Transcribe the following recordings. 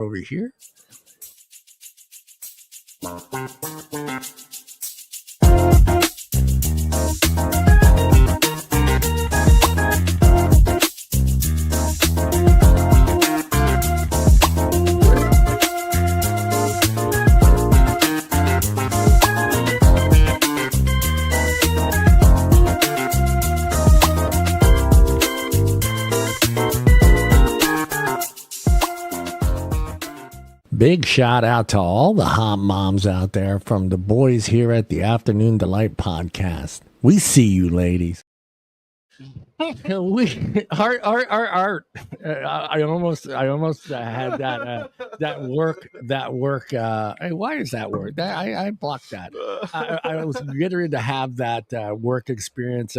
over here. Big shout out to all the hot moms out there from the boys here at the Afternoon Delight podcast. We see you, ladies. Art. I almost had that work. Hey, why is that word? I blocked that. I was getting ready to have that work experience.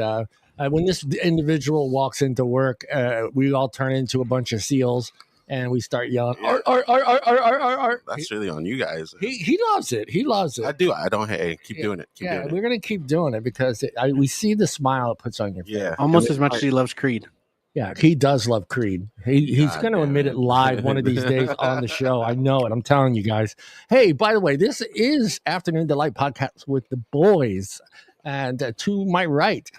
When this individual walks into work, we all turn into a bunch of seals. And we start yelling, art. That's really on you guys. He loves it. He loves it. I do. I don't. Hey, keep doing it. Keep doing it. We're going to keep doing it because we see the smile it puts on your face. Yeah. Almost as much as he loves Creed. Yeah, he does love Creed. He's going to admit it live one of these days on the show. I know it. I'm telling you guys. Hey, by the way, this is Afternoon Delight podcast with the boys. And to my right,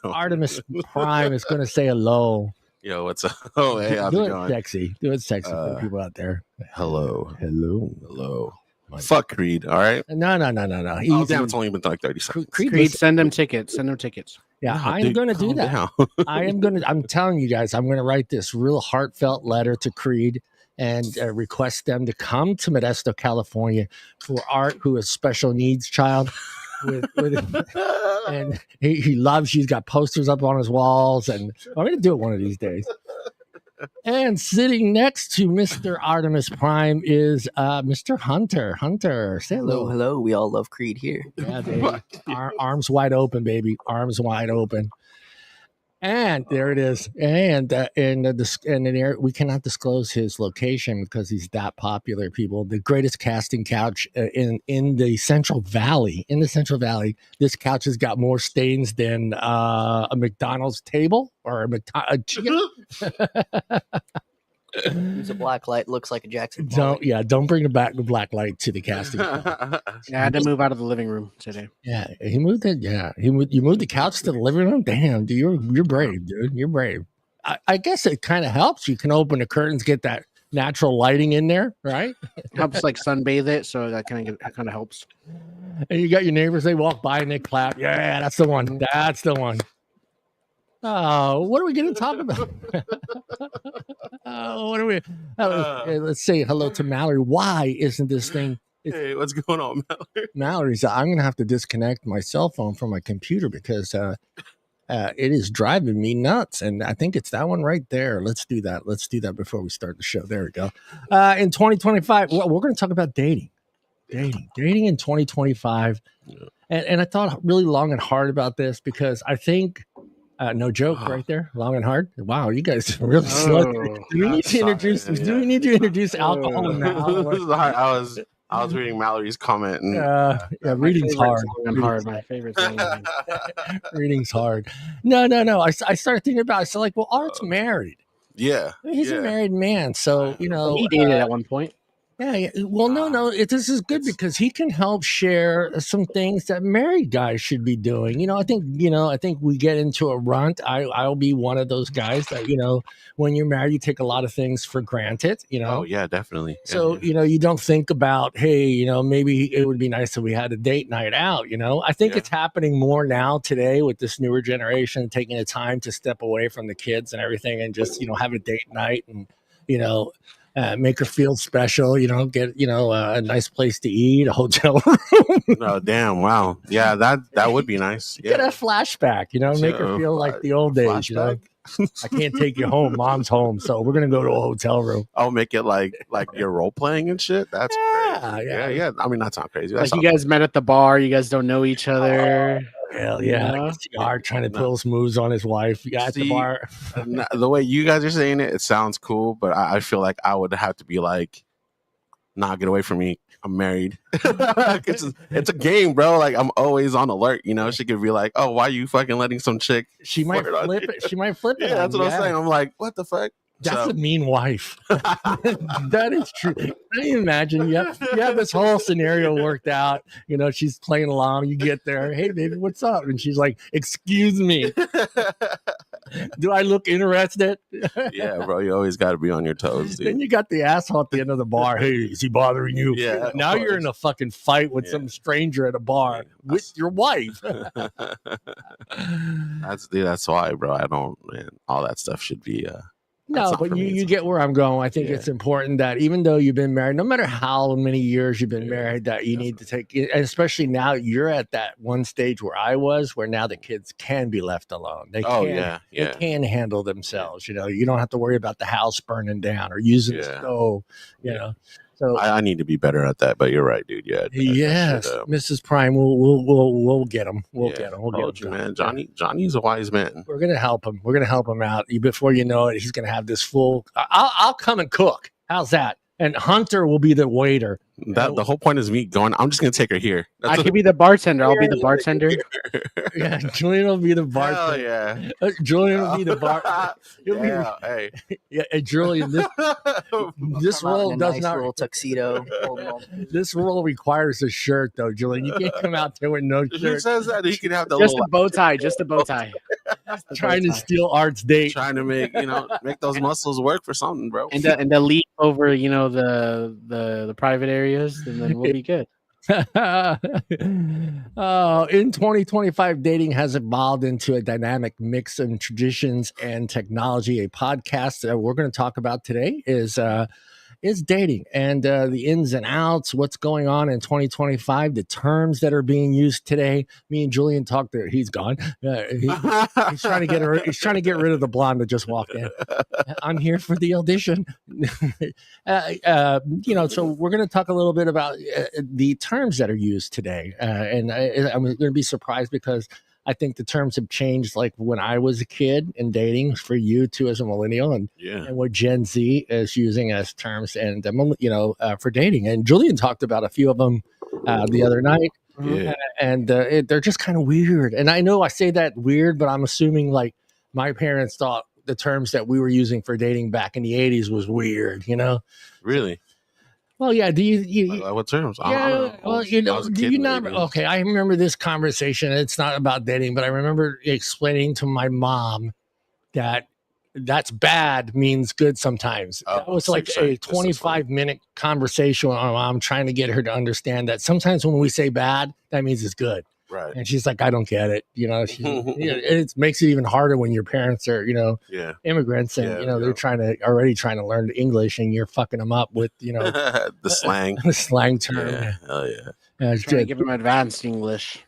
Artemis Prime is going to say hello. Yo, what's up? Oh, hey, how's it going? Sexy. Do it sexy for people out there. Hello. Fuck Creed, all right? No. Oh, damn, it's only been like 30 seconds. Creed, send them tickets. Send them tickets. Yeah, I'm going to do that. I'm telling you guys, I'm going to write this real heartfelt letter to Creed and request them to come to Modesto, California for Art, who is special needs child. And he loves you. He's got posters up on his walls, and I'm going to do it one of these days. And sitting next to Mr. Artemis Prime is Mr. Hunter. Hunter, say hello. Hello. We all love Creed here. Yeah, baby. Arms wide open, baby. Arms wide open. And there it is. And we cannot disclose his location because he's that popular, people. The greatest casting couch in the Central Valley. In the Central Valley, this couch has got more stains than a McDonald's table or a chicken. Use a black light, looks like a Jackson Pollock. Don't bring the black light to the casting. I had to move out of the living room today. Yeah, he moved it. Yeah, you moved the couch to the living room. Damn, dude, you're brave, dude. You're brave. I guess it kind of helps. You can open the curtains, get that natural lighting in there, right? Helps like sunbathe it, so that kind of helps. And you got your neighbors. They walk by and they clap. Yeah, that's the one. That's the one. Oh, what are we going to talk about? Let's say hello to Mallory. Why isn't this thing? Hey, what's going on, Mallory? Mallory said, I'm going to have to disconnect my cell phone from my computer because it is driving me nuts. And I think it's that one right there. Let's do that. Let's do that before we start the show. There we go. In 2025, we're going to talk about dating in 2025. Yeah. And I thought really long and hard about this because I think no joke right there. Long and hard. Wow, you guys are really slow. Do we need to introduce alcohol now? I was reading Mallory's comment. And, reading's hard. My favorite thing. Reading's hard. No. I started thinking about it. So like, well, Art's married. Yeah. He's a married man. So, you know. He dated at one point. Yeah. Well, no. This is good because he can help share some things that married guys should be doing. You know, I think we get into a rut. I'll be one of those guys that, you know, when you're married, you take a lot of things for granted, you know? Oh, yeah, definitely. So, you know, you don't think about, hey, you know, maybe it would be nice if we had a date night out, you know? I think it's happening more now today with this newer generation, taking the time to step away from the kids and everything and just, you know, have a date night and, you know, make her feel special, you know, get, you know, a nice place to eat, a hotel room. Oh, damn. Wow. Yeah, that would be nice. Yeah. Get a flashback, you know, make her feel like the old days, you know. I can't take you home. Mom's home. So we're going to go to a hotel room. I'll make it like you're role playing and shit. That's crazy. Yeah. I mean, that's not crazy. That's like you guys met at the bar. You guys don't know each other. Hell yeah. Art trying to pull his moves on his wife. Yeah, at the bar. The way you guys are saying it sounds cool, but I feel like I would have to be like, nah, get away from me. I'm married. It's a game, bro. Like, I'm always on alert. You know, she could be like, oh, why are you fucking letting some chick? She might flip it. She might flip it. Yeah, that's what I'm saying. I'm like, what the fuck? That's So- a mean wife. That is true. Can you imagine? You have this whole scenario worked out. You know, she's playing along. You get there. Hey, baby, what's up? And she's like, excuse me. Do I look interested? Yeah, bro, you always got to be on your toes, Then dude. you got the asshole at the end of the bar. Hey, is he bothering you? Yeah, of Now you're in a fucking fight with Yeah. some stranger at a bar Yeah. with your wife. That's why, bro. I don't, man. All that stuff should be. No, not but for me. you It's get where I'm going. I think Yeah. it's important that even though you've been married, no matter how many years you've been married, that you need to take, and especially now you're at that one stage where I was, where now the kids can be left alone. They Oh, can, yeah. they Yeah. can handle themselves. You know, you don't have to worry about the house burning down or using the Yeah. stove. You Yeah. know, so I need to be better at that, but you're right, dude. Yeah. yes, Mrs. Prime, we'll get him. We'll Yeah, get him. We'll told get him. you, man. Johnny's a wise man. We're gonna help him. We're gonna help him out. Before you know it, he's gonna have this full. I'll come and cook. How's that? And Hunter will be the waiter. That the whole point is me going. I'm just gonna take her here. I could be the bartender. I'll be the bartender. Yeah, Julian will be the Hell bartender. yeah. Julian will be the bar. He'll Yeah, be, hey. yeah, and Julian. This Come out role in a does nice not. little tuxedo. holding on. This role requires a shirt, though, Julian. You can't come out there with no Who shirt, says that? He can have the Just little a bow tie. Just a bow tie. Just a bow trying to tie. steal Art's date. trying to make make those muscles work for something, bro. and the leap over, the private areas, and then we'll be good. In 2025, dating has evolved into a dynamic mix of traditions and technology. A podcast that we're going to talk about today is dating and the ins and outs, what's going on in 2025, the terms that are being used today. Me and Julian talked there. He's gone. He's trying to get her. He's trying to get rid of the blonde that just walked in. I'm here for the audition. So we're going to talk a little bit about the terms that are used today, and I'm going to be surprised because I think the terms have changed, like when I was a kid and dating for you too as a millennial, and what Gen Z is using as terms, and for dating. And Julian talked about a few of them the other night. Yeah. And they're just kind of weird. And I know I say that weird, but I'm assuming like my parents thought the terms that we were using for dating back in the 80s was weird, Really? Well, yeah. Do you What terms? yeah, I don't know. well, I was a do kid you in the not? 80s. Okay, I remember this conversation. It's not about dating, but I remember explaining to my mom that that's bad means good sometimes. Oh, That was so like you're saying a 25-minute conversation with my mom trying to get her to understand that sometimes when we say bad, that means it's good. Right. And she's like, I don't get it. It makes it even harder when your parents are, immigrants and, they're already trying to learn English and you're fucking them up with, the slang. the slang term. Yeah. Hell yeah. It's Trying to just- give them advanced English.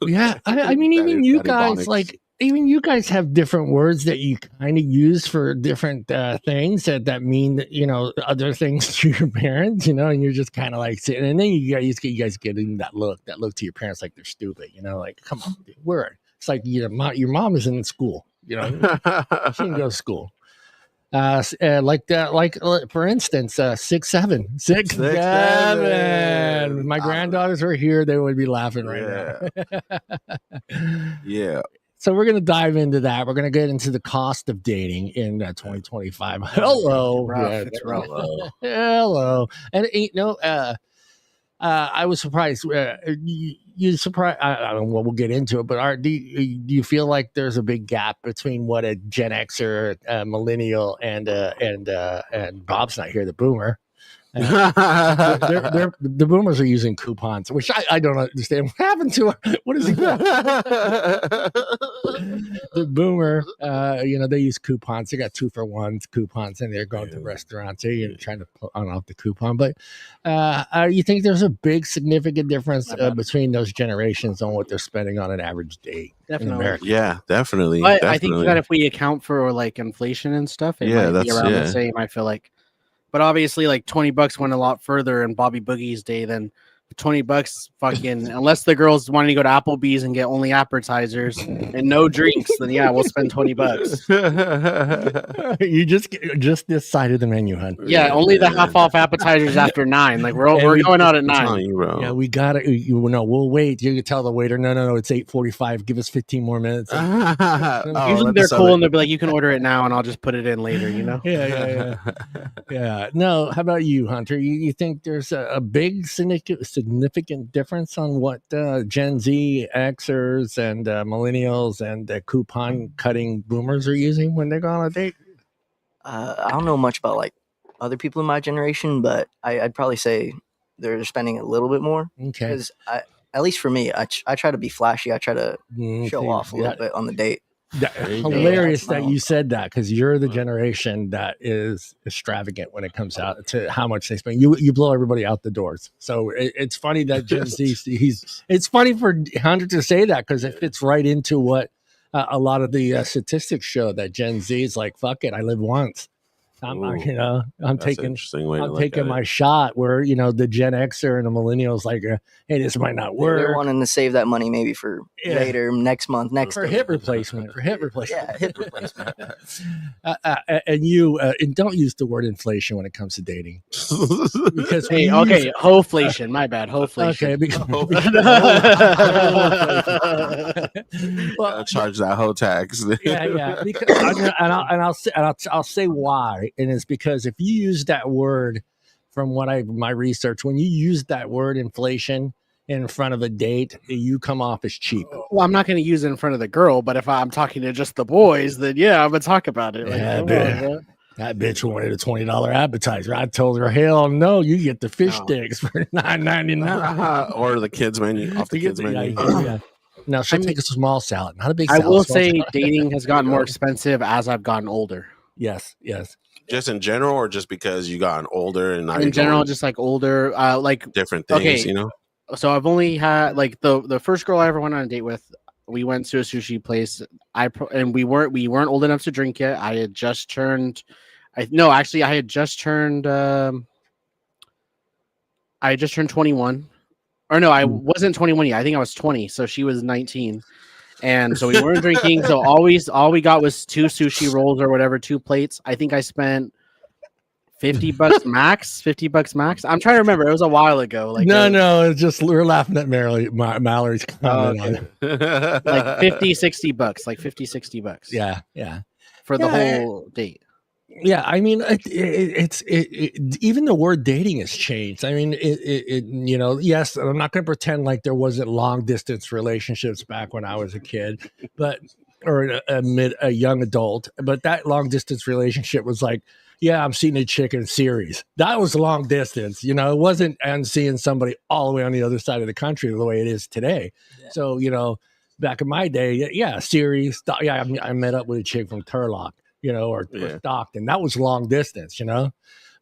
yeah. I mean, even you guys, even you guys have different words that you kind of use for different things that mean, other things to your parents, and you're just kind of like sitting, and then you guys get in that look to your parents like they're stupid, like, come on, dude, word. It's like your mom is in school, she didn't go to school. Like that, for instance, 6, 7. My granddaughters were here; they would be laughing right now. Yeah. So we're going to dive into that. We're going to get into the cost of dating in 2025. Hello. It's rough. Hello. And I was surprised. You surprised? I don't know. We'll get into it. But do you feel like there's a big gap between what a Gen Xer, millennial, and Bob's not here, the boomer? The boomers are using coupons, which I don't understand. What happened to her? What is he? The boomer, they use coupons. They got 2-for-1 coupons, and they're going to restaurants. They're trying to put on off the coupon. But you think there's a big, significant difference between those generations on what they're spending on an average date in America? Yeah, definitely. But I think that if we account for like inflation and stuff, it might be around the same. I feel like. But obviously, like $20 went a lot further in Bobby Boogie's day than $20 fucking unless the girls wanting to go to Applebee's and get only appetizers and no drinks, then yeah, we'll spend $20. You just this side of the menu, hun. Yeah, only the half off appetizers after 9. Like we're going out at 9. You, bro. Yeah, we got it. We'll wait. You can tell the waiter, no, it's 8:45. Give us 15 more minutes. Usually they're cool and they'll be like, you can order it now and I'll just put it in later, you know? Yeah. No, how about you, Hunter? You think there's a big significant difference on what Gen Z, Xers, and millennials and coupon cutting boomers are using when they go on a date? I don't know much about like other people in my generation, but I'd probably say they're spending a little bit more. Okay. Because at least for me, I try to be flashy. I try to show off a little bit on the date. Hilarious that you said that, because you're the generation that is extravagant when it comes out to how much they spend. You blow everybody out the doors. So it's funny that Gen Z, it's funny for Hunter to say that, because it fits right into what a lot of the statistics show, that Gen Z is like, fuck it, I live once. I'm taking my shot, where the Gen Xer and the millennials like, hey, this might not work. They're wanting to save that money maybe for later, next month, next for hip replacement. Yeah, hip replacement. And you don't use the word inflation when it comes to dating, because hoflation. My bad, hoflation. Okay, because, well, charge that whole tax. yeah. Because, I'll say why. And it's because if you use that word, from my research, when you use that word inflation in front of a date, you come off as cheap. Well, I'm not going to use it in front of the girl, but if I'm talking to just the boys, then yeah, I'm going to talk about it. That bitch wanted a $20 appetizer. I told her, hell no, you get the fish sticks for $9.99. Or the kids menu, off the kids menu. Yeah. No, she'll take a small salad, not a big salad. I will say dating has gotten more expensive as I've gotten older. Yes. Just in general, or just because you gotten older and now in general, just like older, like different things, So I've only had like the first girl I ever went on a date with. We went to a sushi place. We weren't old enough to drink yet. I had just turned. I had just turned. I had just turned 21. Or no, I wasn't 21 yet. I think I was 20. So she was 19. And so we weren't drinking. So all we got was 2 sushi rolls or whatever, 2 plates. I think I spent $50 max. $50 max. I'm trying to remember. It was a while ago. Like no, it's just we're laughing at Mallory's comment on it. Like $50-$60. Like $50-$60. Yeah. For the whole date. Yeah, I mean, it's even the word dating has changed. I mean, yes, I'm not going to pretend like there wasn't long distance relationships back when I was a kid, or a young adult. But that long distance relationship was like, yeah, I'm seeing a chick in series. That was long distance. It wasn't I'm seeing somebody all the way on the other side of the country the way it is today. Yeah. So, back in my day, series. Yeah, I met up with a chick from Turlock. Or Stockton. That was long distance,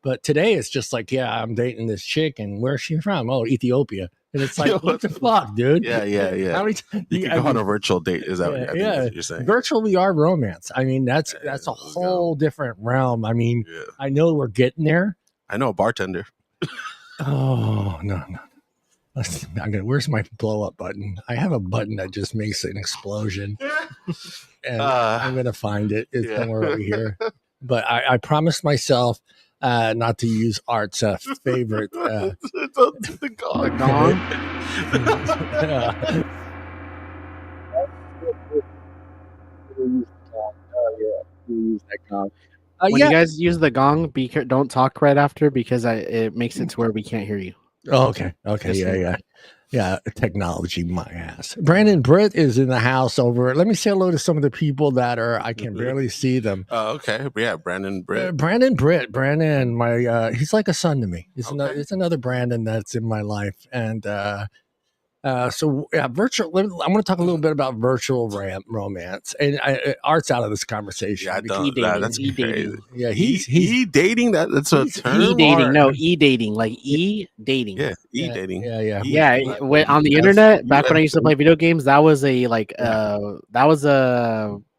But today it's just like, I'm dating this chick, and where's she from? Oh, Ethiopia. And it's like, what the fuck, dude? Yeah. How many you can go on a virtual date? Is that what you're saying? Virtual VR romance. I mean, that's a whole different realm. I mean, I know we're getting there. I know a bartender. Oh, no. Where's my blow up button? I have a button that just makes an explosion, and I'm gonna find it. It's somewhere over here. But I promised myself not to use Art's favorite. The gong. When you guys use the gong, don't talk right after, because it makes it to where we can't hear you. Oh, okay. Yeah. Technology, my ass. Brandon Britt is in the house over. Let me say hello to some of the people that I can barely see them. Oh, okay. Yeah, Brandon Britt. Brandon, he's like a son to me. It's another Brandon that's in my life, and virtual. I'm going to talk a little bit about virtual romance, and Art's out of this conversation. Yeah, that's crazy. Yeah, he's dating. That's a term. E-dating. No, e-dating, like e-dating. Yeah, e-dating. Yeah. On the internet, back when I used to play video games, that was a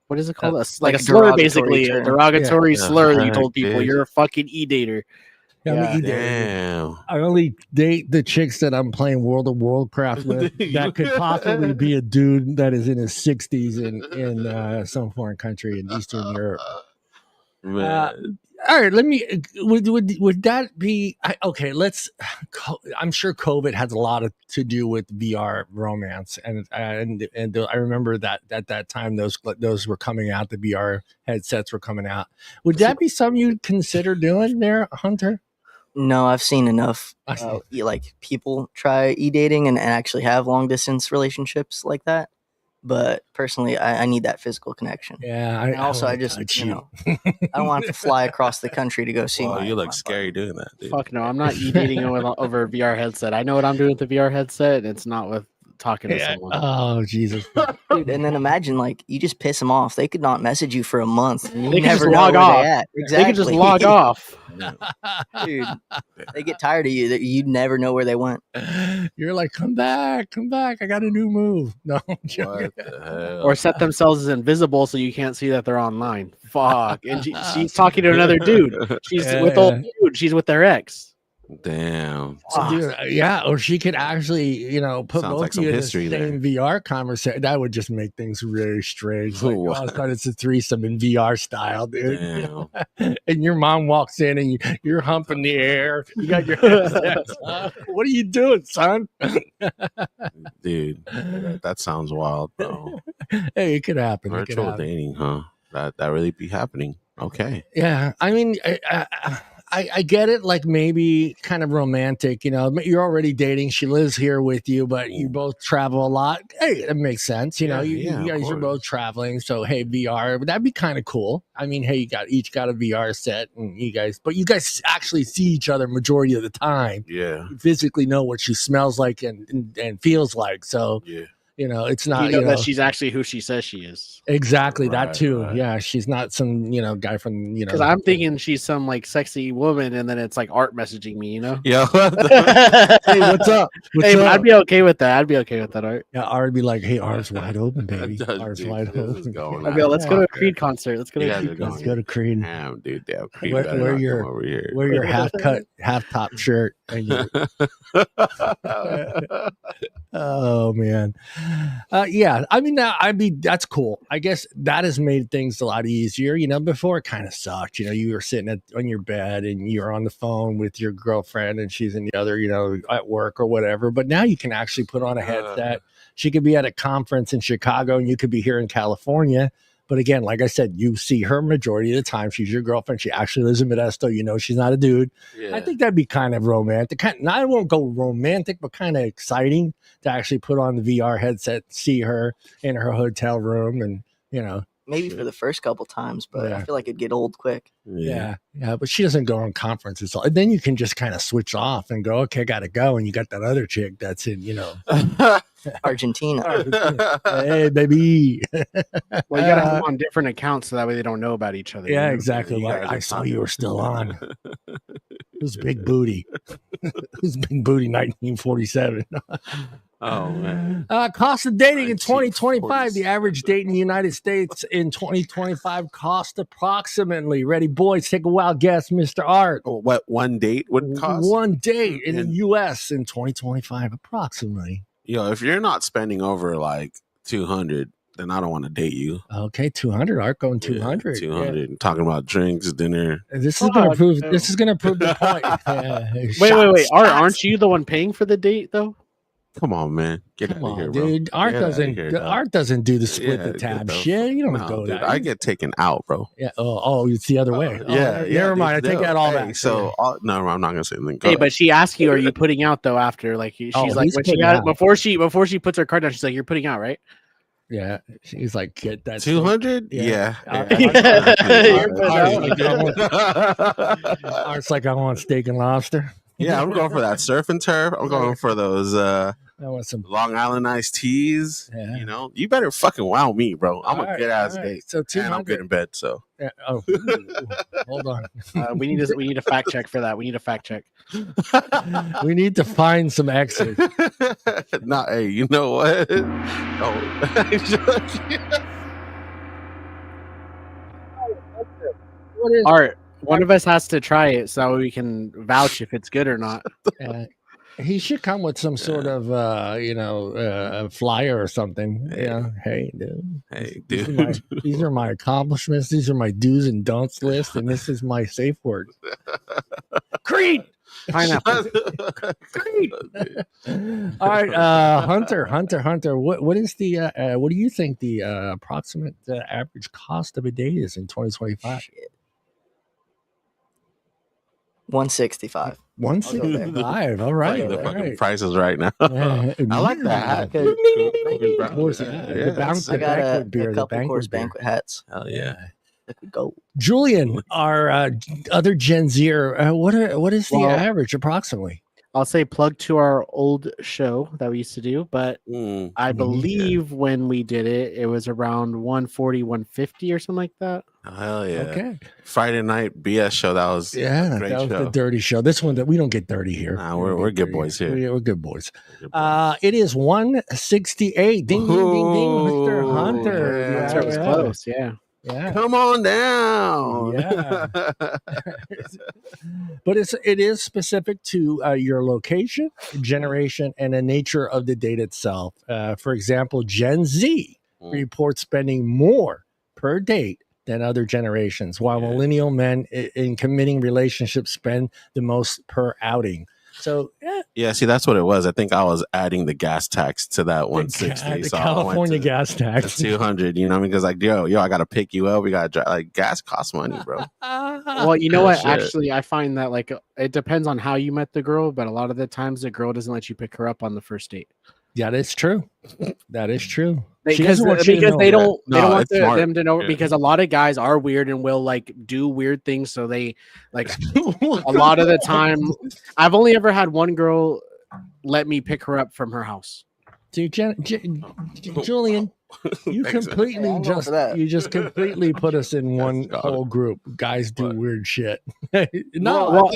what is it called? A slur, basically, a derogatory slur that you told people you're a fucking e-dater. Yeah. Damn. I only date the chicks that I'm playing World of Warcraft with. That could possibly be a dude that is in his 60s in some foreign country in Eastern Europe. Man. All right, let me. Would that be okay? I'm sure COVID has a lot to do with VR romance, and I remember that at that time those were coming out. The VR headsets were coming out. Would that be something you'd consider doing there, Hunter? No, I've seen enough I see. like people try e-dating and actually have long distance relationships like that. But personally, I need that physical connection. Yeah, And also, I just I don't want to fly across the country to go see. Well, you look my scary doing that, dude. Fuck no, I'm not e-dating over a VR headset. I know what I'm doing with the VR headset, and it's not with talking to someone. Oh Jesus, dude! And then imagine like you just piss them off. They could not message you for a month. And you They can never just know log where off. they at. Exactly. They can just log off. Dude. They get tired of you. That you'd never know where they went. You're like, come back. I got a new move. No, What the hell? Or set themselves as invisible so you can't see that they're online. Fuck. And she's talking to another dude. She's with old dude. She's with their ex. Damn. So, dude, yeah, or she could actually, put Sounds both like of some you in the history same VR conversation. That would just make things really strange. Like, What? all of a sudden it's a threesome in VR style, dude. Damn. And your mom walks in and you're humping the air. You got your headsets on. What are you doing, son? Dude, that sounds wild, bro. Hey, it could happen. Virtual dating, huh? That really be happening. Okay. Yeah, I mean, I get it. Like maybe kind of romantic. You're already dating. She lives here with you, but you both travel a lot. Hey, it makes sense. You guys are both traveling. So hey, VR, that'd be kind of cool. I mean, hey, each got a VR set, and you guys actually see each other majority of the time. Yeah. You physically know what she smells like and feels like. So Yeah. It's not. That she's actually who she says she is. Exactly, Right, that too. right. Yeah, she's not some guy from Because I'm thinking she's some like sexy woman, and then it's like Art messaging me. Yeah. Hey, what's up? Hey, I'd be okay with that. Art. Yeah, Art would be like, hey, Art's wide open, baby. Art's wide open. I'd be like, let's go to a Creed concert. Let's go to Creed. Damn, dude. Damn, Creed. Wear your half top shirt. And oh man, yeah. I mean, that's cool. I guess that has made things a lot easier. Before it kind of sucked. You were sitting on your bed and you're on the phone with your girlfriend and she's in the other, at work or whatever. But now you can actually put on a headset. She could be at a conference in Chicago and you could be here in California. But again, like I said, you see her majority of the time. She's your girlfriend. She actually lives in Modesto. She's not a dude. Yeah. I think that'd be kind of romantic. I won't go romantic, but kind of exciting to actually put on the VR headset, see her in her hotel room, and maybe for the first couple times, but I feel like it'd get old quick. Yeah. But she doesn't go on conferences. And then you can just kind of switch off and go, okay, gotta go. And you got that other chick that's in, Argentina. Hey, baby. Well, you gotta have them on different accounts so that way they don't know about each other. Yeah, exactly. Like, I saw you were still on. Who's Big Booty? Who's Big Booty 1947? Oh man. Cost of dating in 2025. The average date in the United States in 2025 cost approximately. Ready, boys? Take a wild guess, Mr. Art. What one date would cost? One date in the U.S. in 2025, approximately. If you're not spending over like 200, then I don't want to date you. Okay, 200. Art going 200. 200. Yeah. Talking about drinks, dinner. This is gonna prove. This is gonna prove the point. Wait. Art, aren't you the one paying for the date though? Come on, man. Come on, dude. Art doesn't do the split the tab shit. You don't go that. I get taken out, bro. Yeah. Oh, it's the other way. Yeah. Never mind. I take out all that. So no, I'm not gonna say anything. Hey, but she asked you, "Are you putting out though?" After like she's like when she got before she puts her card down, she's like, "You're putting out, right?" Yeah. She's like, "Get that 200." Yeah. Art's like, "I want steak and lobster." Yeah, I'm going for that surf and turf. I'm going for those I want some Long Island iced teas. Yeah. You better fucking wow me, bro. I'm a good ass date. So 200. And I'm good in bed. So hold on. We need a fact check for that. We need a fact check. We need to find some exes. Hey, you know what? Art. One of us has to try it so we can vouch if it's good or not. He should come with some sort of, a flyer or something. Yeah. Hey, dude. Hey, These dude. these are my accomplishments. These are my do's and don'ts list, and this is my safe word. Creed. Pineapple. Creed. All right, Hunter. What is the what do you think the approximate average cost of a date is in 2025? Shit. 165. 165. All right. Like the all fucking right. prices right now. I like that. Yeah. Of course, the I got banquet beer, a the couple course beer. banquet hats. Hell yeah. Liquid gold. Julian, our other Gen Zer, what is the Well, average approximately? I'll say plug to our old show that we used to do, but I believe when we did it, it was around 140, 150 or something like that. Oh, hell yeah. Okay. Friday night BS show. That was a great that was show. the dirty show. This one that we don't get dirty here. Nah, we're good boys here. We're good boys. It is 168. Ding ding ding ding, Mr. Hunter. Yeah. That was close, yeah. Yeah. Come on down. Yeah. But it is specific to your location, generation, and the nature of the date itself. For example, Gen Z reports spending more per date than other generations, while millennial men in committing relationships spend the most per outing. So yeah, see, that's what it was. I think I was adding the gas tax to that 160. The so California gas tax, 200. You know what I mean? Because like, yo, I got to pick you up. We got to drive. Like, gas costs money, bro. Well, you know what? Shit. Actually, I find that like it depends on how you met the girl, but a lot of the times the girl doesn't let you pick her up on the first date. Yeah, that's true. That is true. Because they don't want them to know, because a lot of guys are weird and will like do weird things. So they like a lot of the time. I've only ever had one girl let me pick her up from her house. Dude, Julian, you completely just completely put us in one whole group. Guys do weird shit. No,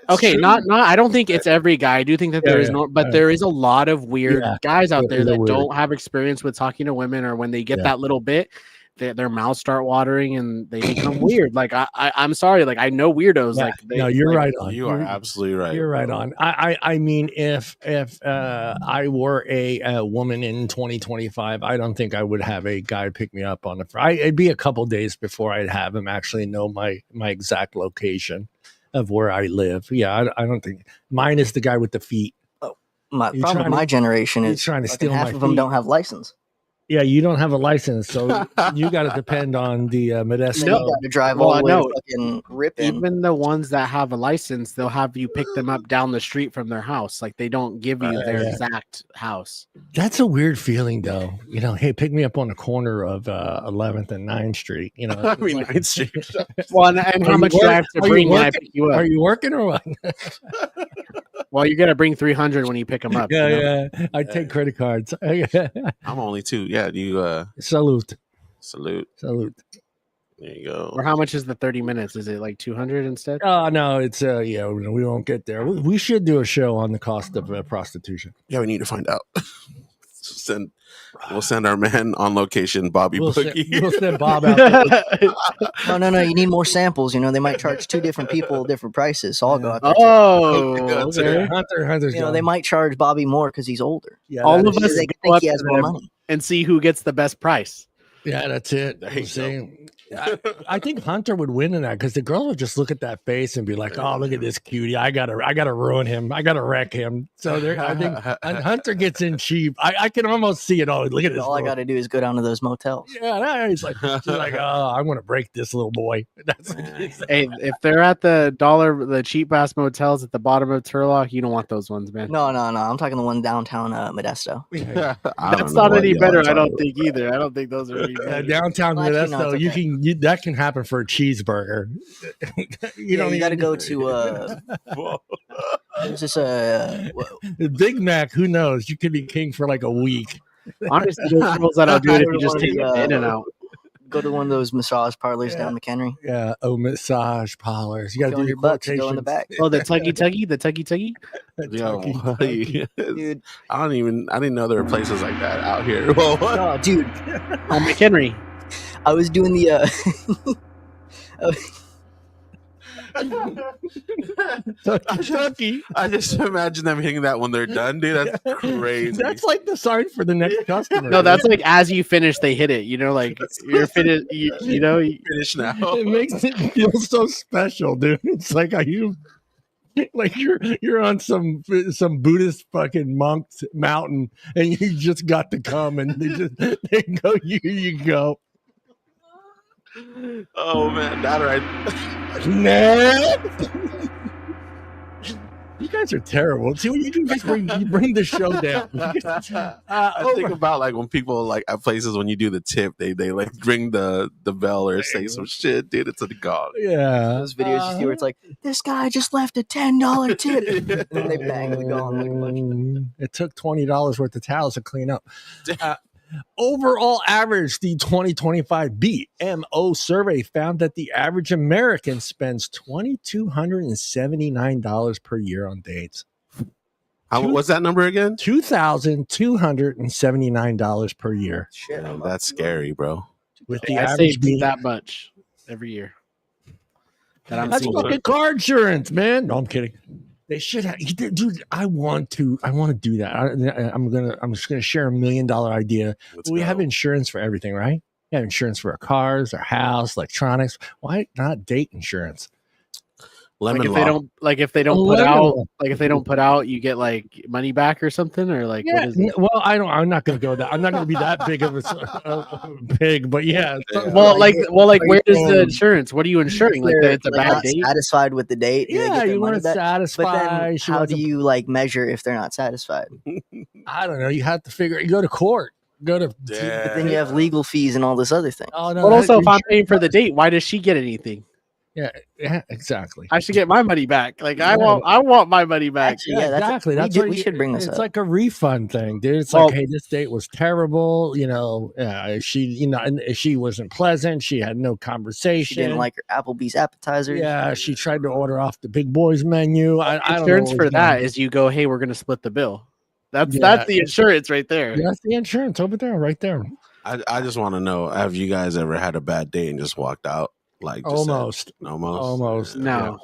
okay, not. I don't think it's every guy. I do think that there is but there is a lot of weird guys out there that don't have experience with talking to women, or when they get that little bit, their mouths start watering and they become weird. Like I'm sorry, like I know weirdos. Yeah. Like no, you're like, right on. You are absolutely right. You're right on. I mean, if I were a woman in 2025, I don't think I would have a guy pick me up on it'd be a couple days before I'd have him actually know my exact location of where I live. Yeah, I don't think mine is the guy with the feet. Oh, my problem with my generation is trying to steal half of them don't have license. Yeah, you don't have a license, so you got to depend on the Modesto. No, to drive all the way to fucking Ripon. Even the ones that have a license, they'll have you pick them up down the street from their house. Like they don't give you their exact house. That's a weird feeling, though. You know, hey, pick me up on the corner of 11th and 9th Street. You know, I mean, 9th Street. Well, and how much do I have to bring when I pick you up? Are you working or what? Well, you got to bring 300 when you pick them up. Yeah. I take credit cards. I'm only 2. Yeah, you salute. There you go. Or how much is the 30 minutes? Is it like 200 instead? Oh no, it's we won't get there. We should do a show on the cost of prostitution. Yeah, we need to find out. We'll send our man on location, Bobby Boogie. We'll send Bob out there. No. You need more samples. You know, they might charge 2 different people different prices. So I'll go out there. Okay. Hunter's they might charge Bobby more because he's older. Yeah, all of us they think he has more money and see who gets the best price. Yeah, that's it. I think Hunter would win in that because the girl would just look at that face and be like, "Oh, look at this cutie! I gotta ruin him. I gotta wreck him." So I think Hunter gets in cheap. I can almost see it all. Look at this. All I got to do is go down to those motels. Yeah, he's like, "Oh, I want to break this little boy." Hey, if they're at the cheap ass motels at the bottom of Turlock, you don't want those ones, man. No. I'm talking the one downtown Modesto. That's not any better. I don't think either. I don't think those are any better. Downtown Modesto, okay. That can happen for a cheeseburger. You got to go to. Is this Big Mac? Who knows? You could be king for like a week. Honestly, those girls that'll do it if you just take it in and out. Go to one of those massage parlors down McHenry. Yeah, massage parlors. You got to do your bucks. Go in the back. Oh, the tuggy. Yo, dude, I didn't know there were places like that out here. No, dude. On McHenry. I was doing the Kentucky. I just imagine them hitting that when they're done, dude. That's crazy. That's like the sign for the next customer. No, that's like as you finish, they hit it. You know, like you're finished. You know, finish now. It makes it feel so special, dude. It's like you're on some Buddhist fucking monk's mountain, and you just got to come, and they go, here you go. Oh man, that right. Next. You guys are terrible. See what you do? You bring the show down. I think about like when people like at places when you do the tip, they like ring the bell or say some shit, dude. It's a gong. Yeah, Those videos you see where it's like, this guy just left a $10 tip, and then they bang the gong like a bunch. It took $20 worth of towels to clean up. Overall average, the 2025 BMO survey found that the average American spends $2,279 per year on dates. What's that number again? $2,279 per year. Shit, Damn, that's scary, bro. With the I average save being that much every year. that's fucking car insurance, man. No, I'm kidding. They should have, dude. I want to do that. I'm just gonna share $1 million idea. We have insurance for everything, right? We have insurance for our cars, our house, electronics. Why not date insurance? Lemon if law. if they don't put out, you get like money back or something, or like what is it? Well, I'm not gonna go that. I'm not gonna be that big of a pig, but yeah. Well, where does the insurance? What are you insuring? Like that it's a bad not date? satisfied with the date? Do they get their you money want to back? satisfy. But then, how do you like measure if they're not satisfied? I don't know. You have to figure. You go to court. But then you have legal fees and all this other thing. Oh no! But also, if I'm paying for the date, why does she get anything? Yeah, exactly. I should get my money back. Like I want my money back. Actually, yeah, exactly. We should bring this up. It's like a refund thing, dude. It's like, hey, this date was terrible. You know, she wasn't pleasant. She had no conversation. She didn't like her Applebee's appetizer. Yeah, she tried to order off the big boys menu. I don't know. Insurance for that is you go, hey, we're going to split the bill. That's the insurance right there. That's the insurance over there, right there. I just want to know: have you guys ever had a bad day and just walked out? Like just almost. No. Almost. You never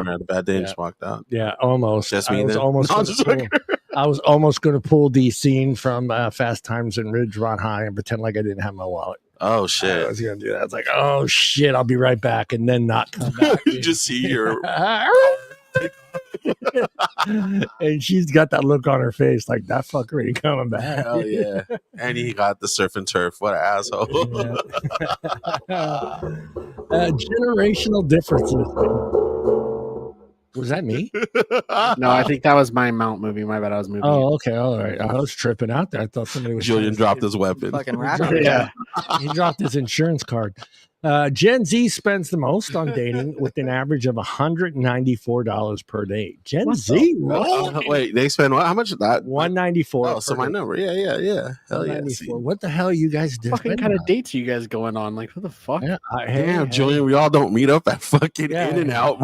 had a bad day and just walked out. Yeah, almost. Just me. I was almost going to pull the scene from Fast Times in Ridgemont High and pretend like I didn't have my wallet. Oh shit! I was going to do that. I was like, oh shit, I'll be right back, and then not come back. You just see your. And she's got that look on her face like that fucker ain't coming back. Hell yeah. And he got the surf and turf. What an asshole. Generational differences. Was that me? No, I think that was my Mount movie. My bad, I was moving. Oh, okay, all right. I was tripping out there. I thought somebody was. Julian dropped his weapon. Fucking He dropped his insurance card. Gen Z spends the most on dating with an average of $194 per day. Gen Z, wait, they spend what? How much? That $194. Oh, so my number. Yeah. Hell yeah. What the hell are you guys doing? What fucking kind of dates are you guys going on? Like, what the fuck? Yeah, damn, Julian, we all don't meet up at fucking In-N-Out.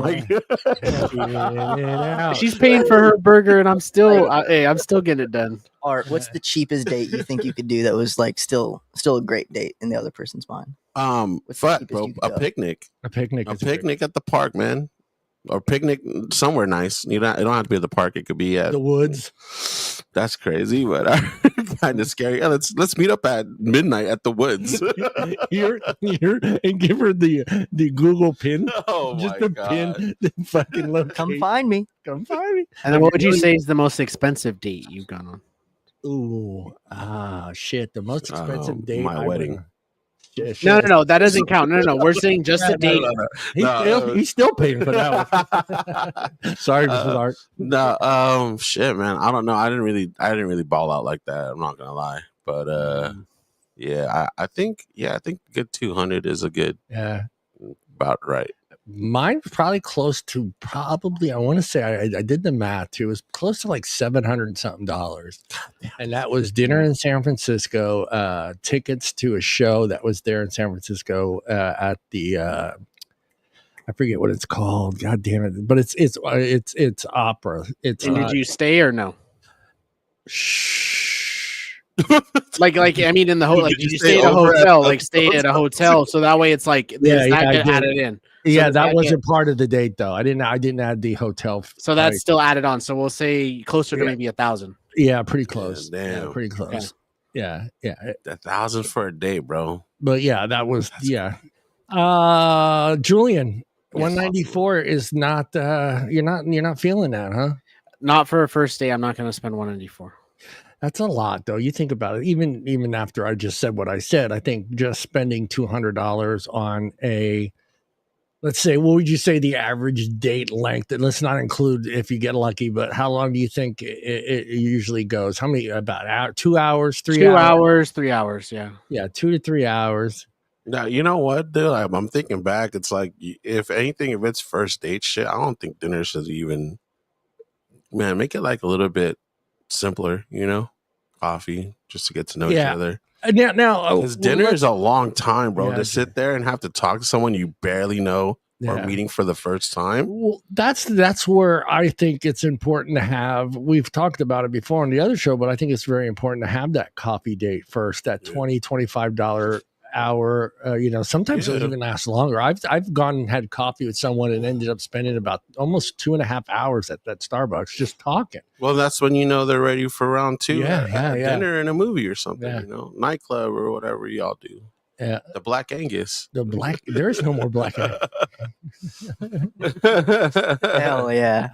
She's paying for her burger, and I'm still, I'm still getting it done. Art, what's the cheapest date you think you could do that was like still a great date in the other person's mind? Fuck, bro, a picnic. A picnic at the park, man. Or picnic somewhere nice. It don't have to be at the park. It could be at the woods. That's crazy, but kind of scary. Yeah, let's meet up at midnight at the woods. here, and give her the Google pin. Oh just my the God. pin. The fucking location. Come find me. And then, what would you say is the most expensive date you've gone on? Ooh, shit. The most expensive date. My wedding. No, that doesn't count. No, we're saying just a date. He's still paying for that one. Sorry, Mrs. Art. No, shit, man. I don't know. I didn't really ball out like that. I'm not gonna lie, but yeah, I think good 200 is a good about right. Mine was probably close to I want to say I did the math too. It was close to like $700 something, and that was dinner in San Francisco, tickets to a show that was there in San Francisco at the I forget what it's called. God damn it! But it's opera. And did you stay or no? Shh. Like I mean, in the hotel, like Did you you stay stay at a over at hotel, the like stay at a hotel? hotel, so that way it's like Yeah, does yeah, that I get did. added in? Yeah, does that that wasn't part of the date though. I didn't add the hotel. So that's price. still added on. So we'll say closer to Yeah. maybe 1,000. Yeah, pretty close. Yeah, Yeah, damn. pretty close. Yeah. 1,000 for a day, bro. But yeah, that was Julian, Yes. 194 is not you're not feeling that, huh? Not for a first day. I'm not going to spend 194. That's a lot though. You think about it, even after I just said what I said, I think just spending $200 on a, let's say, what would you say the average date length? And let's not include if you get lucky, but how long do you think it usually goes? How many, about 2 hours, 3 2 hours? hours, 3 hours. Yeah. Yeah, 2 to 3 hours. Now, you know what, dude? I'm thinking back. It's like, if anything, if it's first date shit, I don't think dinner should even, man, make it like a little bit simpler, coffee, just to get to know each other. Now, Because dinner is a long time, bro. Yeah, to sit there and have to talk to someone you barely know or meeting for the first time. Well, that's where I think it's important to have. We've talked about it before on the other show, but I think it's very important to have that coffee date first. That $20-$25 hour. Sometimes it'll even last longer. I've gone and had coffee with someone and ended up spending about almost 2.5 hours at that Starbucks just talking. Well, that's when they're ready for round two. Yeah. Dinner and a movie or something. Nightclub or whatever y'all do. Yeah, the Black Angus. There is no more Black Angus. Hell yeah.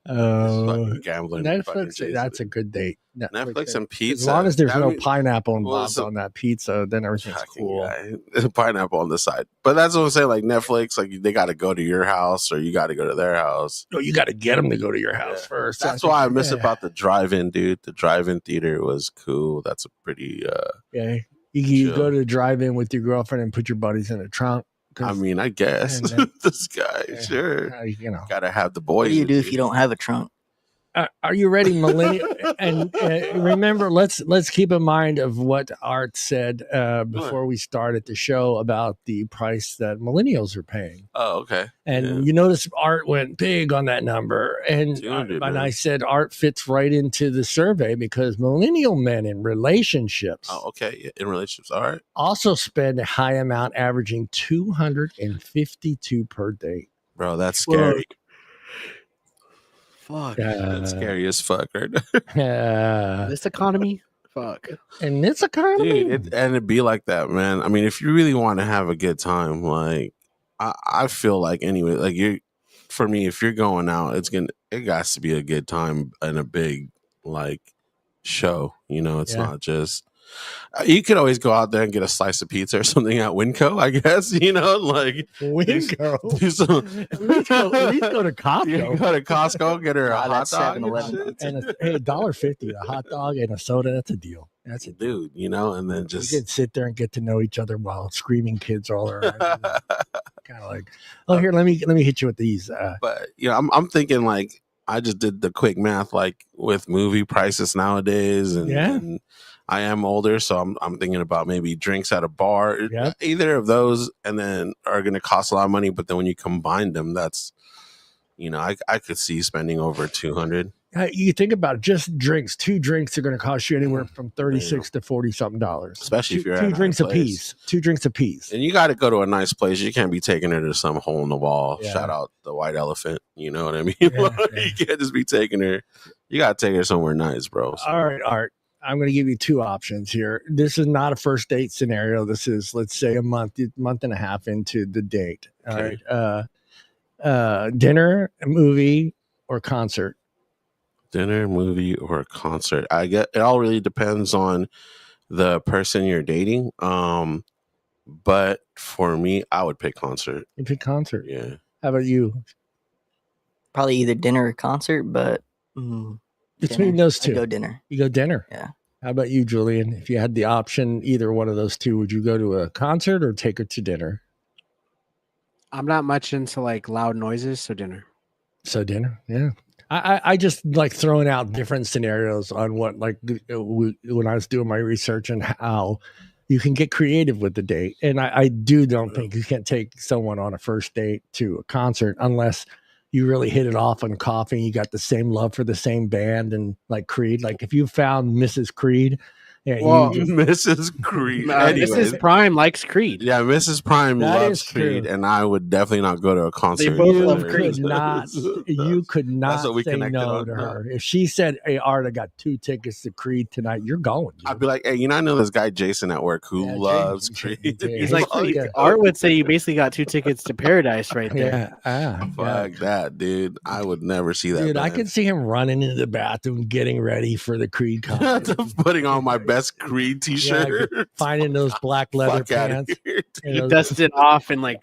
Gambling. Netflix, that's a good date. Netflix and pizza. As long as there's no pineapple involved on that pizza, then everything's cool. There's pineapple on the side. But that's what I'm saying. Like Netflix, like they got to go to your house or you got to go to their house. No, you got to get them to go to your house first. That's why I miss about the drive-in, dude. The drive-in theater was cool. That's a pretty You go to the drive-in with your girlfriend and put your buddies in the trunk. I mean, I guess this guy, sure. Gotta have the boys. What do you do if you don't have a trunk? Are you ready, millennial? And remember, let's keep in mind of what Art said before we started the show about the price that millennials are paying. Oh, okay. And you notice Art went big on that number, and I said Art fits right into the survey because millennial men in relationships. Oh, okay. In relationships, all right. Also spend a high amount, averaging $252 per date. Bro, that's scary. Fuck, that's scary as fuck, right? This economy, fuck. And this economy, dude, and it'd be like that, man. I mean, if you really want to have a good time, like I feel like anyway, like for me, if you're going out, it got to be a good time and a big like show. It's not just. You could always go out there and get a slice of pizza or something at Winco, I guess. Like Winco. Do some. At least go to Costco. You go to Costco, get her a hot dog, and $1.50 a hot dog and a soda. That's a deal. That's a dude, and then just you can sit there and get to know each other while screaming kids all around. Kind of like, here, let me hit you with these. But I'm thinking like I just did the quick math, like with movie prices nowadays, and I am older, so I'm thinking about maybe drinks at a bar. Yep. Either of those, and then are going to cost a lot of money. But then when you combine them, that's I could see spending over 200. You think about just drinks. 2 drinks are going to cost you anywhere from $36 to $40 something. Especially if you're two at drinks a piece. 2 drinks a piece. And you got to go to a nice place. You can't be taking her to some hole in the wall. Yeah. Shout out the White Elephant. You know what I mean? You can't just be taking her. You got to take her somewhere nice, bro. All right, Art. I'm going to give you 2 options here. This is not a first date scenario. This is, let's say, a month and a half into the date. All right. Dinner, a movie, or concert. Dinner, movie, or concert. I get it. All really depends on the person you're dating. But for me, I would pick concert. You pick concert. Yeah. How about you? Probably either dinner or concert, but between those 2, I go dinner. You go dinner. Yeah. How about you, Julian? If you had the option, either one of those 2, would you go to a concert or take her to dinner? I'm not much into like loud noises, so dinner. So dinner, yeah. I just like throwing out different scenarios on what, like, when I was doing my research and how you can get creative with the date. And I don't think you can't take someone on a first date to a concert unless you really hit it off on coffee. You got the same love for the same band and like Creed. Like if you found Mrs. Creed, yeah, Well, you just, Mrs. Creed. Anyways. Mrs. Prime likes Creed. Yeah, Mrs. Prime That loves is true. Creed, and I would definitely not go to a concert. both you love could Creed. not, you could not what we say connected no on. to her. If she said, "Hey, Art, I got 2 tickets to Creed tonight," you're going. Dude. I'd be like, hey, I know this guy Jason at work who Yeah, loves Jason, Creed. yeah, He's like, yeah. Art would say you basically got 2 tickets to Paradise right there. Yeah, Fuck that, dude. I would never see that. dude. I band. could see him running into the bathroom, getting ready for the Creed concert. Putting on my best Creed t-shirt. Finding those black leather Fuck outta pants. here, and He those- dusted it off and like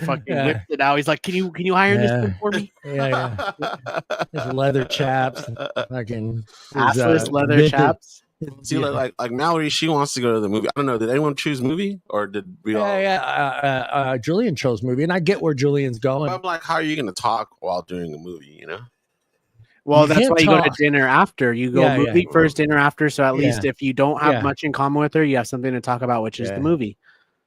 fucking Yeah. whipped it out. He's like, can you iron this thing for me? Yeah, his leather chaps, fucking his, Assless leather vintage- chaps. See, like Mallory, she wants to go to the movie. I don't know. Did anyone choose movie or did we all? Julian chose movie, and I get where Julian's going. I'm like, how are you going to talk while doing a movie? Well, You that's can't why you go to talk. dinner after. You go Yeah, movie yeah. first, dinner after. So at least if you don't have Yeah. much in common with her, you have something to talk about, which is Yeah. the movie.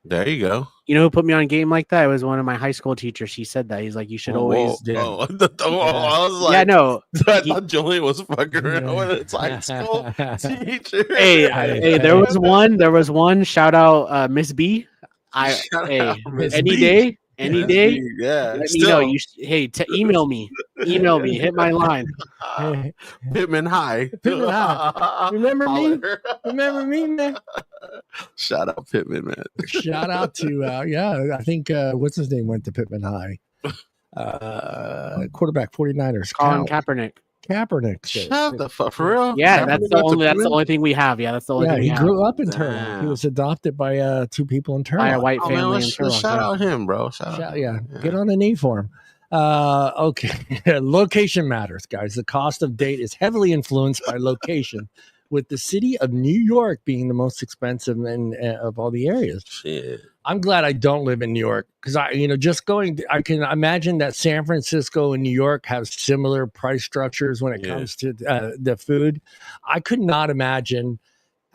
There you go. You know who put me on a game like that? It was one of my high school teachers. He said that. He's like, you should always. Yeah. I was like, Yeah, no. I thought Julian was fucking around with its high school teacher. Hey, there was one. Shout out, Miss B. Miss Any B. day, any day. Yeah. Let me know. Email me. Hit my line. Hey, Pittman High. Pittman High. Remember me? Holler. Remember me, man? Shout out Pittman, man. Shout out to I think what's his name went to Pittman High. Quarterback 49ers. Colin Kaepernick. Kaepernick. Shut the fuck for real. Yeah, Kaepernick that's went to the Pittman? only thing we have. Yeah, that's the only Yeah, thing we he have. grew up in Turlock. He Damn. was adopted by 2 people in By a Turlock. white Oh, man, family. let's in Turlock, shout yeah. out him, bro. Shout out. Yeah, get on a knee for him. Okay. Location matters, guys. The cost of date is heavily influenced by location, with the city of New York being the most expensive of all the areas. Shit. I'm glad I don't live in New York because I can imagine that San Francisco and New York have similar price structures when it comes to the food. I could not imagine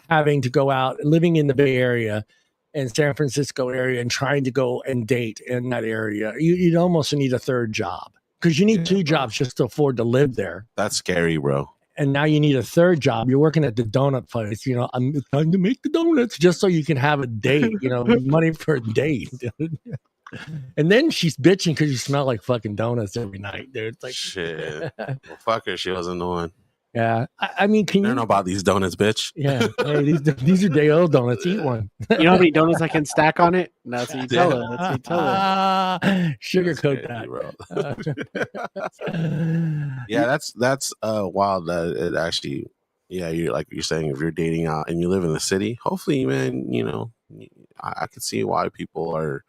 having to go out living in the Bay Area and San Francisco area and trying to go and date in that area. You'd almost need a 3rd job because you need 2 jobs just to afford to live there. That's scary, bro. And now you need a 3rd job. You're working at the donut place. I'm trying to make the donuts just so you can have a date, money for a date. And then she's bitching because you smell like fucking donuts every night, dude. It's like, Shit. Well, fuck her. She wasn't the one. yeah. I mean, can I you? don't know about these donuts, bitch. Yeah. Hey, these are day old donuts. Eat one. You know how many donuts I can stack on it? That's what you tell her. That's what you tell her. Sugarcoat That's that. crazy, yeah, that's wild that it actually, you're like you're saying, if you're dating out and you live in the city, hopefully, man, I could see why people are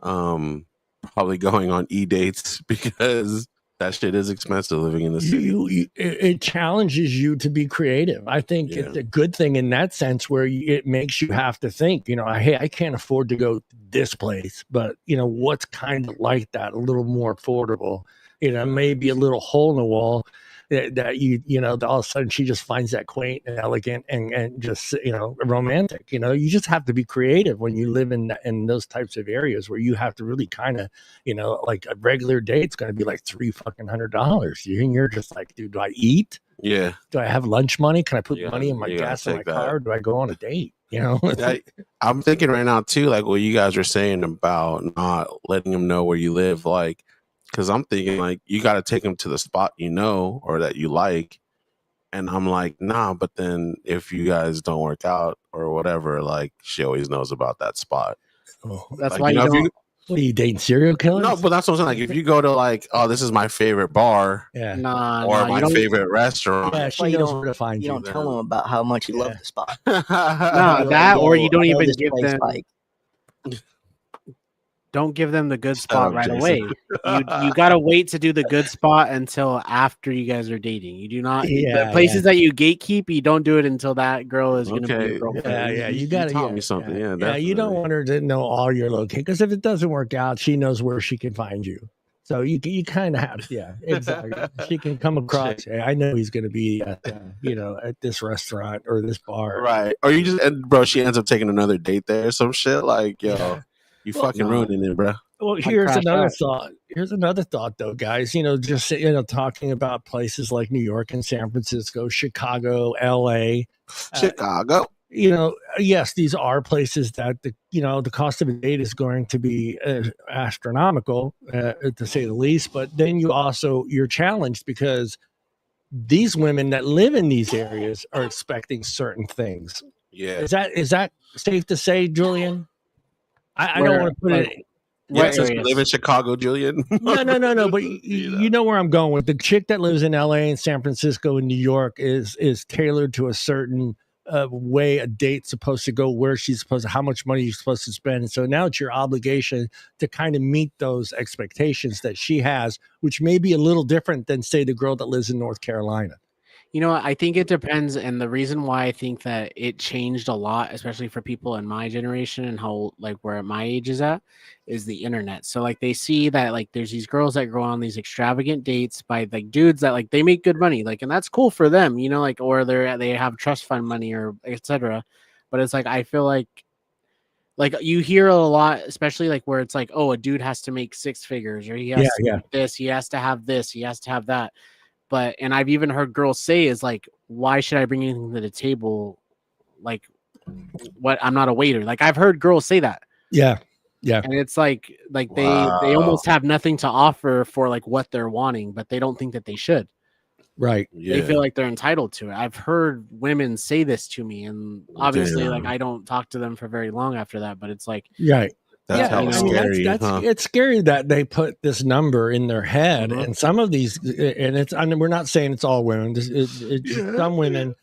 probably going on dates because that shit is expensive living in the city. It challenges you to be creative. I think it's a good thing in that sense where it makes you have to think, hey, I can't afford to go this place, but what's kind of like that, a little more affordable, maybe a little hole in the wall that all of a sudden she just finds that quaint and elegant and just romantic. You just have to be creative when you live in those types of areas where you have to really kind of like a regular date's going to be like $300. And you're just like, dude, do I eat? Yeah. Do I have lunch money? Can I put You money in my gotta gas in my take that. car? Do I go on a date? I'm thinking right now too, like what you guys are saying about not letting them know where you live, like, because I'm thinking like you got to take them to the spot or that you like, and I'm like, nah. But then if you guys don't work out or whatever, like she always knows about that spot. That's Like, why you if don't. What are you dating, serial killers? No, but that's what I'm saying. Like if you go to like, oh, this is my favorite bar Yeah. or my favorite restaurant. Yeah, That's why she you knows don't- where to find You you. don't tell them about how much you love the spot. No, You're that or you "Yo, don't I know even this give place, them. like, Don't give them the good Shut spot up, right Jason. away. You gotta wait to do the good spot until after you guys are dating. You do not Yeah, the places that you gatekeep. You don't do it until that girl is gonna be Okay. your girlfriend. Yeah, You you got to taught me something. Yeah, you don't definitely. want her to know all your location because if it doesn't work out, she knows where she can find you. So you kind of have, exactly. She can come across. Hey, I know he's going to be at at this restaurant or this bar. Right. Or you just, and bro, she ends up taking another date there, some shit like, yo, you fucking ruining it, bro. Well, I'd here's crash another out. thought. Here's another thought, though, guys. Just talking about places like New York and San Francisco, Chicago, L.A. Chicago. Yes, these are places that the cost of a date is going to be astronomical, to say the least. But then you're challenged because these women that live in these areas are expecting certain things. Yeah. Is that safe to say, Julian? I don't Where, want to put like, it. Yeah, what since we areas? live in Chicago, Julian. No. But you know where I'm going with the chick that lives in L.A. and San Francisco and New York is tailored to a certain way a date's supposed to go, where she's supposed to, how much money you're supposed to spend. And so now it's your obligation to kind of meet those expectations that she has, which may be a little different than, say, the girl that lives in North Carolina. I think it depends, and the reason why I think that it changed a lot, especially for people in my generation and how like where my age is at, is the internet. So like they see that like there's these girls that go on these extravagant dates by like dudes that like they make good money, like, and that's cool for them, like, or they have trust fund money or etc. But it's like I feel like you hear a lot, especially like where it's like, oh, a dude has to make six figures, or he has to make this, he has to have this, he has to have that. And I've even heard girls say is like, why should I bring anything to the table? Like, what? I'm not a waiter. Like I've heard girls say that. Yeah. And it's like Wow. they almost have nothing to offer for like what they're wanting, but they don't think that they should. Right. Yeah. They feel like they're entitled to it. I've heard women say this to me, and obviously, like I don't talk to them for very long after that. But it's like, right. That's hella scary. It's scary that they put this number in their head, and some of these, and we're not saying it's all women. Some women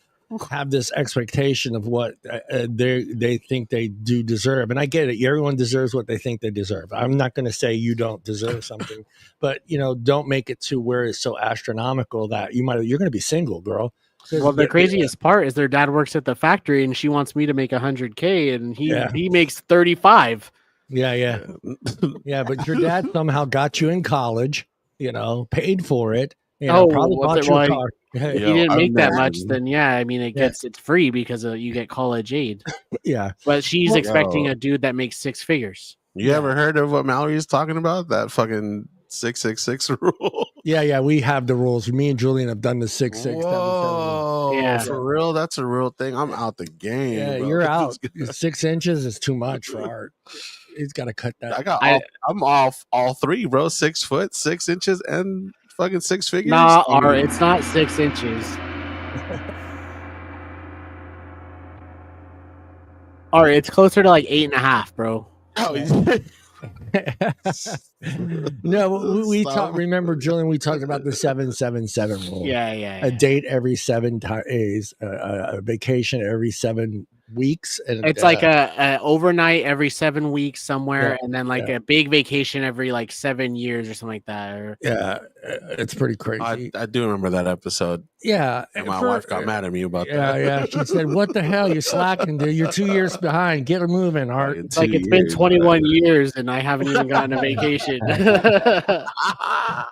have this expectation of what they think they do deserve, and I get it. Everyone deserves what they think they deserve. I'm not going to say you don't deserve something, but don't make it to where it's so astronomical that you're going to be single, girl. Well, the craziest part is their dad works at the factory, and she wants me to make $100K, and he makes 35. Yeah. But your dad somehow got you in college, paid for it. Probably bought you a car. If you didn't make that much, then I mean, it's free because you get college aid. Yeah. But she's expecting a dude that makes six figures. You ever heard of what Mallory's talking about? That fucking 666 rule. Yeah, we have the rules. Me and Julian have done the 6-6. Whoa, yeah, for real, that's a real thing. I'm out the game. Yeah, bro. you're out. 6 inches is too much for Art. He's got to cut that. I'm off all three, bro. 6 foot, 6 inches, and fucking 6 figures. Nah, Art, it's not 6 inches. Art, it's closer to like 8.5, bro. Oh, No, we talked. Remember, Julian, we talked about the 777 rule. Yeah. A date every 7 days, a vacation every 7 weeks, and it's like a overnight every 7 weeks somewhere, and then like a big vacation every like 7 years or something like that. It's pretty crazy. I do remember that episode. Yeah, and my wife got mad at me about that. Yeah, she said, "What the hell? You're slacking, dude. You're 2 years behind. Get her moving, Art." It's like it's been 21 years and I haven't even gotten a vacation.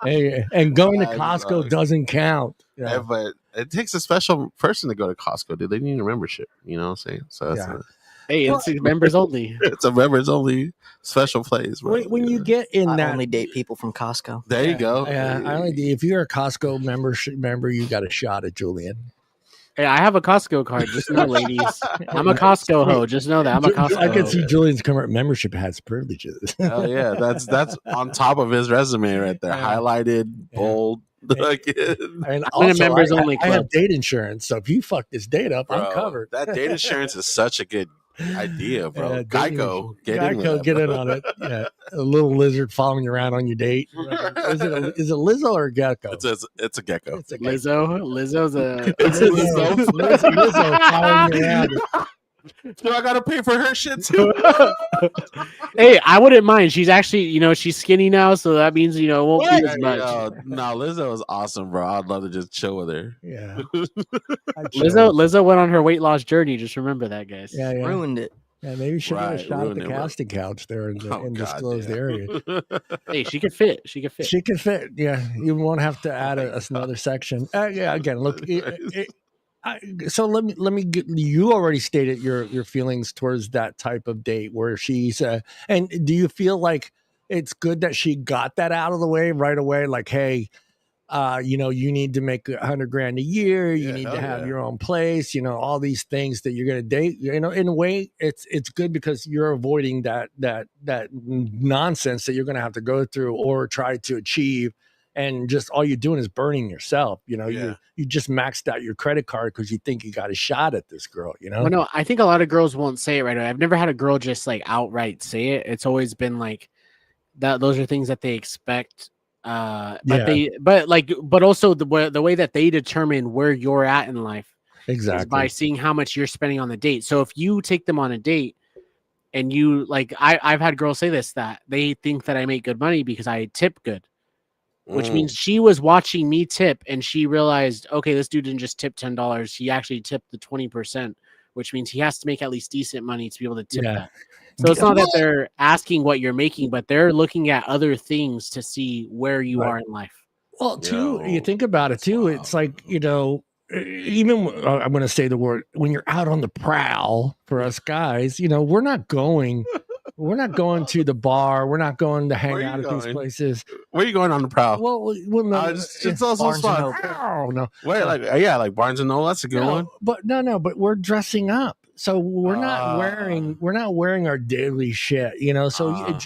Hey, and going to Costco doesn't count. Yeah, but it takes a special person to go to Costco, dude. They need a membership. You know what I'm saying? So it's members only. It's a members only special place, bro. When you get in I that, only date people from Costco. There you go. Yeah, if you're a Costco member, you got a shot at Julian. Hey, I have a Costco card. Just know, ladies, I'm a Costco hoe. Just know that I'm a Costco. I can see Julian's current membership has privileges. Oh yeah, that's on top of his resume right there, highlighted, bold. And also, members only I have date insurance, so if you fuck this date up, I'm covered. That date insurance is such a good idea, bro. Geico, get in on it. Yeah, a little lizard following you around on your date. Is it Lizzo or a gecko? It's a gecko. It's a gecko. Lizzo's a Lizzo following you around. So I gotta pay for her shit too. Hey, I wouldn't mind. She's actually, she's skinny now, so that means it won't be as much. No, Lizzo is awesome, bro. I'd love to just chill with her. Yeah. Lizzo went on her weight loss journey. Just remember that, guys. Yeah. Ruined it. Yeah, maybe she get a shot at the casting couch there in the undisclosed area. Hey, she could fit. She could fit. Yeah, you won't have to add another section. Again, look. So let me get, you already stated your feelings towards that type of date where she's and do you feel like it's good that she got that out of the way right away. Like, hey, you need to make $100,000 a year. You need to have your own place. All these things that you're going to date. In a way, it's good because you're avoiding that nonsense that you're going to have to go through or try to achieve, and just all you're doing is burning yourself. You just maxed out your credit card because you think you got a shot at this girl. Well, no, I think a lot of girls won't say it right away. I've never had a girl just like outright say it. It's always been like that. Those are things that they expect. But also the way that they determine where you're at in life is by seeing how much you're spending on the date. So if you take them on a date and you like, I've had girls say this, that they think that I make good money because I tip good, which means she was watching me tip and she realized, okay, this dude didn't just tip $10. He actually tipped the 20%, which means he has to make at least decent money to be able to tip that. So it's not that they're asking what you're making, but they're looking at other things to see where you are in life. Well, too, you think about it too. It's like, even I'm going to say the word, when you're out on the prowl for us guys, we're not going to the bar. We're not going to hang out at these places. Where are you going on the prowl? Well, no, it's also fun. Oh, no. Wait, like Barnes and Noble. That's a good one. But but we're dressing up. So we're not wearing our daily shit, So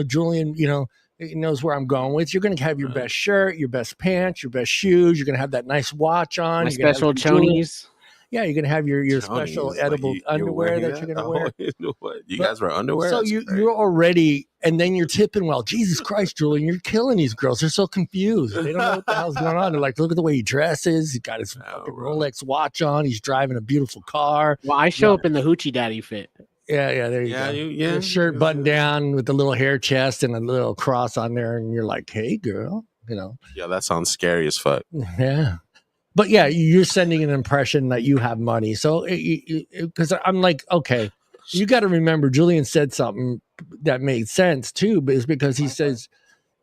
Julian, he knows where I'm going with. You're going to have your best shirt, your best pants, your best shoes. You're going to have that nice watch on. My special chonies. Yeah, you're going to have your special edible underwear that you're going to wear. You guys wear underwear? So you're already, and then you're tipping well. Jesus Christ, Julian, you're killing these girls. They're so confused. They don't know what the hell's going on. They're like, look at the way he dresses. He's got his fucking Rolex watch on. He's driving a beautiful car. Well, I show up in the hoochie daddy fit. Yeah, there you go. Your shirt buttoned down with a little hair chest and a little cross on there, and you're like, hey, girl, Yeah, that sounds scary as fuck. Yeah. But yeah, you're sending an impression that you have money. So, because I'm like, okay, you got to remember, Julian said something that made sense too, but it's because he says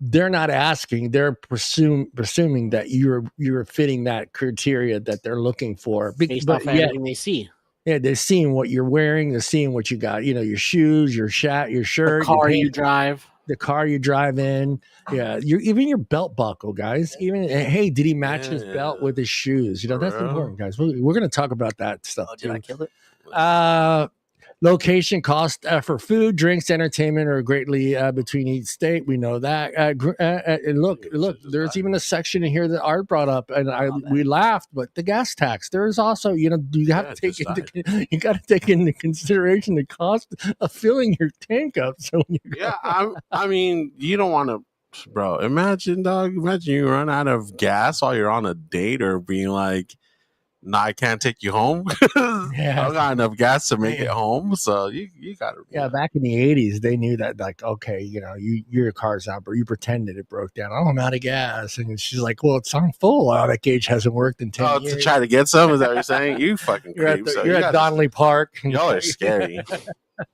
they're not asking, they're presuming that you're fitting that criteria that they're looking for. Based off everything they see. Yeah, they're seeing what you're wearing, they're seeing what you got, your shoes, your shirt, the car you drive. The car you drive in, even your belt buckle, guys. Even hey, did he match his belt with his shoes? That's important, guys. We're going to talk about that stuff. Did I kill it? Location, cost for food, drinks, entertainment are greatly between each state. We know that. And look, there's even a section in here that Art brought up, and we laughed. But the gas tax, there is also, you have to take you got to take into consideration the cost of filling your tank up. So I mean, you don't want to, bro. Imagine you run out of gas while you're on a date, or being like, no, I can't take you home. I don't got enough gas to make it home. So you got to. Yeah, back in the 80s, they knew that, like, okay, your car's out, but you pretended it broke down. Oh, I'm out of gas. And she's like, well, it's on full. Oh, that gauge hasn't worked in 10 years. To try to get some? Is that what you're saying? You fucking You're at Donnelly Park. Y'all are scary.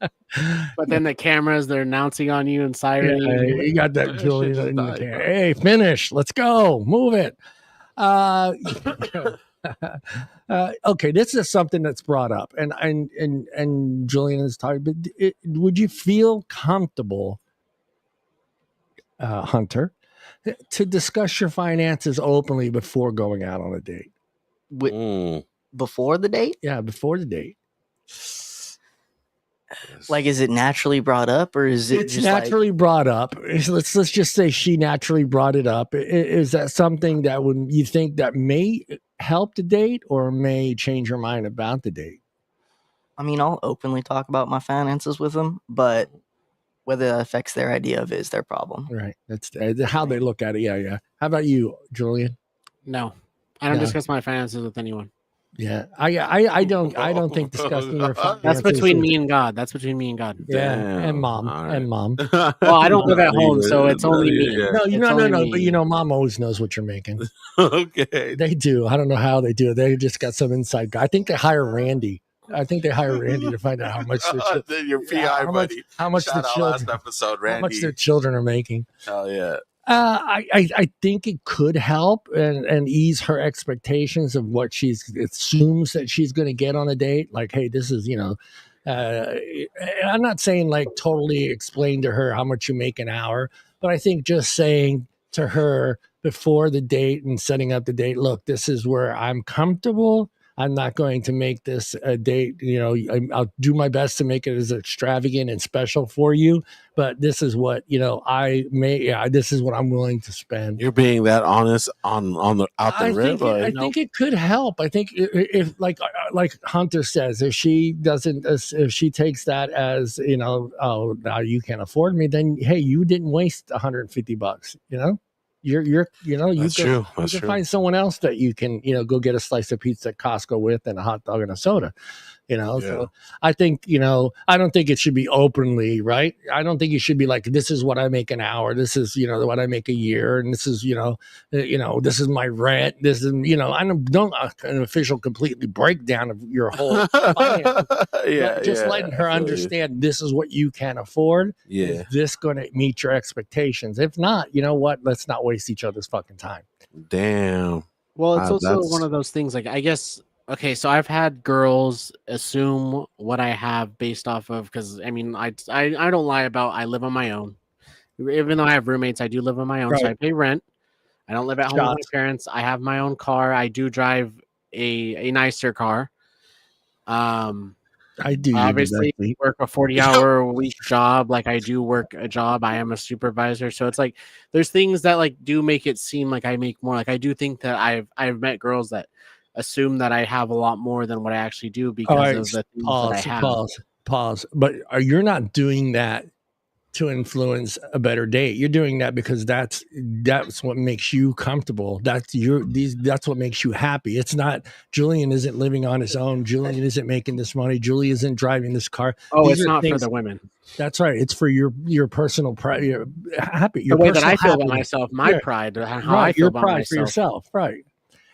But then the cameras, they're announcing on you and siren. You got that, Julian. Hey, finish. Let's go. Move it. Okay, this is something that's brought up, and Julian is talking. But would you feel comfortable, Hunter, to discuss your finances openly before going out on a date? Before the date? Yeah, before the date. Like, is it naturally brought up, or is it it's just naturally brought up? Let's just say she naturally brought it up. Is that something that would you think that may help the date or may change your mind about the date? I mean, I'll openly talk about my finances with them, but whether that affects their idea of it is their problem. Right. That's how they look at it. Yeah. How about you, Julian? No, I don't discuss my finances with anyone. Yeah, I don't think discussing your finances. That's between me and God. That's between me and God. Yeah, and mom. Well, I don't live at home, so it's only me. No. But mom always knows what you're making. Okay, they do. I don't know how they do it. They just got some inside guy. I think they hire Randy. To find out how much your PI buddy. How much the children? Last episode, Randy. How much their children are making? Hell yeah. I think it could help and ease her expectations of what she assumes that she's going to get on a date. Like, hey, this is, I'm not saying like totally explain to her how much you make an hour, but I think just saying to her before the date and setting up the date, look, this is where I'm comfortable. I'm not going to make this a date. I'll do my best to make it as extravagant and special for you. But this is what this is what I'm willing to spend. You're being that honest on the out the rip. I think it could help. I think if like Hunter says, if she takes that as oh, now you can't afford me, then hey, you didn't waste $150. You That's can true. find someone else that you can go get a slice of pizza at Costco with and a hot dog and a soda. So I think I don't think it should be openly, right? I don't think you should be like, this is what I make an hour, this is what I make a year, and this is this is my rent, this is I don't an official completely breakdown of your whole finance. Just letting her understand this is what you can afford. Is this going to meet your expectations? If not, you know what, let's not waste each other's fucking time. Damn. Well, it's also one of those things, like, I guess, okay, so I've had girls assume what I have based off of, because I mean, I don't lie about I live on my own. Even though I have roommates, I do live on my own, so I pay rent. I don't live at home with my parents. I have my own car. I do drive a nicer car. I do obviously work a 40-hour a week job. Like, I do work a job. I am a supervisor, so it's like there's things that like do make it seem like I make more. Like, I do think that I've met girls that assume that I have a lot more than what I actually do because of the things that I have. Pause. But you're not doing that to influence a better date. You're doing that because that's what makes you comfortable. That's what makes you happy. It's not Julian isn't living on his own. Julian isn't making this money. Julie isn't driving this car. Oh, it's not for the women. That's right. It's for your personal pride. Your happy. The way that I feel about myself, my pride, how I feel about myself. For yourself, right?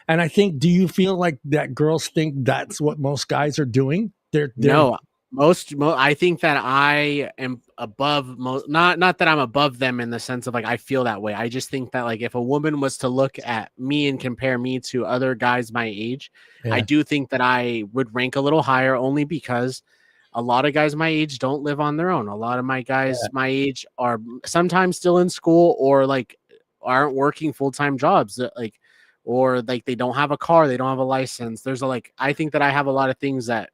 And I think, do you feel like that girls think that's what most guys are doing? No. Most I think that I am above most, not that I'm above them in the sense of like I feel that way. I just think that like if a woman was to look at me and compare me to other guys my age, I do think that I would rank a little higher, only because a lot of guys my age don't live on their own. A lot of my guys my age are sometimes still in school or like aren't working full-time jobs, like, or like they don't have a car, they don't have a license. I think that I have a lot of things that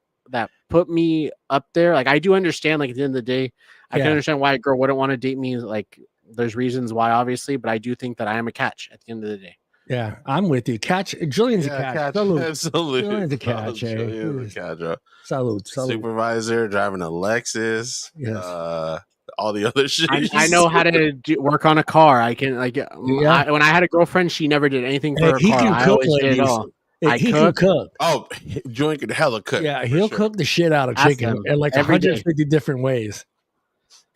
put me up there. Like, I do understand, like, at the end of the day, I can understand why a girl wouldn't want to date me. Like, there's reasons why, obviously, but I do think that I am a catch at the end of the day. Yeah, I'm with you. Catch. Julian's a catch. Absolutely. Julian's a catch. Julian's a catch, bro. Salute. Supervisor, driving a Lexus. Yes. All the other shit. I know how to work on a car. I can, like, when I had a girlfriend, she never did anything for her car. I always did it all. He can cook. Oh, Julian can hella cook. Yeah, he'll cook the shit out of chicken in like 150 different ways.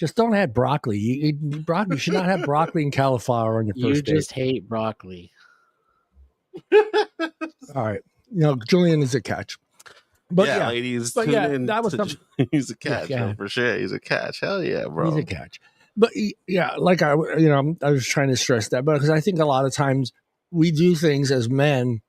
Just don't add broccoli. You should not have broccoli and cauliflower on your first date. You just hate broccoli. All right. Julian is a catch. But ladies, that was he's a catch, for sure. He's a catch. Hell yeah, bro. He's a catch. But yeah, like I was trying to stress that, but because I think a lot of times we do things as men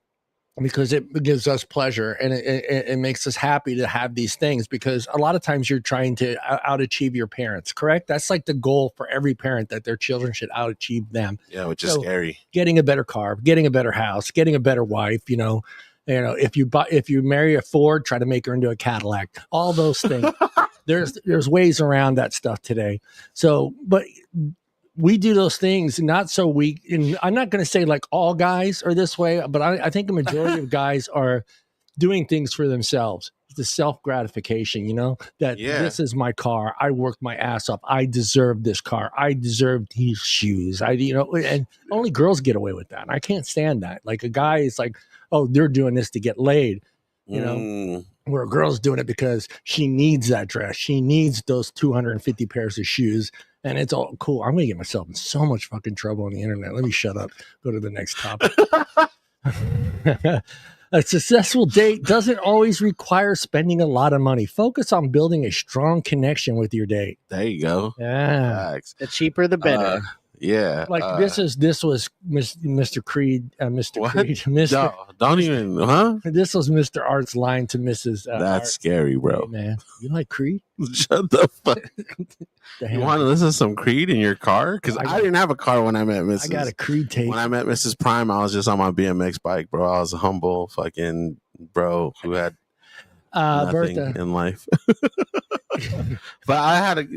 because it gives us pleasure and it makes us happy to have these things, because a lot of times you're trying to outachieve your parents, correct? That's like the goal for every parent, that their children should outachieve them. Yeah, which is scary. Getting a better car, getting a better house, getting a better wife, if you marry a Ford, try to make her into a Cadillac, all those things. There's ways around that stuff today. So, but we do those things not so weak. And I'm not going to say like all guys are this way, but I think a majority of guys are doing things for themselves. The self-gratification, this is my car. I worked my ass off. I deserve this car. I deserve these shoes. And only girls get away with that. And I can't stand that. Like, a guy is like, oh, they're doing this to get laid, where a girl's doing it because she needs that dress. She needs those 250 pairs of shoes. And it's all cool. I'm going to get myself in so much fucking trouble on the internet. Let me shut up. Go to the next topic. A successful date doesn't always require spending a lot of money. Focus on building a strong connection with your date. There you go. Yeah. The cheaper, the better. Yeah. Like this was Mr. Creed, Mr. What? Creed, Mr. No, don't even, huh? This was Mr. Art's line to Mrs. That's Art. scary, Hey, bro. man, you like Creed? Shut the fuck. The You want to listen to some Creed in your car? Because I didn't have a car when I met Mrs. I got a Creed tape. When I met Mrs. Prime, I was just on my BMX bike, bro. I was a humble fucking bro who had nothing Bertha. in life. But I had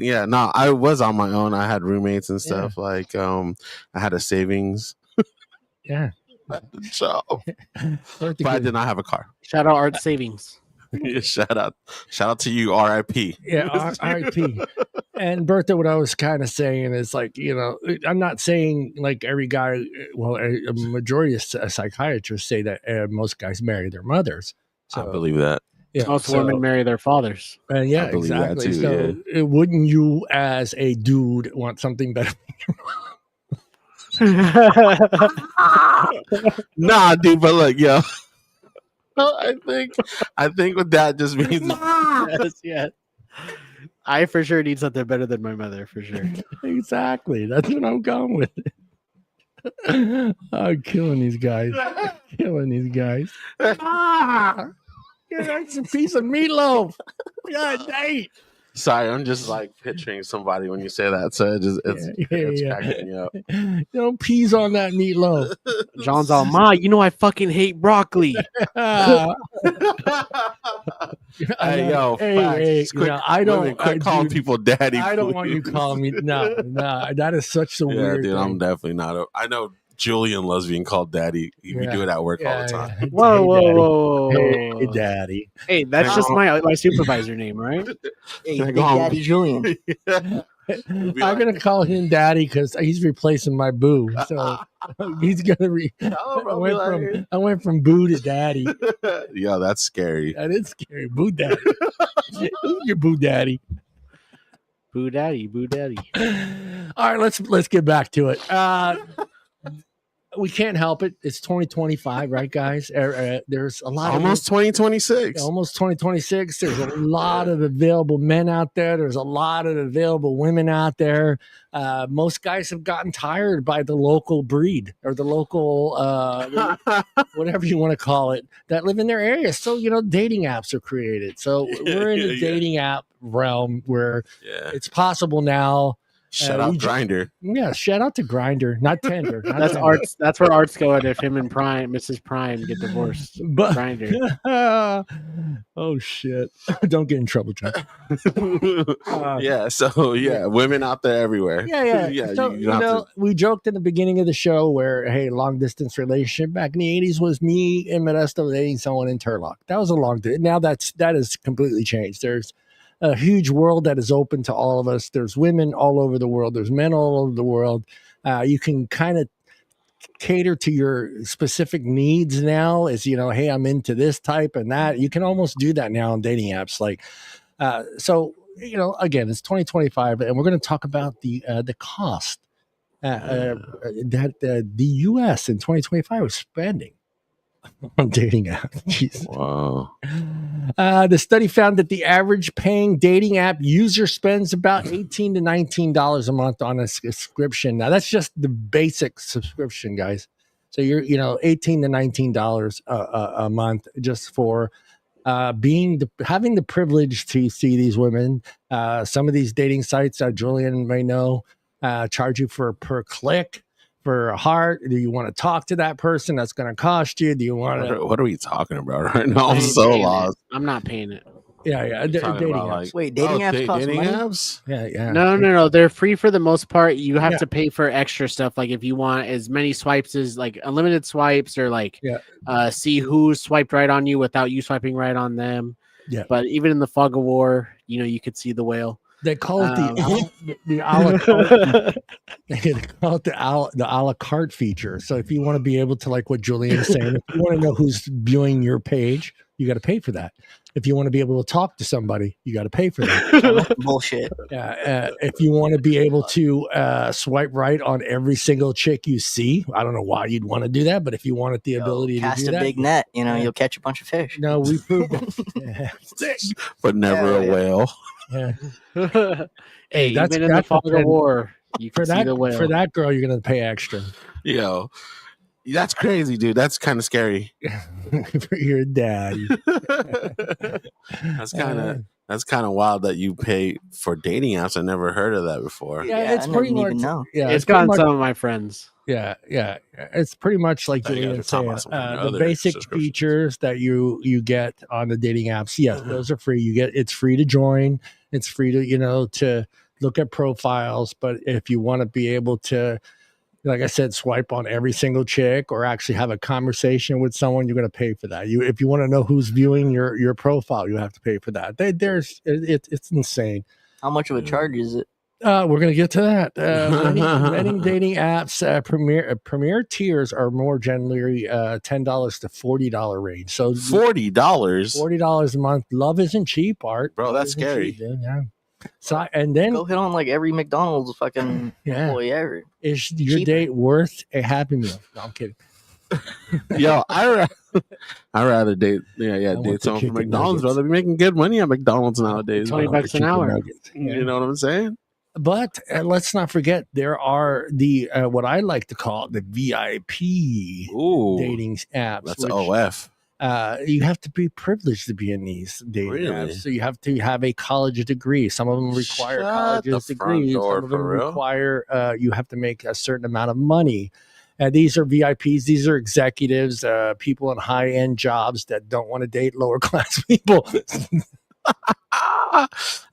I was on my own. I had roommates and stuff. Like I had a savings. Yeah. job. But I did not have a car. Shout out Art Savings. Shout out to you, RIP. Yeah, RIP. And Bertha, what I was kind of saying is like, I'm not saying like every guy, well, a majority of psychiatrists say that most guys marry their mothers. So, I believe that. Yeah, most women marry their fathers. Yeah, I believe that exactly. too, So wouldn't you, as a dude, want something better? Nah, dude, but look, yo. I think what that just means. yes. I for sure need something better than my mother, for sure. Exactly. That's what I'm going with. I'm killing these guys. Yeah, that's a piece of meatloaf. God dang. Sorry, I'm just like picturing somebody when you say that, so it's cracking me up. Peas on that meatloaf. John's all, Ma, I fucking hate broccoli. Hey, yo, I don't quit calling people daddy. I don't want you calling me. No, that is such a weird dude, thing. I'm definitely not. I know Julian loves being called daddy. We do it at work all the time. Yeah. Whoa. Hey, daddy. Hey, that's just my supervisor name, right? Hey, Big Daddy Julian. I'm gonna call him daddy because he's replacing my boo. So he's gonna I went from boo to daddy. Yeah, that's scary. That is scary. Boo daddy. Who's your boo daddy? Boo daddy. All right, let's get back to it. We can't help it. It's 2025, right, guys? There's a lot almost 2026. Almost 2026. There's a lot of available men out there. There's a lot of available women out there. Most guys have gotten tired by the local breed or the local whatever you want to call it that live in their area. So dating apps are created. So we're in the dating app realm where it's possible now. Shout out Grindr. Yeah, shout out to Grindr, not Tinder. That's Tinder. Art's. That's where Art's going if him and Mrs. Prime get divorced. But Grindr. Oh shit! Don't get in trouble, John. Women out there everywhere. Yeah. So, we joked in the beginning of the show where long distance relationship back in the 80s was me and Modesto dating someone in Turlock. That was a long distance. Now that has completely changed. There's a huge world that is open to all of us. There's women all over the world. There's men all over the world. You can kind of cater to your specific needs now as, hey, I'm into this type and that. You can almost do that now on dating apps. Like, again, it's 2025 and we're going to talk about the cost that the U.S. in 2025 was spending on dating apps. Jeez. Wow. The study found that the average paying dating app user spends about $18 to $19 a month on a subscription. Now that's just the basic subscription, guys. So you're $18 to $19 a month just for having the privilege to see these women. Some of these dating sites, Julian may know, charge you per click. For a heart. Do you want to talk to that person? That's going to cost you. Do you want to? What are we talking about right now? I'm so lost. I'm not paying it. Yeah. Dating apps. Wait, dating apps cost dating money? apps? Yeah. No. They're free for the most part. You have to pay for extra stuff. Like if you want as many swipes as like unlimited swipes or like see who swiped right on you without you swiping right on them. Yeah. But even in the fog of war, you could see the whale. They call it the a la carte. They call it the a la carte feature. So if you want to be able to, like what Julian is saying, if you want to know who's viewing your page, you got to pay for that. If you want to be able to talk to somebody, you got to pay for that. Bullshit. If you want to be able to swipe right on every single chick you see, I don't know why you'd want to do that, but if you wanted the ability to do that, cast a big net, you'll catch a bunch of fish. No, we proved it. But never a whale. Yeah. Hey, even in the fog of war, You For can see the whale. that girl, you're gonna pay extra. Yo, that's crazy, dude. That's kind of scary. For your daddy. That's kind of wild that you pay for dating apps. I never heard of that before. Yeah, it's I pretty didn't much. even know. Yeah, It's pretty gotten much. some of my friends. Yeah, it's pretty much like I thought you guys Julian were talking saying. about some kind of The other basic subscriptions. features that you get on the dating apps, yes, those are free. It's free to join. It's free to to look at profiles. But if you want to be able to, like I said, swipe on every single chick or actually have a conversation with someone, you're going to pay for that. If you want to know who's viewing your profile, you have to pay for that. It's insane. How much of a charge is it? We're going to get to that. Many dating apps, premier tiers are more generally $10 to $40 range. So $40, $40 a month. Love isn't cheap, Art. bro. Love That's isn't scary. cheap, dude, yeah. So and then Go hit on like every McDonald's fucking employee ever. is your cheaper. date worth a Happy Meal? No, I'm kidding. Yo, I rather date want date the someone from chicken McDonald's, nuggets. bro. They're making good money at McDonald's nowadays. $20 bro. an hour. Nuggets. You know what I'm saying? But let's not forget there are the what I like to call the VIP Ooh, dating apps. that's which, OF. You have to be privileged to be in these dating Really? apps. So you have to have a college degree. Some of them require Shut college's the front degrees. door, Some of them for real? require you have to make a certain amount of money. These are VIPs. These are executives, people in high-end jobs that don't want to date lower-class people.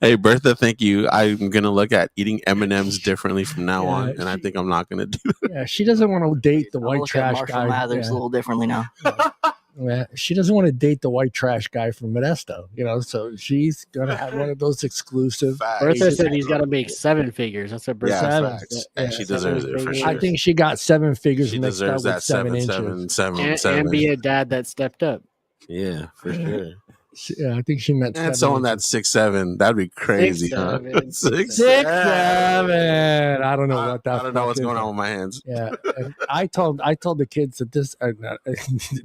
Hey, Bertha, thank you. I'm gonna look at eating M&Ms differently from now Yeah, on, and I think I'm not gonna do it. Yeah, she doesn't want to date the I'll white look at trash Marshall guy. Mathers Yeah. a little differently now. Yeah, she doesn't want to date the white trash guy from Modesto, so she's gonna have one of those exclusive. Facts. Bertha Ages. said he's got to make 7 figures. That's what Bertha Yeah, said. facts. And she seven deserves it for figures. sure. I think she got 7 figures She mixed up deserves with that 7 seven, inches. seven, And, seven. and be a dad that stepped up. Yeah, for sure. Yeah, I think she meant And 7 someone inches. that's 6'7", that'd be crazy, huh? 6'7". 6'7". I don't know what that. I don't know what's fuck going is. on with my hands. Yeah, and I told the kids that this.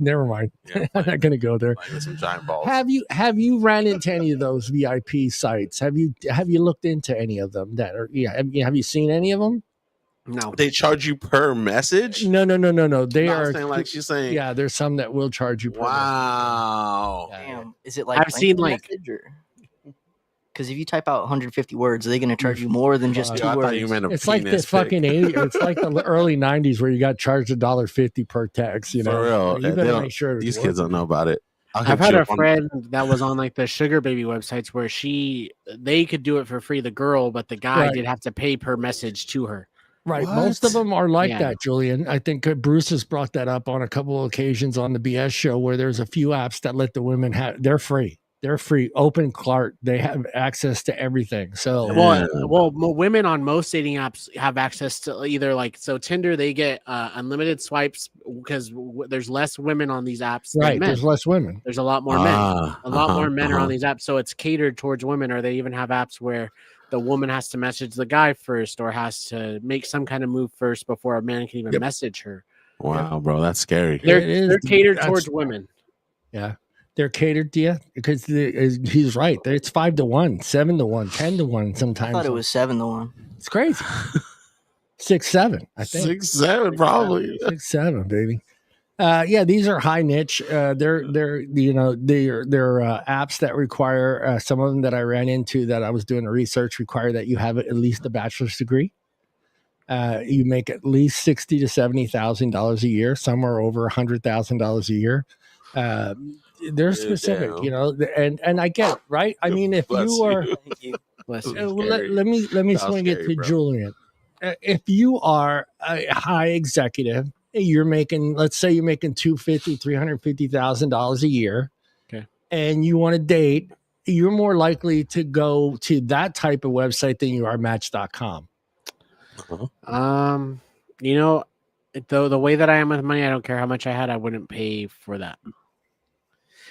Never mind. Yeah, I'm not gonna go there. like with some giant balls. Have you ran into any of those VIP sites? Have you looked into any of them that are? Yeah, have you seen any of them? No. They charge you per message? No. They No, are I'm saying, like she's saying. Yeah, there's some that will charge you. Per Wow. message. Damn, is it like I've seen, like- because if you type out 150 words, are they going to charge you more than just Fuck. two Yo, I words? thought you meant a It's like the penis pic. fucking 80s. It's like the early 90s where you got charged $1.50 per text. You know, For real. You They better don't- make sure it's These worth kids it. don't know about it. I'll I've hit had you a up on- friend that was on like the sugar baby websites where they could do it for free, the girl, but the guy Right. did have to pay per message to her. Right. What? Most of them are like Yeah. that, Julian. I think Bruce has brought that up on a couple of occasions on the BS show where there's a few apps that let the women they're free. They're free. Open Clark. They have access to everything. So Yeah. Well, women on most dating apps have access to either Tinder, they get unlimited swipes because there's less women on these apps than right. men. There's less women. There's a lot more men. Ah, A lot more men are uh-huh. on these apps, so it's catered towards women. Or they even have apps where the woman has to message the guy first, or has to make some kind of move first before a man can even Yep. message her. Wow, bro, that's scary. It is- They're catered that's- towards women. Yeah. They're catered to you because he's right. It's 5 to 1, 7 to 1, 10 to 1 I sometimes. thought it was 7 to 1. It's crazy. 6-7, I think. 6'7", probably. 6-7, baby. Yeah, these are high niche. They're apps that require some of them that I ran into that I was doing the research require that you have at least a bachelor's degree. You make at least $60,000 to $70,000 a year. Some are over $100,000 a year. They're specific, and I get it, right. I mean, if Bless you are, Thank you. Bless you. Scary. let me That's swing it scary, to bro. Julian. If you are a high executive, you're making, let's say you're making $350,000 a year. Okay. And you want to date, you're more likely to go to that type of website than you are Match.com. Uh-huh. The way that I am with money, I don't care how much I had, I wouldn't pay for that.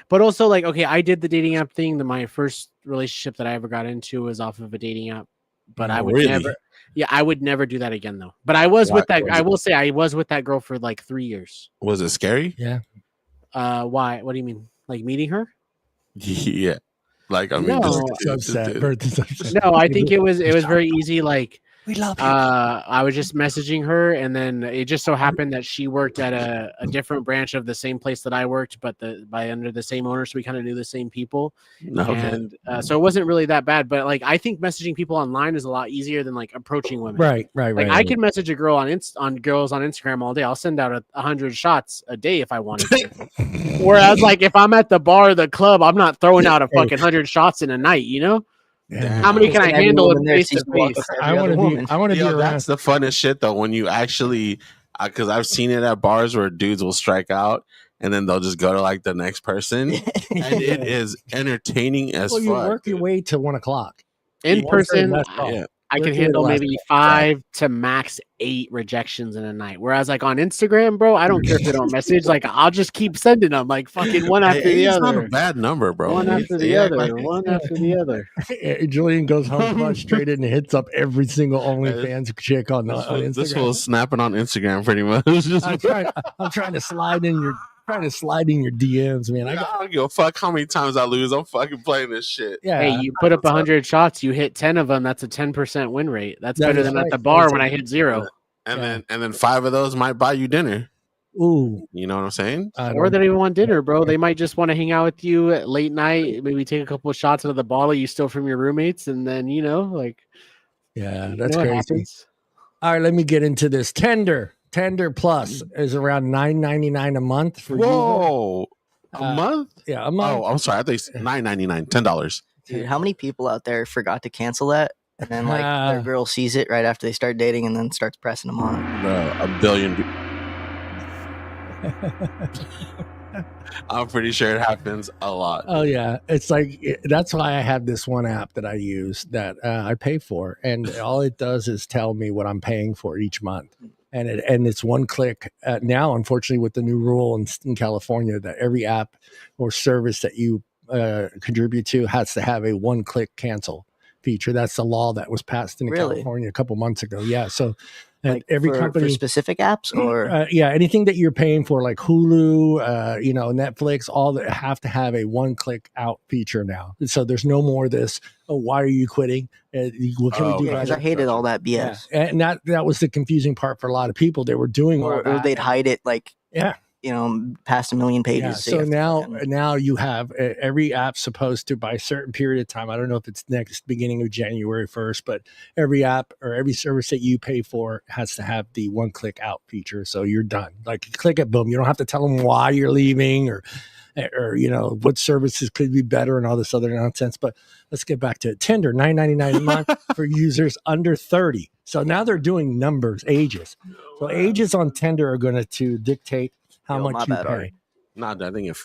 But also, I did the dating app thing. My first relationship that I ever got into was off of a dating app. But I would really? never. Yeah, I would never do that again, though. But I was Why with that. was I it? will say I was with that girl for like 3 years. Was it scary? Yeah. Why? What do you mean? Like meeting her? Yeah. Like, I mean, No. just- Birthday's upset. No, I think it was very easy. Like We love you. I was just messaging her, and then it just so happened that she worked at a different branch of the same place that I worked, but by under the same owner, so we kind of knew the same people. Okay. And so it wasn't really that bad. But like, I think messaging people online is a lot easier than like approaching women. Right. Like I can message a girl on girls on Instagram all day. I'll send out 100 shots a day if I wanted to. Whereas like if I'm at the bar or the club, I'm not throwing out a fucking 100 shots in a night. You know. Yeah. How many can I Every handle woman there face to sees you walk face? up to I every want other to be. woman. I want to be Yo, around. that's the funnest shit though. When you actually, because I've seen it at bars where dudes will strike out and then they'll just go to like the next person, and it is entertaining as Well, fuck. you work your dude. way to 1 o'clock. In person, Yeah. I Work can your way to handle last maybe call. 5 to max 8 rejections in a night. Whereas like on Instagram, bro, I don't care if they don't message. Like I'll just keep sending them, like fucking one after the It's not a other, bad number, bro. one after the other, one after the other. Julian goes home frustrated and hits up every single OnlyFans chick on Instagram. This was snapping on Instagram pretty much. I'm trying to slide in your DMs, man. I don't give a fuck how many times I lose. I'm fucking playing this shit. Yeah. Hey, you put up 100 shots, you hit 10 of them. That's a 10% win rate. That's That better is than right. at the bar That's when it. I hit 0. And then 5 of those might buy you dinner. Ooh. You know what I'm saying? Or they don't even want dinner, bro. They might just want to hang out with you at late night, maybe take a couple of shots out of the bottle you stole from your roommates, and then like Yeah, you that's know what crazy. happens. All right, let me get into this. Tender Plus is around $9.99 a month for you. Whoa. A month? Yeah, a month. Oh, I'm sorry. I think it's $9.99, $10. Dude, how many people out there forgot to cancel that? And then like their girl sees it right after they start dating and then starts pressing them on. Bro, a billion. I'm pretty sure it happens a lot. Oh yeah, it's like that's why I have this one app that I use that I pay for, and all it does is tell me what I'm paying for each month, and it's one click. Now, unfortunately, with the new rule in California, that every app or service that you contribute to has to have a one-click cancel feature. That's the law that was passed in California a couple months ago. Yeah, so. Like every company for specific apps or yeah, anything that you're paying for like Hulu, Netflix, all that have to have a one-click out feature now. So there's no more this. Oh, why are you quitting? What can we do? Because I hated all that BS. Yeah. And that was the confusing part for a lot of people. They were doing all or that. they'd hide it like past 1 million pages. Yeah, so now you have every app supposed to by a certain period of time. I don't know if it's next beginning of January 1st, but every app or every service that you pay for has to have the one click out feature. So you're done. Like you click it, boom. You don't have to tell them why you're leaving or what services could be better and all this other nonsense. But let's get back to it. Tinder, $9.99 a month for users under 30. So now they're doing numbers, ages. So ages on Tinder are going to dictate how much you pay. No, I think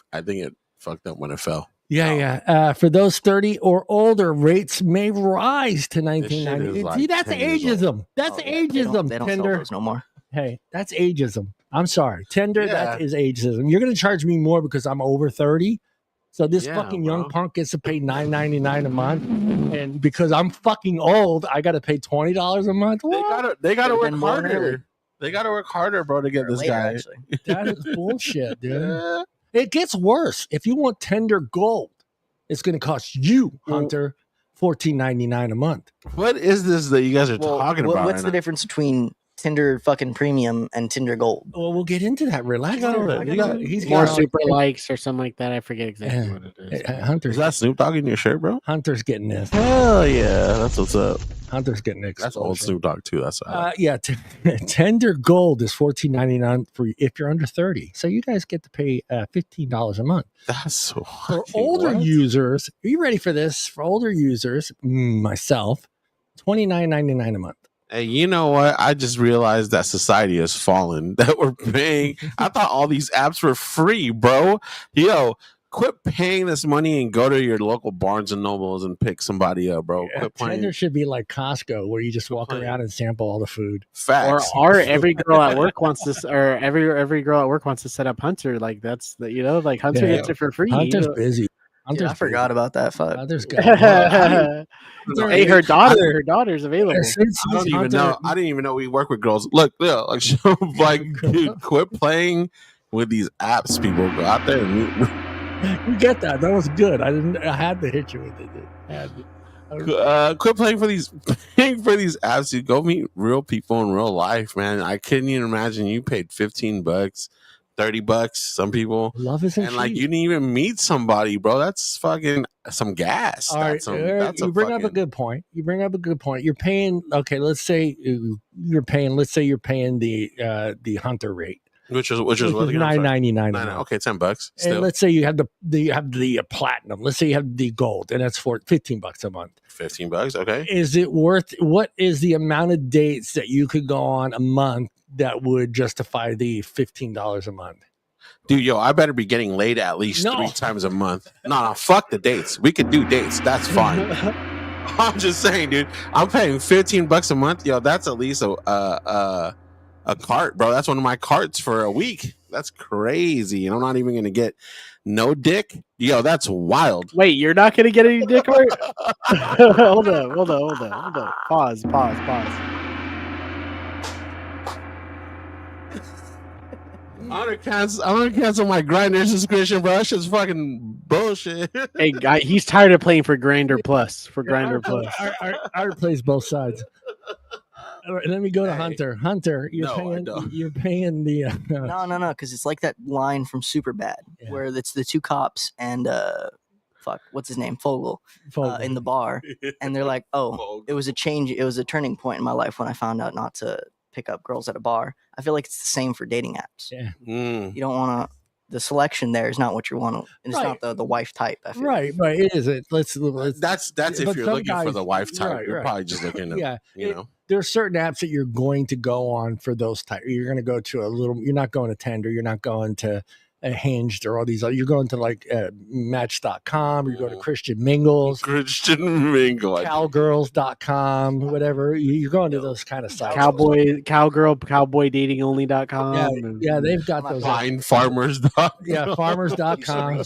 it fucked up when it fell. Yeah. For those 30 or older, rates may rise to $19.90. Like See, that's ageism. That's ageism. They don't Tinder. sell those no more. Hey, that's ageism. I'm sorry. Tinder, that is ageism. You're going to charge me more because I'm over 30. So this fucking young punk gets to pay $9.99 a month, and because I'm fucking old, I got to pay $20 a month. What? They gotta work harder. They gotta work harder, bro, to get this guy. Actually. That is bullshit, dude. It gets worse. If you want Tinder Gold, it's going to cost you, Hunter, $14.99 a month. What is this that you guys are talking about? What's the difference between Tinder fucking Premium and Tinder Gold? Well, we'll get into that. Relax. He's more super likes or something like that. I forget exactly what it is. Hunter's Is that Snoop Dogg in your shirt, bro? Hunter's getting this. Hell yeah, that's what's up. Hunter's getting exposure. That's old Snoop Dogg too. That's Tinder Gold is $14.99 for if you're under 30. So you guys get to pay $15 a month. That's so for older users. Are you ready for this? For older users, myself, $29.99 a month. Hey, you know what? I just realized that society has fallen. That we're paying. I thought all these apps were free, bro. Yo, quit paying this money and go to your local Barnes and Nobles and pick somebody up, bro. Quit playing. Tinder should be like Costco, where you just walk around and sample all the food. Facts. Or every girl at work wants to, or every girl at work wants to set up Hunter. Like that's the like Hunter gets it for free. Hunter's busy. Dude, I forgot about that. Fuck. Hunter's got. Hey, her daughter's available. I didn't even know we work with girls. Look, dude, quit playing with these apps. People go out there and you get that. That was good. I had to hit you with it. Dude. Quit playing for these apps. You go meet real people in real life, man. I couldn't even imagine you paid $15, $30. Some people, Love isn't and like cheap. you didn't even meet somebody, bro. That's fucking some gas. All right, you bring up a good point. You're paying. Okay, let's say you're paying the hunter rate, which is what again? I'm sorry. $9.99. Okay, $10. Still. And let's say you have the platinum. Let's say you have the gold, and that's for $15 a month. $15. Okay. Is it worth? What is the amount of dates that you could go on a month that would justify the $15 a month? Dude, yo, I better be getting laid at least 3 times a month. No, fuck the dates. We could do dates. That's fine. I'm just saying, dude. I'm paying $15 a month. Yo, that's at least a cart, bro. That's one of my carts for a week. That's crazy. And I'm not even gonna get no dick. Yo, that's wild. Wait, you're not gonna get any dick? Hold on. Pause. I'm gonna cancel my Grindr subscription, bro. That shit's fucking bullshit. Hey, guy, he's tired of playing for Grindr Plus. Art plays both sides. All right, let me go to Hunter. Hunter, you're paying the No, because it's like that line from Superbad where it's the two cops and what's his name, Fogel. In the bar, and they're like, it was a turning point in my life when I found out not to pick up girls at a bar. I feel like it's the same for dating apps. Yeah. You don't want to. The selection there is not what you want, and it's not the wife type. I feel right. It isn't. Let's that's if you're looking for the wife type. You're probably just looking at There are certain apps that you're going to go on for those type. You're going to go to you're not going to Tinder. You're not going to Hinged or all these other. You're going to like Match.com. You're going to Christian Mingle, Cowgirls.com, whatever. You're going to those kind of sites. Cowboydatingonly.com. Yeah, they've got those. Farmers.com. Yeah, farmers.com.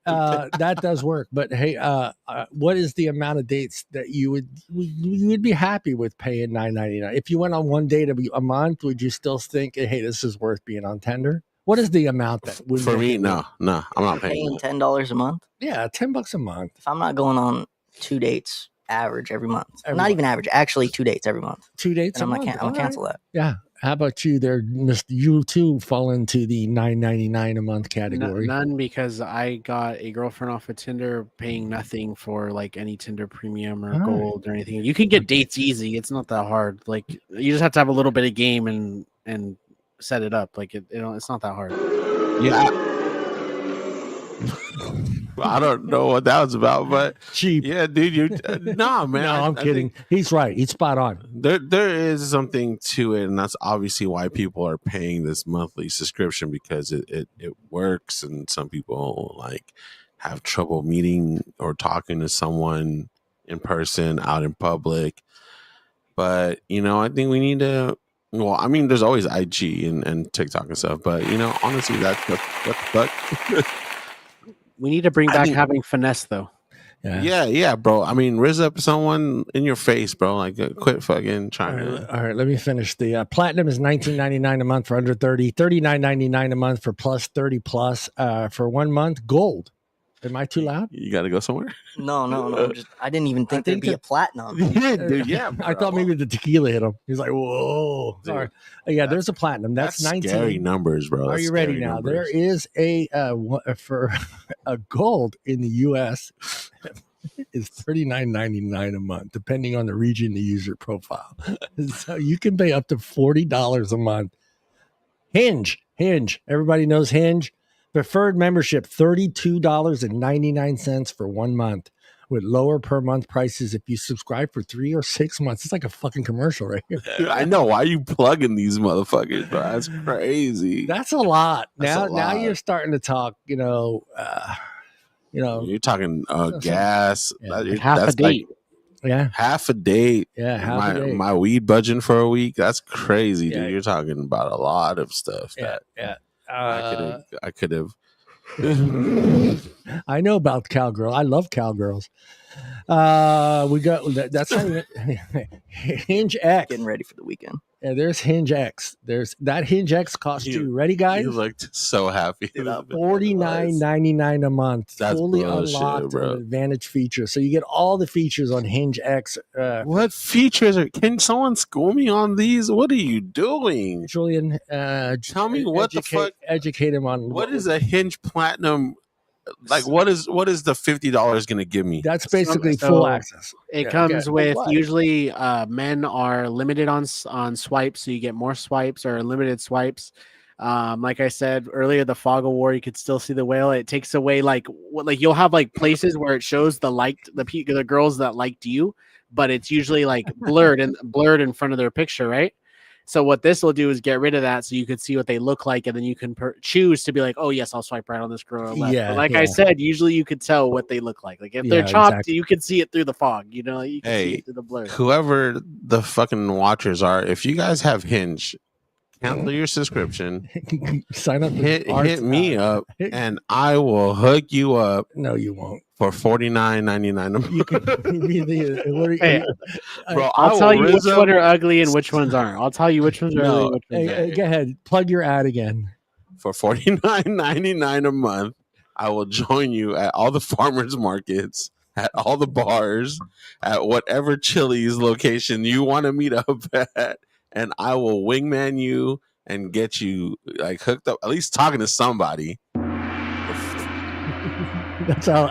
That does work. But hey, what is the amount of dates that you would be happy with paying $9.99? If you went on one date a month, would you still think, hey, this is worth being on Tinder? What is the amount that would for me? No, I'm not paying $10 a month. Yeah, $10 a month. If I'm not going on 2 dates average every month, even average, actually 2 dates every month. 2 dates and a month. I'm gonna cancel that. Yeah. How about you there, Mr. You too fall into the $9.99 a month category? None, because I got a girlfriend off of Tinder paying nothing for like any Tinder premium or gold or anything. You can get dates easy. It's not that hard. Like you just have to have a little bit of game and set it up. Like it's not that hard. Yeah. I don't know what that was about, but cheap. Yeah, dude. Nah, man. No, I'm kidding. He's right. He's spot on. There is something to it, and that's obviously why people are paying this monthly subscription, because it works, and some people like have trouble meeting or talking to someone in person out in public. But I think we need to. Well, I mean, there's always IG and TikTok and stuff, but honestly, that's what the fuck. We need to bring back having finesse, though. Yeah, bro. I mean, rizz up someone in your face, bro. Like, quit fucking trying. All right, let me finish. The platinum is $19.99 a month for under 30, $39.99 a month for plus 30 plus. For 1 month, gold. Am I too loud? You got to go somewhere? No. I didn't even think there'd be a platinum. Yeah, dude. Yeah, bro. I thought maybe the tequila hit him. He's like, whoa. Sorry. Yeah, there's a platinum. That's 19. Scary numbers, bro. Are you ready now? Numbers. There is for a gold in the U.S. is $39.99 a month, depending on the region, the user profile. So you can pay up to $40 a month. Hinge. Everybody knows Hinge. Preferred membership, $32.99 for 1 month, with lower per month prices if you subscribe for 3 or 6 months. It's like a fucking commercial right here. I know. Why are you plugging these motherfuckers, bro? That's crazy. That's a lot. Now you're starting to talk, you're talking gas. Yeah. Half a date. Half a date. Yeah, my weed budgeting for a week. That's crazy, dude. You're talking about a lot of stuff. I could have. I know about cowgirl. I love cowgirls. We got that's not even Hinge X. Getting ready for the weekend. And there's Hinge X. There's that Hinge X cost you. Ready, guys? You looked so happy. $49.99 a month. That's fully bullshit, unlocked bro. with advantage features. So you get all the features on Hinge X. What features can someone school me on these? What are you doing, Julian? Tell me what the fuck. Educate him on what is a Hinge Platinum. Like what is the $50 going to give me? That's basically full access. It comes with usually men are limited on swipes, so you get more swipes or limited swipes. Like I said earlier, the fog of war, you could still see the whale. It takes away like you'll have like places where it shows the girls that liked you, but it's usually like blurred in front of their picture, right? So what this will do is get rid of that, so you can see what they look like, and then you can choose to be like, oh yes, I'll swipe right on this girl or left. Yeah, but like I said, usually you could tell what they look like. Like if they're chopped, you can see it through the fog. You know, you can see it through the blur. Whoever the fucking watchers are, if you guys have Hinge, cancel your subscription. Sign up. Hit me up, and I will hook you up. No, you won't. For $49.99. You can bro. I'll tell you which ones are ugly and which ones aren't. I'll tell you which ones are ugly. Which ones aren't. Go ahead, plug your ad again. For $49.99 a month, I will join you at all the farmers markets, at all the bars, at whatever Chili's location you want to meet up at, and I will wingman you and get you like hooked up, at least talking to somebody. That's how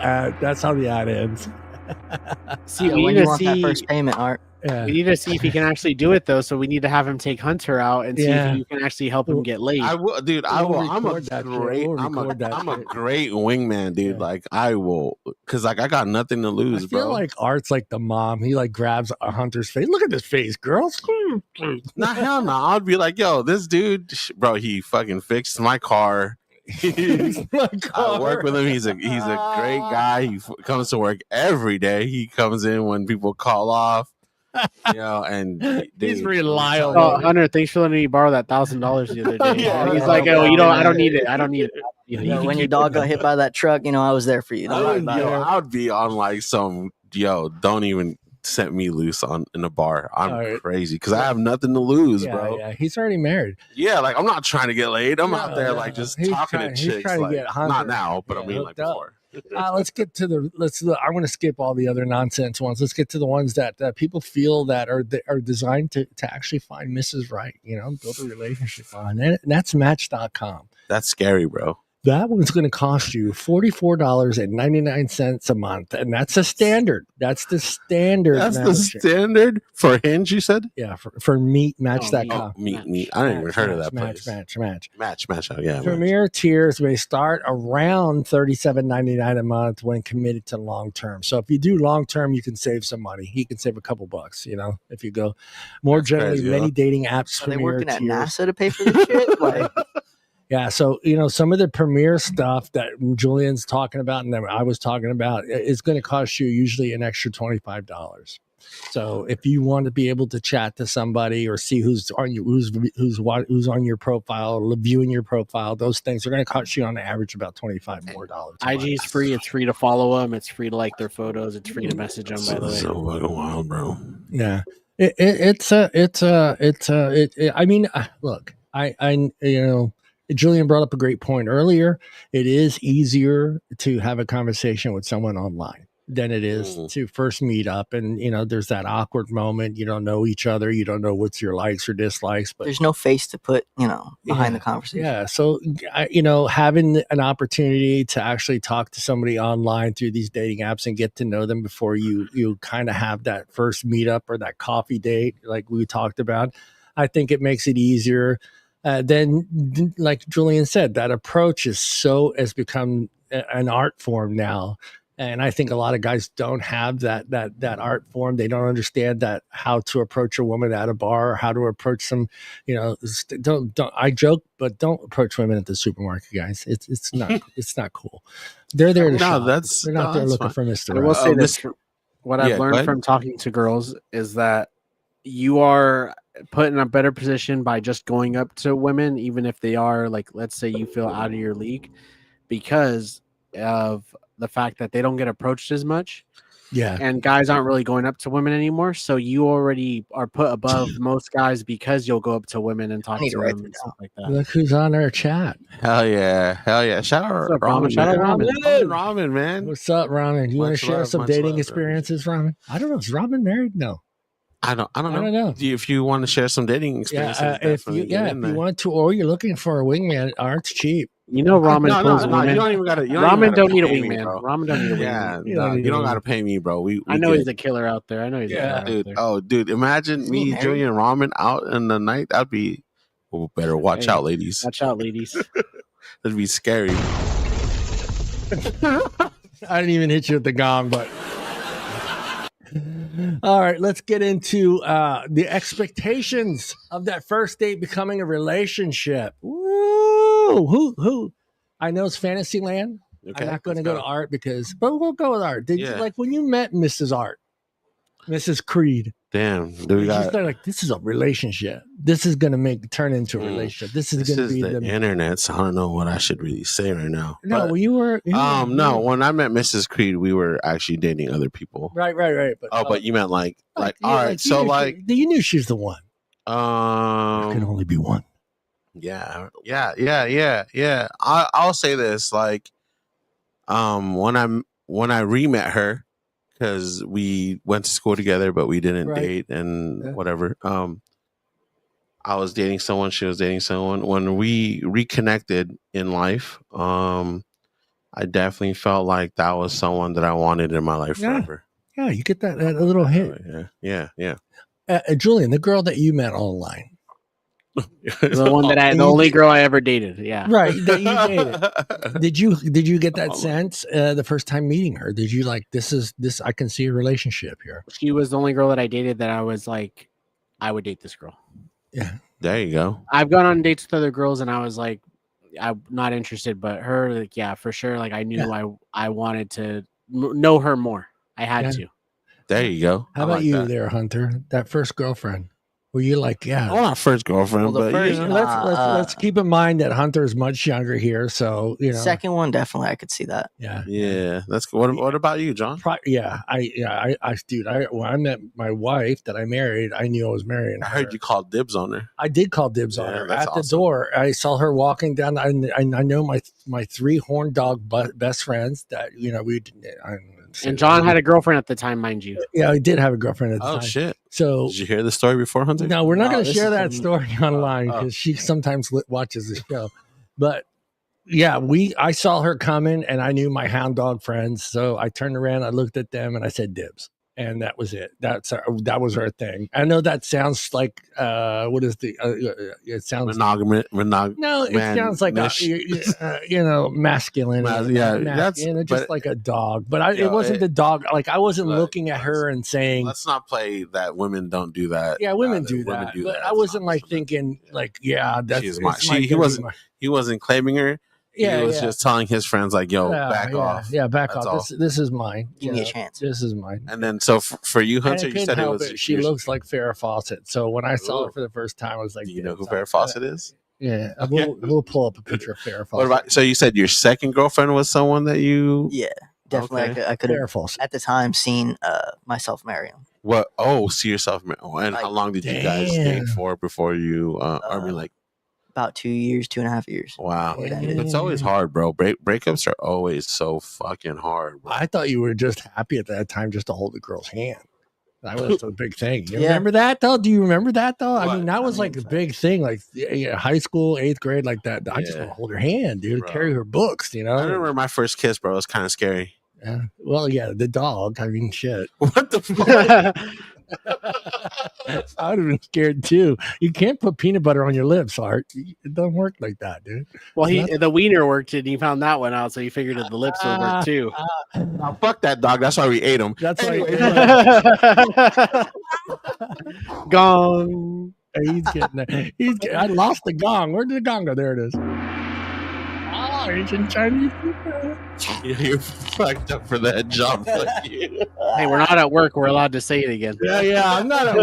the ad ends. See, we need to see that first payment, Art. Yeah. We need to see if he can actually do it though. So we need to have him take Hunter out and see if you can actually help him get laid. I will, dude. I will. I'm a great wingman, dude. Yeah. Like I will, because like I got nothing to lose, bro. I feel like Art's like the mom. He like grabs a Hunter's face. Look at this face, girls. Nah, hell no. I'd be like, yo, this dude, bro. He fucking fixed my car. I work with him. He's a great guy. He comes to work every day. He comes in when people call off. You know, and he's reliable. Oh, Hunter, thanks for letting me borrow that $1,000 the other day. He's like, oh, I don't need it. I don't need it. When your dog got hit by that truck, I was there for you. I would be on like some don't even set me loose in a bar. I'm crazy because I have nothing to lose, bro. Yeah, he's already married. Yeah, like I'm not trying to get laid. I'm out there like just talking to chicks. Like, not now, but I mean like before. Let's get to I want to skip all the other nonsense ones. Let's get to the ones that people feel that are designed to actually find Mrs. Right, build a relationship on. And that's Match.com. That's scary, bro. That one's going to cost you $44.99 a month, and that's a standard. That's the standard. That's the standard for Hinge, you said? Yeah, for Match.com. Meet. I didn't even heard of that place. Match. Yeah. Premier tiers may start around $37.99 a month when committed to long term. So if you do long term, you can save some money. You can save a couple bucks. If you go more that's generally, crazy, many dating apps. Are they working at NASA to pay for this shit? Like. Yeah, so some of the premier stuff that Julian's talking about and that I was talking about is going to cost you usually an extra $25. So if you want to be able to chat to somebody or see who's on your profile, viewing your profile, those things are going to cost you on average about $25 more. IG is free. It's free to follow them. It's free to like their photos. It's free to message them. By the way, so fucking wild, bro. Yeah, look, Julian brought up a great point earlier. It is easier to have a conversation with someone online than it is to first meet up. And, there's that awkward moment. You don't know each other. You don't know what's your likes or dislikes. But there's no face to put, behind the conversation. Yeah. So, having an opportunity to actually talk to somebody online through these dating apps and get to know them before you kind of have that first meetup or that coffee date like we talked about, I think it makes it easier. Then, like Julian said, that approach has become an art form now, and I think a lot of guys don't have that art form. They don't understand that how to approach a woman at a bar, or how to approach some. Don't. I joke, but don't approach women at the supermarket, guys. It's not cool. They're there to shop. They're not there looking for Mr. I will say this: what I've learned from talking to girls is that you are put in a better position by just going up to women, even if they are like, let's say you feel out of your league, because of the fact that they don't get approached as much. Yeah. and guys aren't really going up to women anymore. So you already are put above most guys because you'll go up to women and talk need to to write them that and stuff like that. Look who's on our chat. Hell yeah! Shout out What's up, Ramen? Ramen, Shout out man. Ramen. Ramen, man. What's up, Ramen? You want to Much share love, some much dating love, experiences, Ramen? I don't know. Is Ramen married? No. I don't I don't know. If you want to share some dating experiences, If definitely you get in if there. you want to, or you're looking for a wingman, Art's cheap. You know, Ramen No, pulls women. you don't even gotta. Ramen don't need a pay me, wingman. bro. Ramen don't need a wingman. Yeah, You no, don't need you a don't wingman. gotta pay me, bro. We I know good. he's a killer out there. I know he's a killer dude. out there. Oh, dude, imagine Isn't he me, married? Julian, Ramen out in the night. That'd be. Oh, better watch Hey, out, ladies. Watch out, ladies. That'd be scary. I didn't even hit you with the gong, but all right, let's get into the expectations of that first date becoming a relationship. Woo! Who? I know it's Fantasyland. Okay, I'm not going to let's go to Art but we'll go with Art. Did you Yeah. like when you met Mrs. Art, Mrs. Creed? Damn, do Did we you got? start like this is a relationship? This is going to turn into a relationship. This is This going to is be the internet, so I don't know what I should really say right now. No, But, you were no. When I met Mrs. Creed, we were actually dating other people. Right. But you meant like all right. you So knew like, you knew she's the one. There can only be one. yeah. I'll say this, like, when I re-met her, because we went to school together, but we didn't Right. date and Yeah. whatever. I was dating someone, she was dating someone. When we reconnected in life, I definitely felt like that was someone that I wanted in my life forever. Yeah, you get that little hint. Yeah. Julian, the girl that you met online. The one that the only girl I ever dated. Yeah. Right, that you dated. Did you get that sense the first time meeting her? Did you like this? I can see a relationship here. She was the only girl that I dated that I was like, I would date this girl. Yeah. There you go. I've gone on dates with other girls and I was like, I'm not interested, but her, like, yeah, for sure. Like I knew I wanted to know her more. I had to. There you go. How about you there, Hunter? That first girlfriend. Were you like, yeah? Well, not first girlfriend, Well, the but first- let's keep in mind that Hunter's much younger here, so you know. Second one, definitely, I could see that. yeah, that's good. What about you, John? When I met my wife that I married, I knew I was marrying her. I heard you called dibs on her. I did call dibs on her that's at the awesome. door. I saw her walking down. I know my 3 horn dog best friends that And John had a girlfriend at the time, mind you. Yeah, I did have a girlfriend at the time. Oh shit! So did you hear the story before, Hunter? no, we're not going to this share is that story online because she sometimes watches the show. But yeah, I saw her coming, and I knew my hound dog friends, so I turned around, I looked at them, and I said dibs. And that was it. That was our thing. I know that sounds like what is the? It sounds monogamous. No, it sounds like masculine. That's just like a dog. But it wasn't the dog. Like I wasn't looking at her and saying, "Let's not play that women don't do that." Yeah, women do that. But I wasn't like thinking like, yeah, that's he wasn't claiming her. Yeah, he was just telling his friends like, "Yo, back off." Yeah, back That's off. This is mine. Give me a chance. This is mine. And then, so for you, Hunter, you said it was. She looks like Farrah Fawcett. So when I saw her for the first time, I was like, "Do you know who Farrah Fawcett is?" Yeah, we'll pull up a picture of Farrah Fawcett. What about? So you said your second girlfriend was someone that you? Yeah, definitely. Okay. I could have at the time seen myself marry him. What? Oh, see yourself. And how long did you guys date for before you? About 2 years, 2.5 years. Wow, it's always hard, bro. Breakups are always so fucking hard, bro. I thought you were just happy at that time just to hold the girl's hand. That was a big thing. You remember that though? Do you remember that though? What? I mean, that was like a big thing, like high school, 8th grade, like that. I just want to hold her hand, dude, carry her books, you know? I remember my first kiss, bro. It was kind of scary. Yeah. Well, yeah, the dog. I mean, shit. What the fuck? I would have been scared too. You can't put peanut butter on your lips, Art. It doesn't work like that, dude. Well, the wiener worked and he found that one out, so he figured that the lips would work too. Now, fuck that dog. That's why we ate him. That's why. Gong. He's getting there. I lost the gong. Where did the gong go? There it is. Oh, Asian Chinese people. You're fucked up for that job. Hey, we're not at work. We're allowed to say it again. Yeah. I'm not at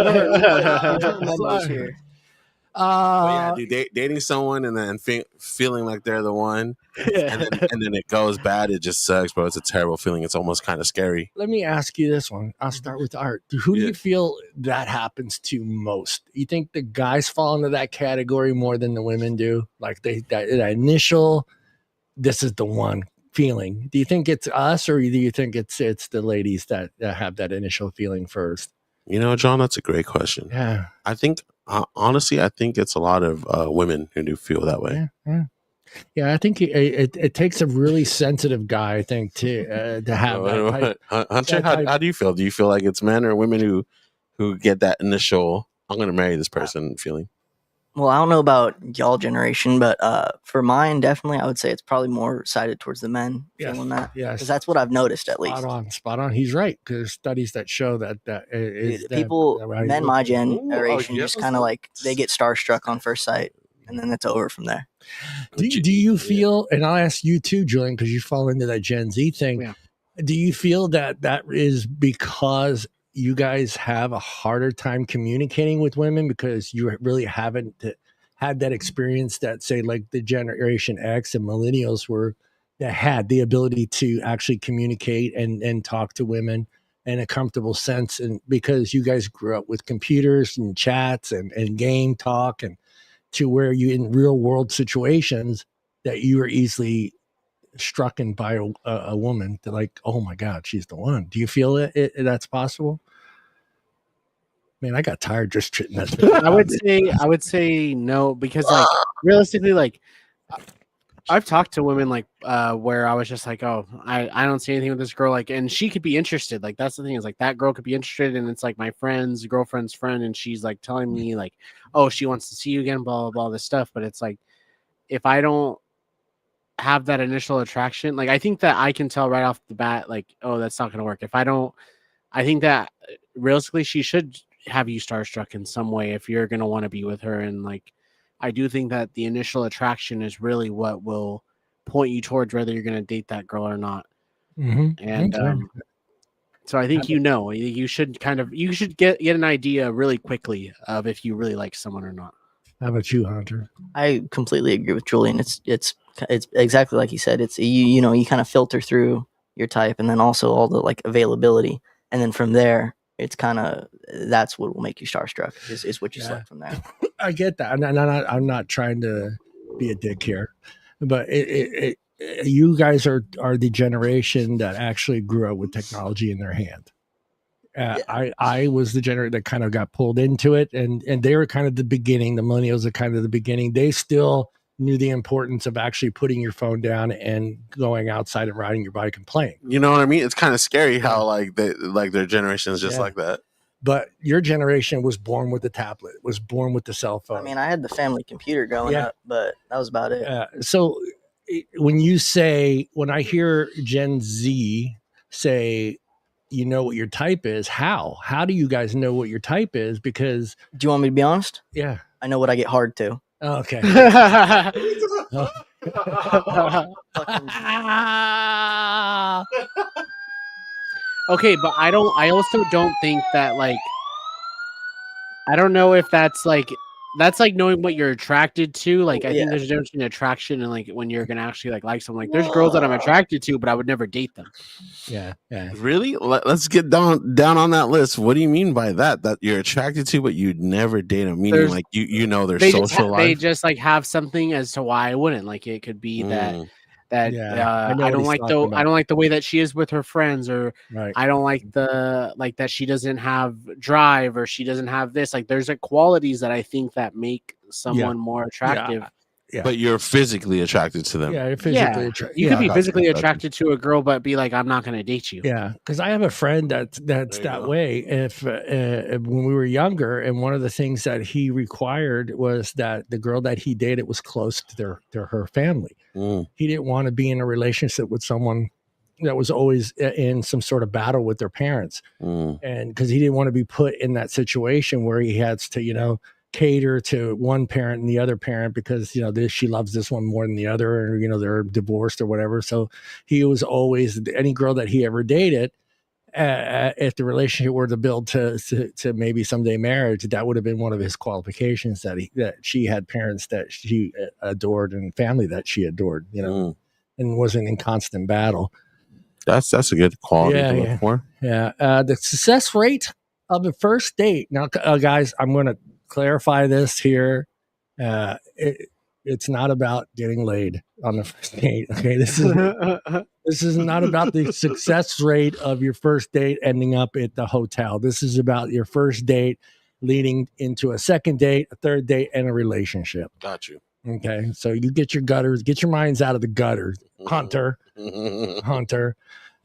work. Dude, dating someone and then feeling like they're the one, and then it goes bad. It just sucks, bro. It's a terrible feeling. It's almost kind of scary. Let me ask you this one. I'll start with Art. Who do you feel that happens to most? You think the guys fall into that category more than the women do? Like that initial, this is the one feeling. Do you think it's us, or do you think it's the ladies that have that initial feeling first? You know, John, that's a great question. Yeah. I think, honestly, I think it's a lot of women who do feel that way. Yeah, I think it takes a really sensitive guy, I think, to have that type. Hunter, how do you feel? Do you feel like it's men or women who get that initial, I'm going to marry this person feeling? Well, I don't know about y'all generation, but for mine, definitely, I would say it's probably more sided towards the men feeling that. Yes, because that's what I've noticed at least. Spot on. He's right, because there's studies that show that men my generation, just kind of like they get starstruck on first sight, and then it's over from there. Do you feel? And I'll ask you too, Julian, because you fall into that Gen Z thing. Yeah. Do you feel that is because you guys have a harder time communicating with women because you really haven't had that experience that, say, like the Generation X and millennials that had the ability to actually communicate and talk to women in a comfortable sense, and because you guys grew up with computers and chats and game talk, and to where you in real world situations that you are easily struck by a woman to like, oh my God, she's the one. Do you feel that's possible? Man, I got tired just chitting that. I would say no, because like realistically, like I've talked to women like where I was just like, oh, I don't see anything with this girl, like, and she could be interested. Like that's the thing, is like that girl could be interested, and it's like my friend's girlfriend's friend, and she's like telling me like, oh, she wants to see you again, blah blah blah, this stuff. But it's like, if I don't have that initial attraction, like I think that I can tell right off the bat, like, oh, that's not gonna work. If I don't, I think that realistically she should have you starstruck in some way if you're gonna want to be with her. And like I do think that the initial attraction is really what will point you towards whether you're gonna date that girl or not. And so I think you should get an idea really quickly of if you really like someone or not. How about you, Hunter? I completely agree with Julian. It's exactly like he said. It's you kind of filter through your type, and then also all the like availability, and then from there, it's kind of that's what will make you starstruck. Is what you select from there. I get that. I'm not trying to be a dick here, but you guys are the generation that actually grew up with technology in their hand. I was the generation that kind of got pulled into it, and they were kind of the beginning. The millennials are kind of the beginning. They still knew the importance of actually putting your phone down and going outside and riding your bike and playing. You know what I mean? It's kind of scary how like their generation is just like that. But your generation was born with the tablet, was born with the cell phone. I mean, I had the family computer growing up, but that was about it. So when I hear Gen Z say, you know what your type is, how do you guys know what your type is? Because do you want me to be honest? Yeah. I know what I get hard to. Oh, okay. Okay, but I also don't think that like, I don't know if that's like knowing what you're attracted to. Like I think there's a difference between attraction and like when you're gonna actually like someone. Like there's girls that I'm attracted to, but I would never date them. Yeah. Really? Let's get down on that list. What do you mean by that? That you're attracted to, but you'd never date them? Meaning like you know their social life. They just like have something as to why I wouldn't. Like it could be I don't like the way that she is with her friends, or I don't like that she doesn't have drive, or she doesn't have this. Like there's like qualities that I think that make someone more attractive. Yeah. But you're physically attracted to them. Yeah, you're physically attracted. You could be physically attracted to a girl, but be like, I'm not going to date you. Yeah, because I have a friend that's that way. If when we were younger, and one of the things that he required was that the girl that he dated was close to her family. He didn't want to be in a relationship with someone that was always in some sort of battle with their parents, and because he didn't want to be put in that situation where he has to, cater to one parent and the other parent because she loves this one more than the other, or they're divorced or whatever. So he was always, any girl that he ever dated, if the relationship were to build to maybe someday marriage, that would have been one of his qualifications, that she had parents that she adored and family that she adored. and wasn't in constant battle. That's a good quality to look for. Yeah. The success rate of the first date. Now, guys, I'm going to clarify this here. It's not about getting laid on the first date. Okay, this is not about the success rate of your first date ending up at the hotel. This is about your first date leading into a second date, a third date, and a relationship. Got you. Okay, so you get your gutters, get your minds out of the gutters, Hunter.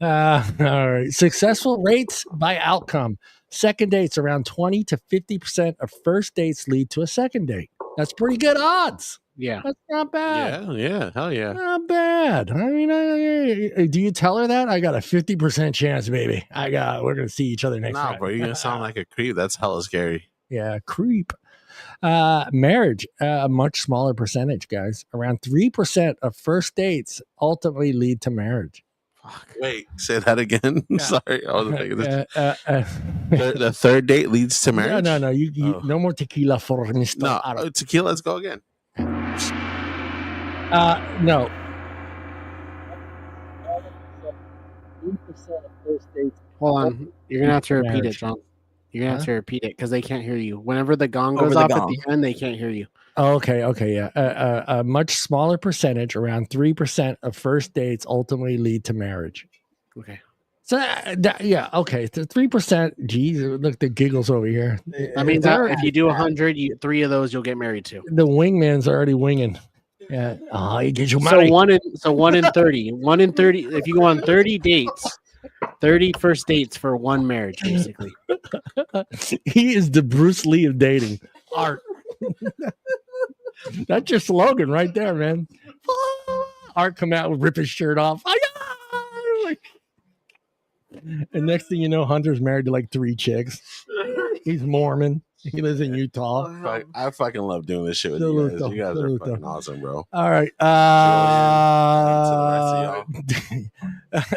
All right. Successful rates by outcome. Second dates, around 20 to 50% of first dates lead to a second date. That's pretty good odds. Yeah. That's not bad. Yeah. Hell yeah. Not bad. I mean, do you tell her that? I got a 50% chance, baby. we're going to see each other next time. Nah, bro, you're going to sound like a creep. That's hella scary. Yeah, creep. Marriage, a much smaller percentage, guys. Around 3% of first dates ultimately lead to marriage. Fuck. Wait, say that again. Yeah. Sorry, I wasn't thinking this. The third date leads to marriage. No. You no more tequila for Mr. No, tequila. Let's go again. No. 3% of first dates. Hold on, you're gonna have to repeat it, John. You're gonna have to repeat it because they can't hear you. Whenever the gong goes off at the end, they can't hear you. Okay, yeah. A much smaller percentage, around 3% of first dates ultimately lead to marriage. Okay. So yeah, okay. So 3%. Geez, look, the giggles over here. That means that if you do 100, 3 of those you'll get married to. The wingman's already winging. Yeah. Oh, you get your money. So 1 in 30. 1 in 30. If you go on 30 dates, 30 first dates for one marriage, basically. He is the Bruce Lee of dating. Art. That's your slogan right there, man. Art come out and rip his shirt off. And next thing you know, Hunter's married to like 3 chicks. He's Mormon. He lives in Utah. I fucking love doing this shit with you guys. You guys are fucking awesome, bro. All right.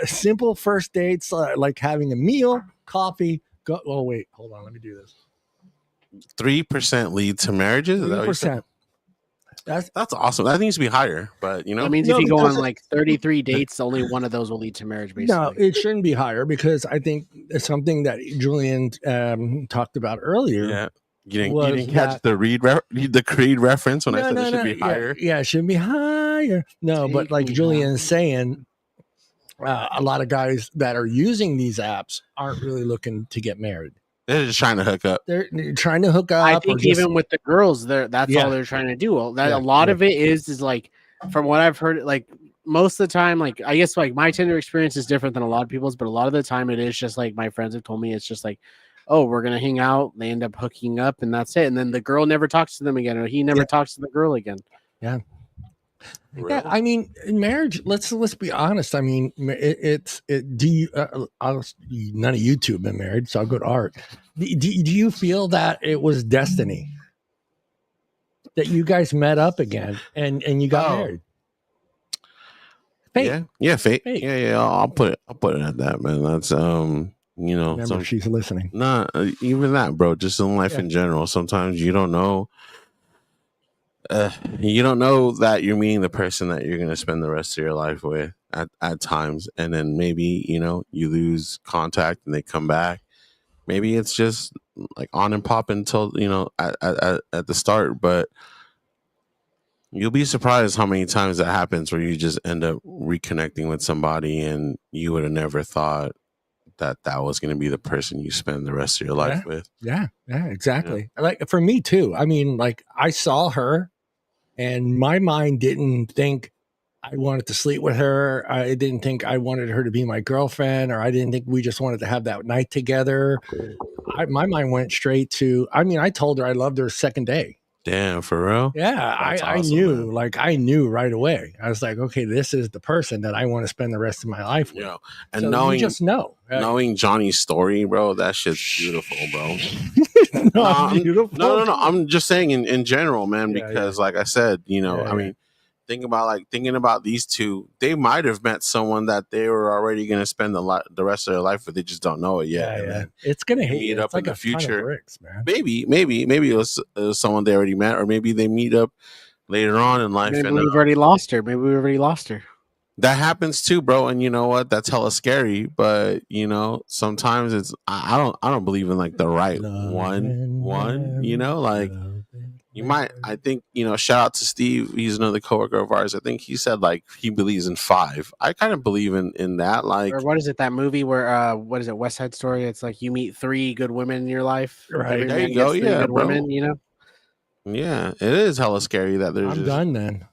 Simple first dates, like having a meal, coffee. Oh, wait. Hold on. Let me do this. 3% lead to marriages? 3%. That's awesome. That needs to be higher, but you know, that means if you go on like 33 dates, only one of those will lead to marriage. Basically, no, it shouldn't be higher because I think it's something that Julian talked about earlier. Yeah, you didn't catch the Creed reference when I said it should be higher. Yeah, it shouldn't be higher. No, but like Julian's saying, a lot of guys that are using these apps aren't really looking to get married. They're just trying to hook up. They're trying to hook up. I think even with the girls, that's all they're trying to do. A lot of it is like, from what I've heard, like most of the time, like I guess like my Tinder experience is different than a lot of people's, but a lot of the time it is just like my friends have told me it's just like, oh, we're gonna hang out. They end up hooking up, and that's it. And then the girl never talks to them again, or he never talks to the girl again. Yeah. Really? Yeah, I mean, in marriage, let's be honest. I mean, do you? None of you two have been married, so I'll go to Art. Do you feel that it was destiny that you guys met up again and you got married? Fate. Yeah, fate. Yeah. I'll put it at that, man. That's Remember, she's listening. Nah, even that, bro. Just in life in general, sometimes you don't know. You don't know that you're meeting the person that you're going to spend the rest of your life with at times. And then maybe, you lose contact and they come back. Maybe it's just like on and pop until, at the start. But you'll be surprised how many times that happens where you just end up reconnecting with somebody and you would have never thought that was going to be the person you spend the rest of your life with. Yeah, exactly. Yeah. Like for me too. I mean, like I saw her. And my mind didn't think I wanted to sleep with her. I didn't think I wanted her to be my girlfriend, or I didn't think we just wanted to have that night together. My mind went straight to, I told her I loved her second day. Damn, for real? Yeah, I knew, man. I knew right away. I was like, okay, this is the person that I want to spend the rest of my life with. Yeah. And so you just know. Knowing Johnny's story, bro, that shit's beautiful, bro. Beautiful. No. I'm just saying in general, man, because like I said, I mean, thinking about these two, they might have met someone that they were already going to spend the rest of their life with. They just don't know it yet. Yeah. It's going to meet up in the future. Bricks, man. Maybe it was someone they already met, or maybe they meet up later on in life. Maybe we've already lost her. That happens too, bro. And you know what? That's hella scary. But sometimes it's I don't believe in like the right one. Like you might. I think Shout out to Steve. He's another coworker of ours. I think he said like he believes in 5. I kind of believe in that. Like, or what is it? That movie where what is it? West Side Story. It's like you meet 3 good women in your life. Right. Every there man you go. gets 3 Yeah, good bro. women. Yeah, it is hella scary that there's. I'm done then.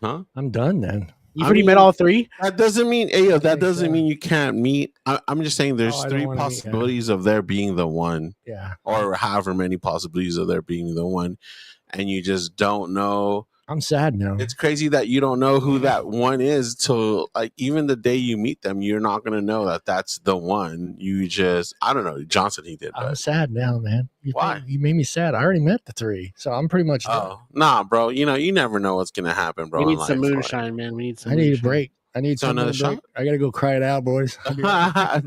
Huh? I'm done then. You've already met all 3. That doesn't mean, that doesn't mean you can't meet. I'm just saying there's I don't 3 wanna meet, possibilities of there being the one, Yeah. or however many possibilities of there being the one, and you just don't know. I'm sad now. It's crazy that you don't know who that one is till like even the day you meet them. You're not gonna know that that's the one. You just, I don't know. Johnson, he did. I'm sad now, man. Why? You made me sad. I already met the 3, so I'm pretty much done. Nah, bro. You never know what's gonna happen, bro. We need some moonshine, man. We need some. I need a moonshine. break. I need So another another break. shot? I gotta go cry it out, boys.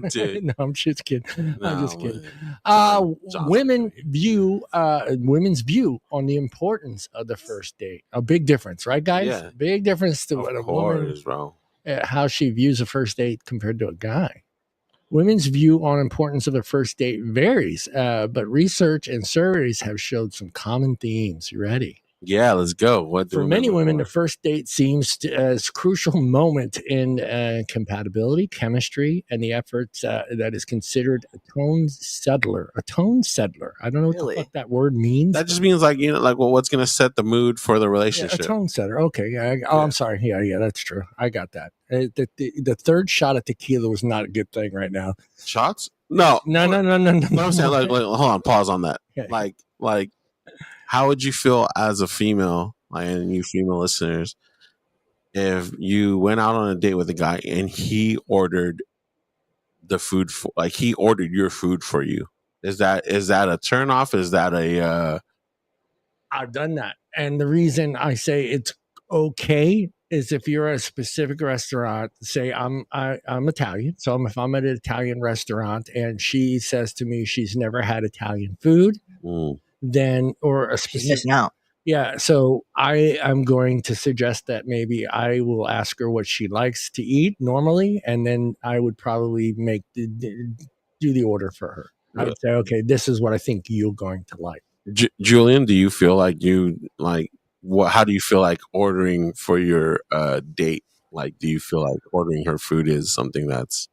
Dude. No, I'm just kidding. I'm just kidding. Johnson. Women's view on the importance of the first date. A big difference, right, guys? Yeah. Big difference to what a Of woman, course, bro. how she views a first date compared to a guy. Women's view on importance of a first date varies, but research and surveys have showed some common themes. You ready? Yeah, let's go. For many women, the first date seems as crucial moment in compatibility, chemistry, and the efforts that is considered a tone settler. A tone settler. I don't know what the fuck that word means. That just means like what's gonna set the mood for the Yeah, relationship. a tone setter. Okay. Yeah. I'm sorry. Yeah, that's true. I got that. The third shot of tequila was not a good thing right now. Shots? No. No. What I'm saying, like, hold on, pause on that. Okay. Like, how would you feel as a female, like, and you female listeners, if you went out on a date with a guy and he ordered the food he ordered your food for you? Is that a turn off? Is that a I've done that. And the reason I say it's okay is if you're at a specific restaurant, say I'm Italian. So if I'm at an Italian restaurant and she says to me she's never had Italian food, then or a She's missing out. Yeah, so I am going to suggest that maybe I will ask her what she likes to eat normally, and then I would probably do the order for her. I would say, okay, this is what I think you're going to like. Julian, do you feel like how do you feel like ordering for your date? Like, do you feel like ordering her food is something that's,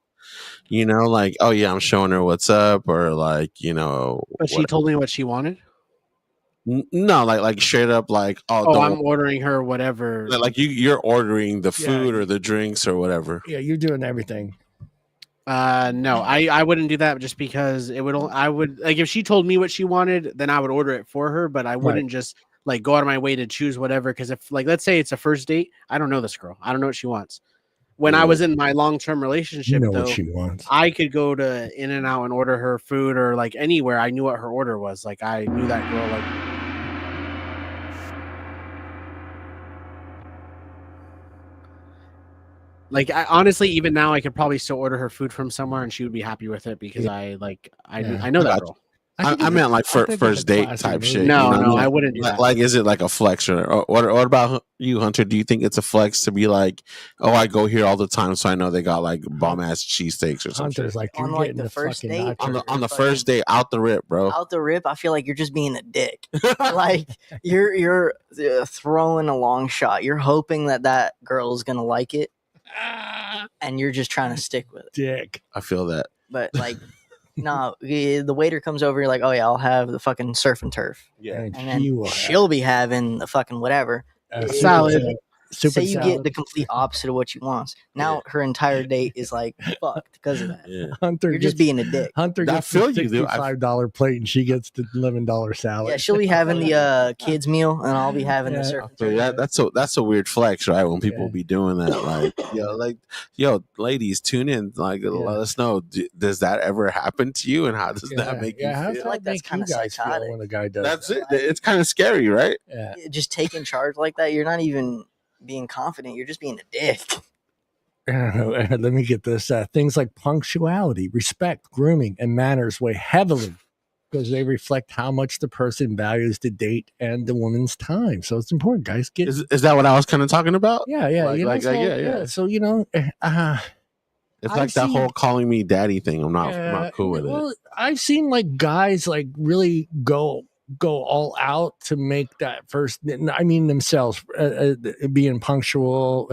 like, oh yeah, I'm showing her what's up, or like, But she told me what she wanted. No, like straight up, like, I'm ordering her whatever. Like you're ordering the food or the drinks or whatever. Yeah, you're doing everything. No, I wouldn't do that just because I would like if she told me what she wanted, then I would order it for her, but I wouldn't just like go out of my way to choose whatever. Because if like let's say it's a first date, I don't know this girl, I don't know what she wants. When I was in my long-term relationship, what she wants. I could go to In-N-Out and order her food or like anywhere. I knew what her order was. Like I knew that girl. Like I, honestly, even now, I could probably still order her food from somewhere, and she would be happy with it because I know that girl. I meant like first date type shit. No, I wouldn't do that. Like, is it like a flex or what about you, Hunter? Do you think it's a flex to be like, oh, I go here all the time, so I know they got like bomb ass cheesesteaks or something? Hunter's like, on like the first date, on the first date, out the rip, bro. Out the rip, I feel like you're just being a dick. Like you're throwing a long shot. You're hoping that girl is gonna like it, and you're just trying to stick with it. Dick. I feel that, but like. No, the waiter comes over. You're like, oh yeah, I'll have the fucking surf and turf. Yeah, and then she'll be having the fucking whatever. Salad. Say you get the complete opposite of what you want. Now her entire date is like fucked because of that. Yeah. You're just being a dick. Hunter gets the $65 plate and she gets the $11 salad. Yeah, she'll be having the kids meal and I'll be having the surf and turf. Yeah, that's a weird flex, right? When people be doing that, yo, ladies, tune in, like, let us know. Does that ever happen to you, and how does that make you feel? I feel like that's kind of psychotic when a guy does. That's it. It's kind of scary, right? Yeah. Just taking charge like that, you're not even being confident. You're just being a dick. Let me get this. Things like punctuality, respect, grooming, and manners weigh heavily because they reflect how much the person values the date and the woman's time. So it's important, guys. Is that what I was kind of talking about? Yeah. Yeah. So It's I've like that seen- whole calling me daddy thing. I'm not cool with it. I've seen like guys like really go all out to make that first. I mean themselves being punctual,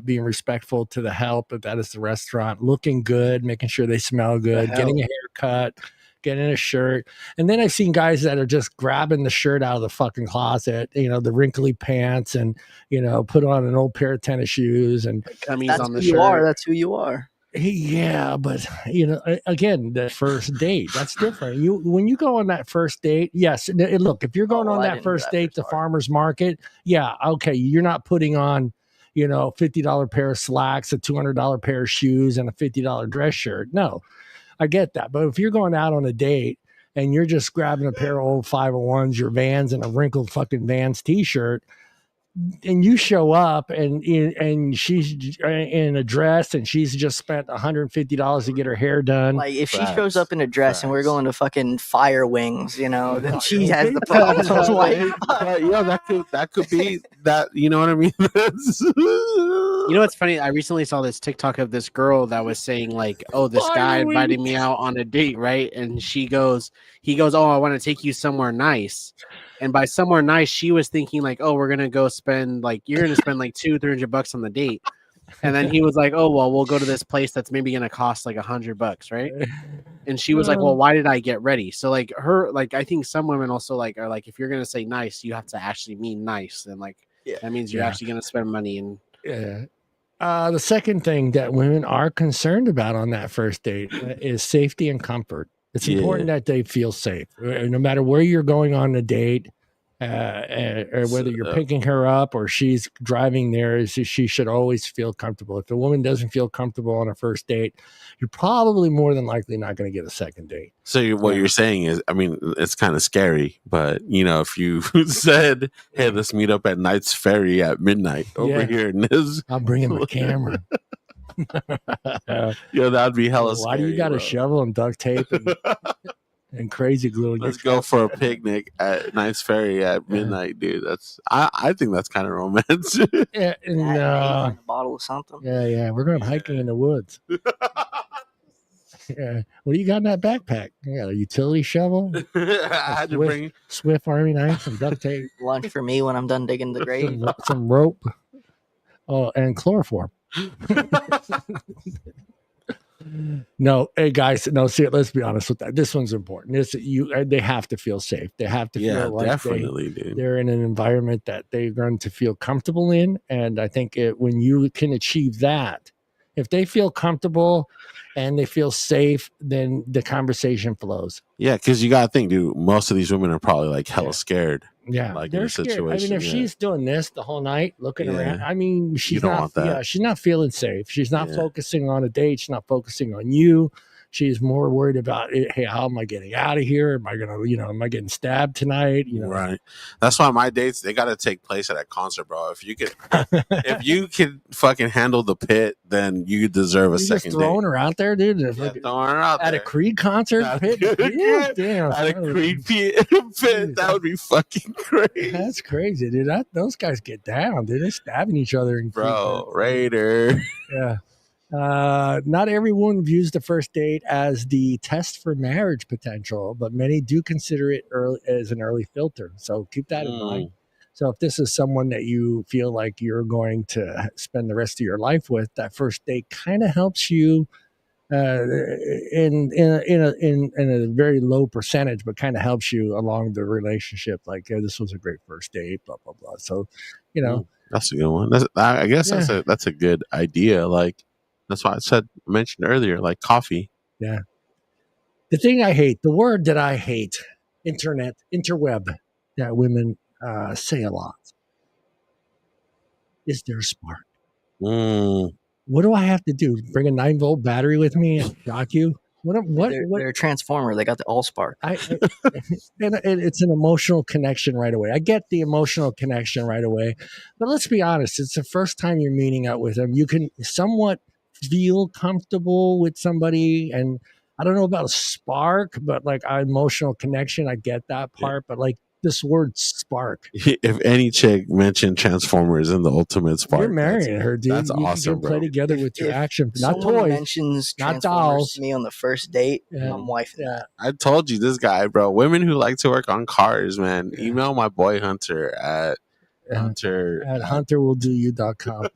being respectful to the help if that is the restaurant, looking good, making sure they smell good, getting a haircut, getting a shirt. And then I've seen guys that are just grabbing the shirt out of the fucking closet, the wrinkly pants, and put on an old pair of tennis shoes, and Gummies on the who you shirt. are. That's who you are. yeah, but again, the first date, that's different. When you go on that first date, yes, look, if you're going on that first date to farmer's market, yeah, okay, you're not putting on $50 pair of slacks, a $200 pair of shoes, and a $50 dress shirt. No, I get that. But if you're going out on a date and you're just grabbing a pair of old 501s, your Vans, and a wrinkled fucking Vans t-shirt, and you show up and she's in a dress and she's just spent $150 to get her hair done. Like if she shows up in a dress and we're going to fucking Fire Wings, then she has the problem. That could be that. You know what I mean? What's funny? I recently saw this TikTok of this girl that was saying like, "Oh, this guy invited me out on a date, right?" And he goes, "Oh, I want to take you somewhere nice." And by somewhere nice, she was thinking like, "Oh, we're gonna go spend like you're gonna spend like $200-300 on the date." And then he was like, "Oh, well, we'll go to this place that's maybe gonna cost like $100, right?" And she was like, "Well, why did I get ready?" So like I think some women also like are like, if you're gonna say nice, you have to actually mean nice, and like that means you're actually gonna spend money. And the second thing that women are concerned about on that first date is safety and comfort. It's important that they feel safe, no matter where you're going on the date, or whether you're picking her up or she's driving there. She should always feel comfortable. If a woman doesn't feel comfortable on a first date, you're probably more than likely not going to get a second date. So what you're saying is, I mean, it's kind of scary, but if you said, "Hey, let's meet up at Knight's Ferry at midnight over here in this," I'll bring in my camera. That'd be hella Why scary. do you got a shovel and duct tape and crazy glue? Let's go for a picnic at Knight's Ferry at midnight, dude. I think that's kind of romantic. And a bottle of something. Yeah, we're going hiking in the woods. Yeah, what do you got in that backpack? Yeah, a utility shovel. I had to bring Swift Army knife and duct tape. Lunch for me when I'm done digging the grave. Some rope. Oh, and chloroform. No, hey guys, see, let's be honest with that. This one's important. They have to feel safe. They have to feel like definitely, dude. They're in an environment that they're going to feel comfortable in. And I think when you can achieve that, if they feel comfortable and they feel safe, then the conversation flows. Yeah, because you gotta think, dude, most of these women are probably like hella scared. Yeah, like they're in a scared. situation. I mean, if she's doing this the whole night, looking around, I mean, she's not. Yeah, she's not feeling safe. She's not focusing on a date. She's not focusing on you. She's more worried about, hey, how am I getting out of here? Am I gonna, am I getting stabbed tonight? Right. That's why my dates, they gotta take place at a concert, bro. If you can fucking handle the pit, then you deserve a second date. Throwing her out there, dude. Throwing her out at there. a Creed concert. Damn, at a Creed pit, that would be fucking crazy. That's crazy, dude. Those guys get down, dude. They're stabbing each other in bro. Raider. Yeah. Not everyone views the first date as the test for marriage potential, but many do consider it as an early filter. So keep that in mind. So if this is someone that you feel like you're going to spend the rest of your life with, that first date kind of helps you in a very low percentage, but kind of helps you along the relationship. Like, this was a great first date, blah blah blah. So, that's a good one. I guess that's a good idea. Like. That's why I mentioned earlier, like coffee. Yeah. The thing I hate, the word that I hate, interweb, that women say a lot, is their spark. What do I have to do? Bring a 9-volt battery with me and shock you? They're a transformer. They got the AllSpark. And it's an emotional connection right away. I get the emotional connection right away. But let's be honest. It's the first time you're meeting up with them. You can somewhat feel comfortable with somebody, and I don't know about a spark, but like emotional connection, I get that part. But like this word spark, If any chick mentioned Transformers in the Ultimate Spark, you're marrying her, dude. That's you awesome, can play bro. together with your action, not someone toys, mentions not Transformers dolls. to me on the first date, Yeah. I'm wifing Yeah. that. I told you this guy, bro. Women who like to work on cars, man. Yeah. Email my boy Hunter at Hunter at hunterwilldoyou.com.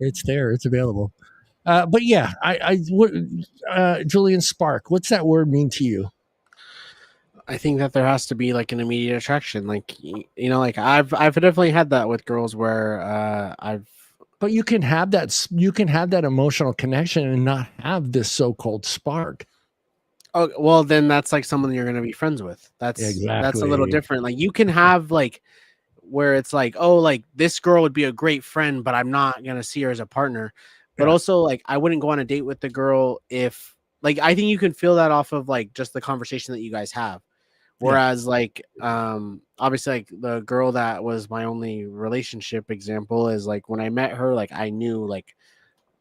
It's there. It's available. But yeah, Julian, spark. What's that word mean to you? I think that there has to be like an immediate attraction. Like, like I've definitely had that with girls where But you can have that emotional connection and not have this so-called spark. Oh, well, then that's like someone you're going to be friends with. That's a little different. Like you can have like where it's like, oh, like this girl would be a great friend, but I'm not going to see her as a partner. But also like I wouldn't go on a date with the girl if like I think you can feel that off of like just the conversation that you guys have. Whereas like obviously like the girl that was my only relationship example is like when I met her, like I knew like,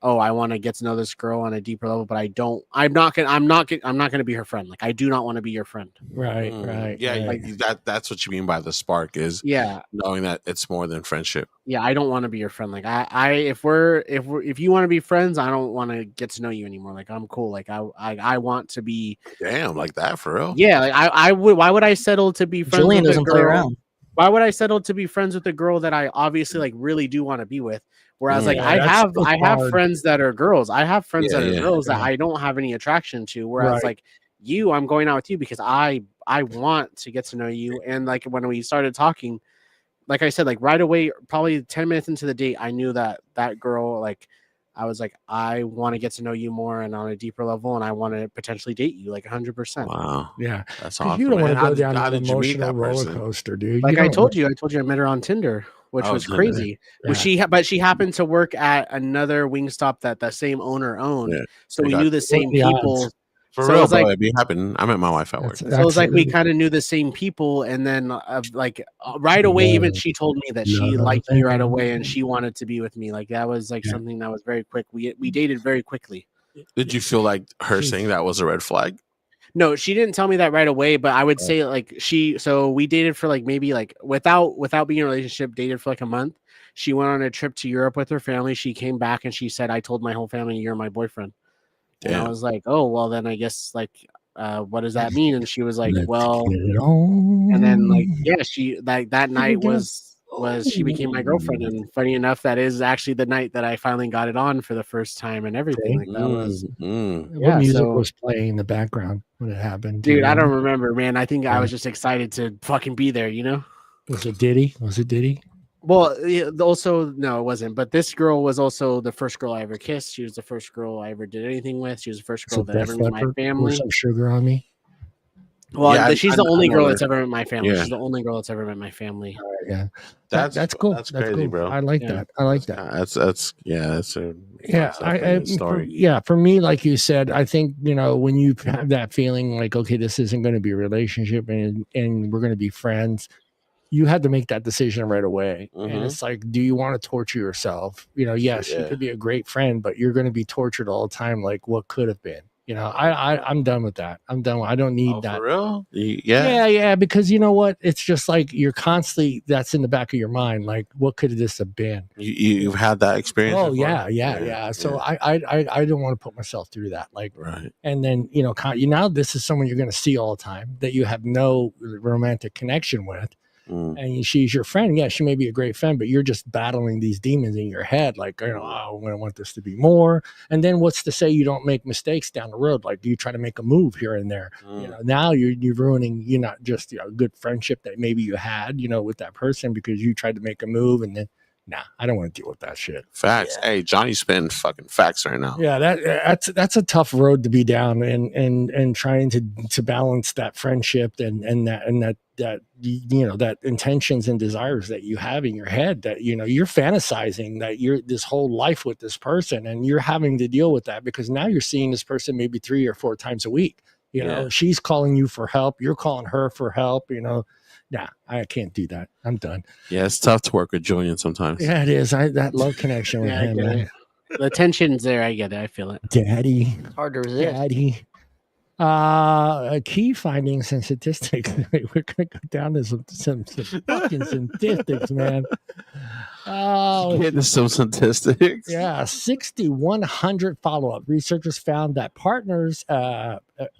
oh, I want to get to know this girl on a deeper level, but I'm not gonna be her friend. Like I do not want to be your friend. Right. Yeah, right. Like that's what you mean by the spark is knowing that it's more than friendship. Yeah, I don't want to be your friend. Like if you want to be friends, I don't want to get to know you anymore. Like I'm cool. Like I want to be like that for real. Yeah, like I would. Why would I settle to be friends? Julian with doesn't a girl? play around. Why would I settle to be friends with a girl that I obviously like really do want to be with? Whereas like I have friends that are girls. I have friends that are girls that I don't have any attraction to. Whereas like you, I'm going out with you because I want to get to know you. And like when we started talking, like I said, like right away, probably 10 minutes into the date, I knew that girl, like I was like, I want to get to know you more and on a deeper level, and I want to potentially date you like 100%. Wow. Yeah. That's awesome. You don't want to go down an an emotional roller coaster, dude. Like I told you I met her on Tinder, which was crazy. Yeah. But she happened to work at another Wingstop that the same owner owned. Yeah. So we knew the same people. Odds. For real, bro, like, it happened. I met my wife at work. So it was like we kind of knew the same people, and then right away, even she told me that she liked me right away, and she wanted to be with me. Like that was like something that was very quick. We dated very quickly. Did you feel like her saying that was a red flag? No, she didn't tell me that right away, but I would say like so we dated for like maybe like without being in a relationship, dated for like a month. She went on a trip to Europe with her family. She came back and she said, I told my whole family you're my boyfriend. And I was like, oh, well, then I guess like, what does that mean? And she was like, well, and then like, yeah, she like that night was she became my girlfriend. And funny enough, that is actually the night that I finally got it on for the first time and everything. Like that was, what music was playing in the background when it happened? Dude, I don't remember, man. I think I was just excited to fucking be there, you know? Was it Diddy? Well, also, no, it wasn't. But this girl was also the first girl I ever kissed. She was the first girl I ever did anything with. She was the first girl that ever met my family. Some sugar on me. Well, she's the only girl that's ever met my family. Yeah. She's the only girl that's ever met my family. Yeah, that's cool. That's crazy, cool, bro. I like that. That's a story. For me, like you said, I think when you have that feeling like, okay, this isn't going to be a relationship, and we're going to be friends. You had to make that decision right away. Mm-hmm. And it's like, do you want to torture yourself? Yes, you could be a great friend, but you're going to be tortured all the time. Like what could have been, I'm done with that. I don't need that. For real? Yeah. Because you know what? It's just like you're constantly, that's in the back of your mind. Like what could this have been? You've had that experience? Oh yeah. So I don't want to put myself through that. Like, right. And then, now this is someone you're going to see all the time that you have no romantic connection with. And she's your friend. Yeah, she may be a great friend, but you're just battling these demons in your head. Like, I want this to be more. And then what's to say you don't make mistakes down the road? Like, do you try to make a move here and there? Now you're ruining, not just a good friendship that maybe you had, with that person because you tried to make a move and then. Nah, I don't want to deal with that shit. Facts. Yeah. Hey, Johnny's spitting fucking facts right now. Yeah, that's a tough road to be down, and trying to balance that friendship and that that intentions and desires that you have in your head that you're fantasizing that you're this whole life with this person, and you're having to deal with that because now you're seeing this person maybe 3 or 4 times a week. She's calling you for help, you're calling her for help. Nah, I can't do that. I'm done. Yeah, it's tough to work with Julian sometimes. Yeah, it is. That love connection with him, man. The tension's there. I get it. I feel it. Daddy. It's hard to resist. Daddy. Key findings and statistics. We're gonna go down to some fucking statistics, man. Oh, Get some statistics. yeah, 6,100 follow-up. Researchers found that partners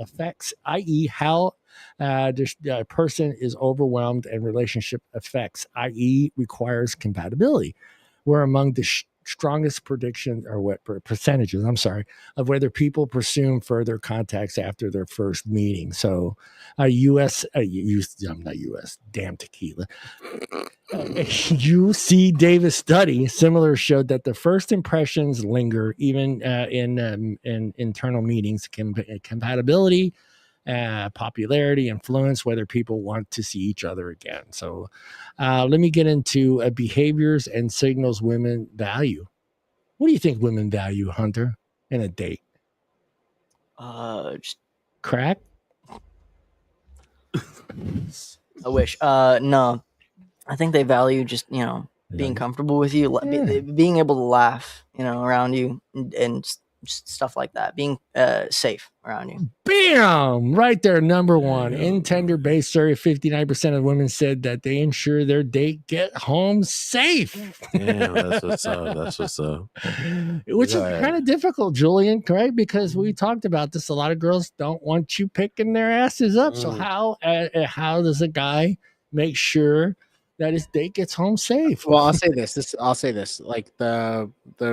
effects, i.e., how this person is overwhelmed, and relationship effects, i.e., requires compatibility, were among the strongest predictions or what percentages, I'm sorry, of whether people pursue further contacts after their first meeting. So, I'm not U.S. Damn tequila. UC Davis study similar showed that the first impressions linger even in internal meetings. Compatibility, popularity, influence whether people want to see each other again. So let me get into behaviors and signals women value. What do you think women value, Hunter, in a date? Just Crack? I wish. No, I think they value just being comfortable with you, being able to laugh, around you, and just stuff like that. Being safe around you. Bam! Right there, number one. In Tinder-based survey, 59% of women said that they ensure their date get home safe. Damn, that's what's up. That's what's up. Which is kind of difficult, Julian, right? Because we talked about this. A lot of girls don't want you picking their asses up. So how does a guy make sure that his date gets home safe? Well, I'll say this. Like the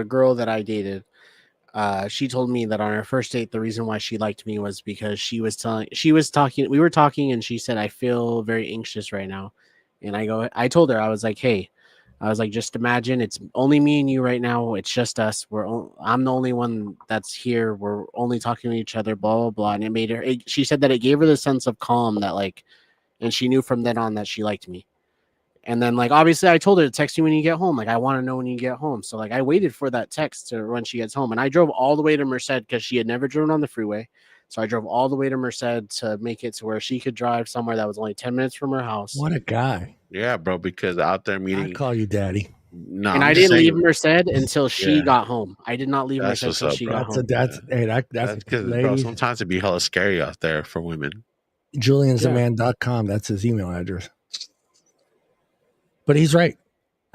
girl that I dated, she told me that on our first date, the reason why she liked me was because we were talking, and she said, I feel very anxious right now. And I told her, I was like, hey, just imagine it's only me and you right now. It's just us. I'm the only one that's here. We're only talking to each other, blah, blah, blah. And it made her, she said that it gave her the sense of calm and she knew from then on that she liked me. And then, obviously, I told her to text me when you get home. I want to know when you get home. So, I waited for that text to when she gets home. And I drove all the way to Merced because she had never driven on the freeway. So I drove all the way to Merced to make it to where she could drive somewhere that was only 10 minutes from her house. What a guy. Yeah, bro, because out there meeting. I call you daddy. No, and I didn't leave Merced until she got home. I did not leave Merced until she got home. That's because, bro, sometimes it'd be hella scary out there for women. Julian'sAman.com. That's his email address. But he's right.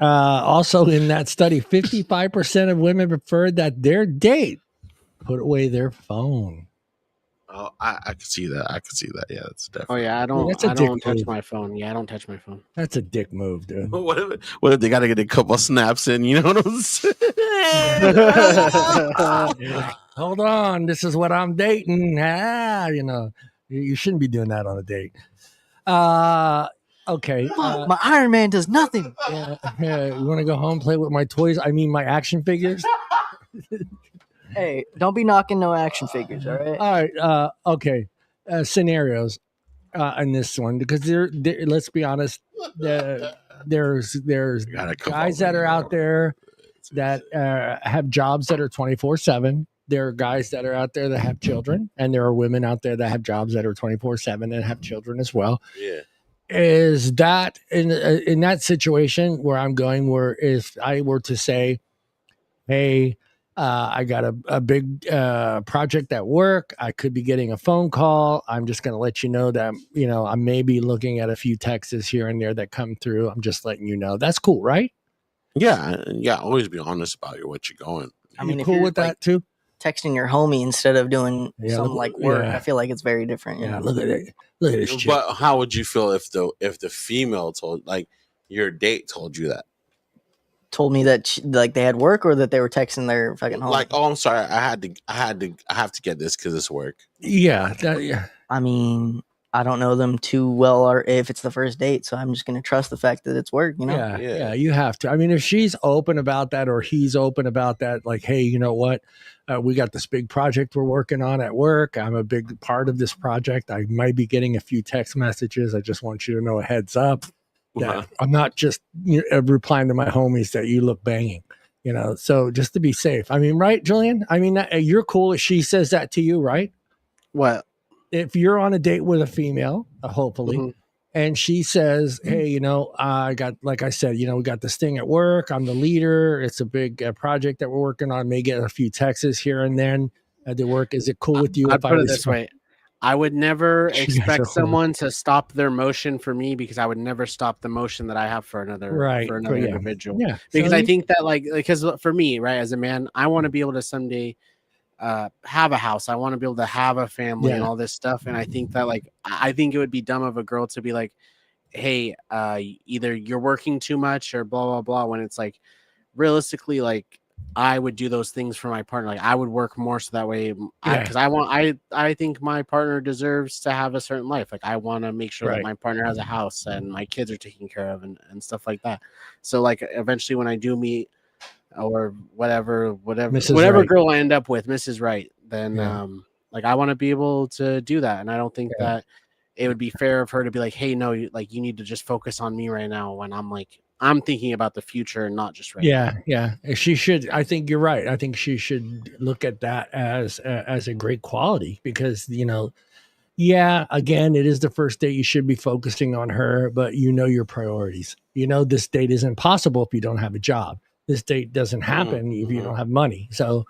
Also, in that study, 55% of women preferred that their date put away their phone. Oh, I could see that. Yeah, that's definitely. Oh yeah, I don't touch my phone. Yeah, I don't touch my phone. That's a dick move, dude. What if they got to get a couple snaps in? You know what I'm saying? Hold on, this is what I'm dating. You shouldn't be doing that on a date. Okay. My Iron Man does nothing. Yeah, you want to go home, play with my toys? I mean, my action figures. Hey, don't be knocking no action figures, all right? All right. Okay. Scenarios in this one, because let's be honest, there's guys that are out there that have jobs that are 24/7. There are guys that are out there that have children, and there are women out there that have jobs that are 24/7 and have children as well. Yeah. Is that in that situation where I'm going, where if I were to say, hey, I got a big project at work, I could be getting a phone call, I'm just going to let you know that, I may be looking at a few texts here and there that come through. I'm just letting you know. That's cool, right? Yeah. Always be honest about what you're going. I mean, you cool with that too? Texting your homie instead of doing some work. Yeah. I feel like it's very different. Yeah, look at it. Look at this chick. But how would you feel if the female told, your date told you that? Told me that they had work, or that they were texting their fucking home. Oh, I'm sorry, I have to get this because it's work. Yeah. I mean, I don't know them too well, or if it's the first date, so I'm just gonna trust the fact that it's work. Yeah, you have to. I mean, if she's open about that, or he's open about that, hey, you know what? We got this big project we're working on at work. I'm a big part of this project. I might be getting a few text messages. I just want you to know a heads up that I'm not just replying to my homies that you look banging, so just to be safe. I mean, right, Julian? I mean, you're cool if she says that to you, right? What? If you're on a date with a female, hopefully, And she says, hey, you know, I got, like I said, you know, we got this thing at work. I'm the leader. It's a big project that we're working on. May get a few texts here and then at the work. Is it cool with you I'd if I put it this way. I would never You guys are expect horrible. someone to stop their motion for me because I would never stop the motion that I have for another Right. individual. Yeah. Because So I think that because for me, right, as a man, I want to be able to someday have a house. I want to be able to have a family and all this stuff. And I think that I think it would be dumb of a girl to be like, hey, either you're working too much or blah blah blah, when it's like realistically, like I would do those things for my partner. Like I would work more so that way, because I think my partner deserves to have a certain life. Like I want to make sure that my partner has a house and my kids are taken care of and stuff like that. So like eventually when I do meet or whatever girl I end up with, Mrs. Right, then like I want to be able to do that. And I don't think that it would be fair of her to be like, hey, no, like you need to just focus on me right now, when I'm thinking about the future and not just right now. Yeah. She should. I think you're right. I think she should look at that as a great quality because, you know, again, it is the first date. You should be focusing on her, but you know your priorities. You know, this date isn't possible if you don't have a job. This date doesn't happen if you don't have money. So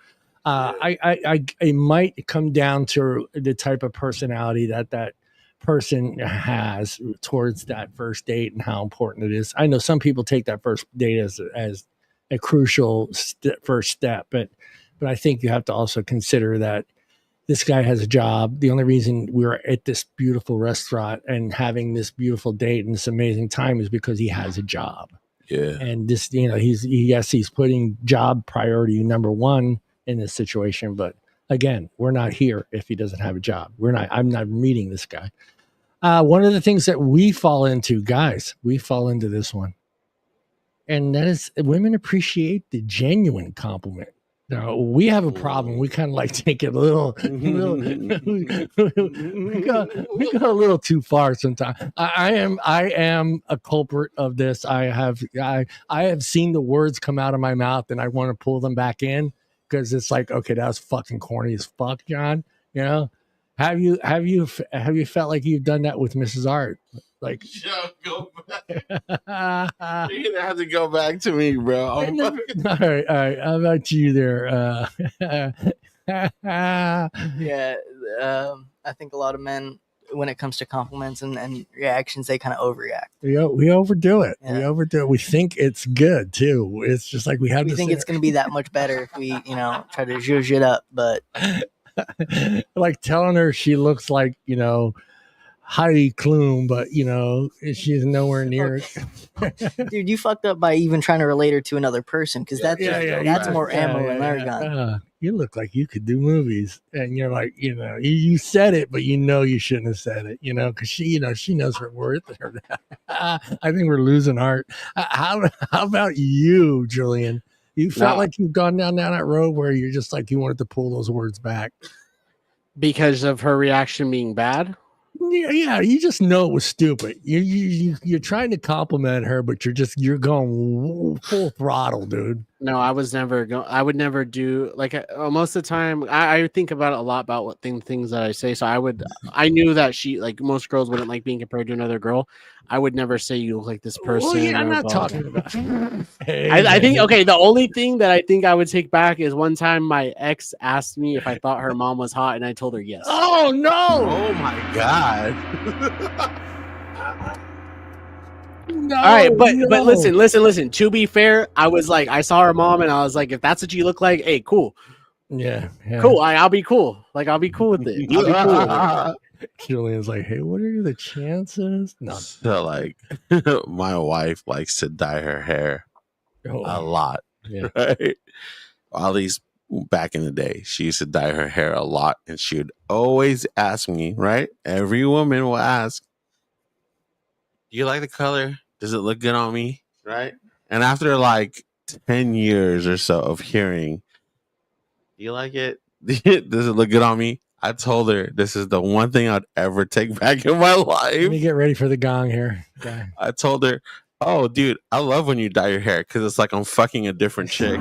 it might come down to the type of personality that person has towards that first date and how important it is. I know some people take that first date as a crucial first step, but I think you have to also consider that this guy has a job. The only reason we're at this beautiful restaurant and having this beautiful date and this amazing time is because he has a job. Yeah. And this, you know, he's putting job priority number one in this situation, but again, we're not here if he doesn't have a job. I'm not meeting this guy. One of the things that we fall into, guys, we fall into this one. And that is women appreciate the genuine compliment. Now, we have a problem. We kind of like take it a little we go a little too far sometimes. I am a culprit of this. I have seen the words come out of my mouth and I want to pull them back in because it's like, okay, that was fucking corny as fuck, John. You know? Have you felt like you've done that with Mrs. Art? Like, go back. You're gonna have to go back to me, bro. all right. How about you there? I think a lot of men, when it comes to compliments and reactions, they kind of overreact. We overdo it. Yeah. We overdo it. We think it's good too. It's just like we think it's going to be that much better if we, you know, try to zhuzh it up. But like telling her she looks like, you know, Heidi Klum, but you know she's nowhere near it. Dude, you fucked up by even trying to relate her to another person because that's more ammo in their gun. You look like you could do movies, and you're like, you know, you said it, but you know you shouldn't have said it, you know, because she knows her worth. I think we're losing Art. How about you, Julian? You felt like you've gone down that road where you're just like you wanted to pull those words back because of her reaction being bad. Yeah, you just know it was stupid. You're trying to compliment her, but you're going full throttle, dude. No, I would never do like most of the time. I think about it a lot about what things that I say. So I knew that she, like most girls, wouldn't like being compared to another girl. I would never say you look like this person. Well, yeah, I'm not talking about. I think the only thing that I think I would take back is one time my ex asked me if I thought her mom was hot, and I told her yes. Oh no! Oh my god! No, all right, but listen. To be fair, I was like, I saw her mom, and I was like, if that's what you look like, hey, cool. Yeah. Cool. I'll be cool. Like, I'll be cool with it. I'll be cool with it. Julian's like, hey, what are the chances? No. So like, my wife likes to dye her hair a lot, right? At least back in the day, she used to dye her hair a lot, and she would always ask me, right? Every woman will ask, do you like the color? Does it look good on me? Right? And after like 10 years or so of hearing, do you like it? Does it look good on me? I told her this is the one thing I'd ever take back in my life. Let me get ready for the gong here. Okay. I told her, oh, dude, I love when you dye your hair because it's like I'm fucking a different chick.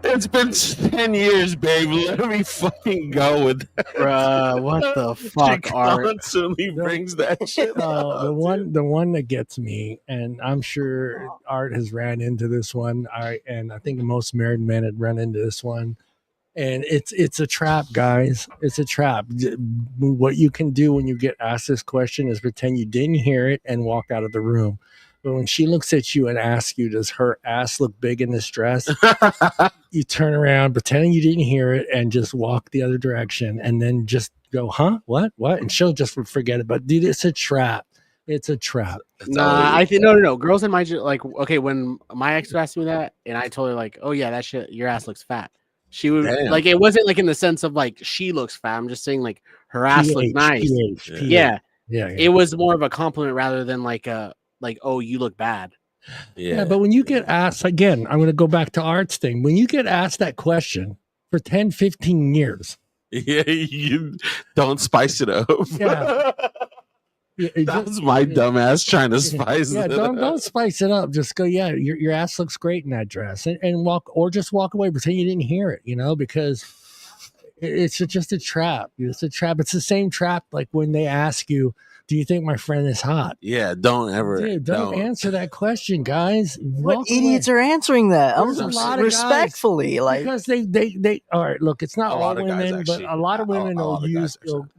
It's been 10 years, babe. Let me fucking go with that. Bruh, what the She fuck, Art? constantly brings that shit up. the one that gets me, and I'm sure Art has ran into this one. I think most married men had run into this one. And it's a trap, guys. It's a trap. What you can do when you get asked this question is pretend you didn't hear it and walk out of the room. But when she looks at you and asks you, does her ass look big in this dress? You turn around, pretending you didn't hear it, and just walk the other direction, and then just go, huh? What? And she'll just forget it. But dude, it's a trap. It's a trap. Nah, I think no. Girls in my like, okay, when my ex asked me that, and I told her like, oh yeah, that shit, your ass looks fat. She would like, it wasn't like in the sense of like she looks fat. I'm just saying like her ass looked nice. Yeah. It was more of a compliment rather than like oh, you look bad. Yeah, but when you get asked, again, I'm going to go back to Art's thing. When you get asked that question for 10, 15 years. Yeah, you don't spice it up. Yeah. That's my dumb ass trying to spice it up. Don't spice it up. Just go, yeah, your ass looks great in that dress. And walk away, pretend you didn't hear it, because it's just a trap. It's a trap. It's the same trap like when they ask you, do you think my friend is hot? Yeah, don't answer that question, guys. What idiots are answing that? There's a lot of respectfully, guys, because they all right. Look, it's not all women, but a lot of women will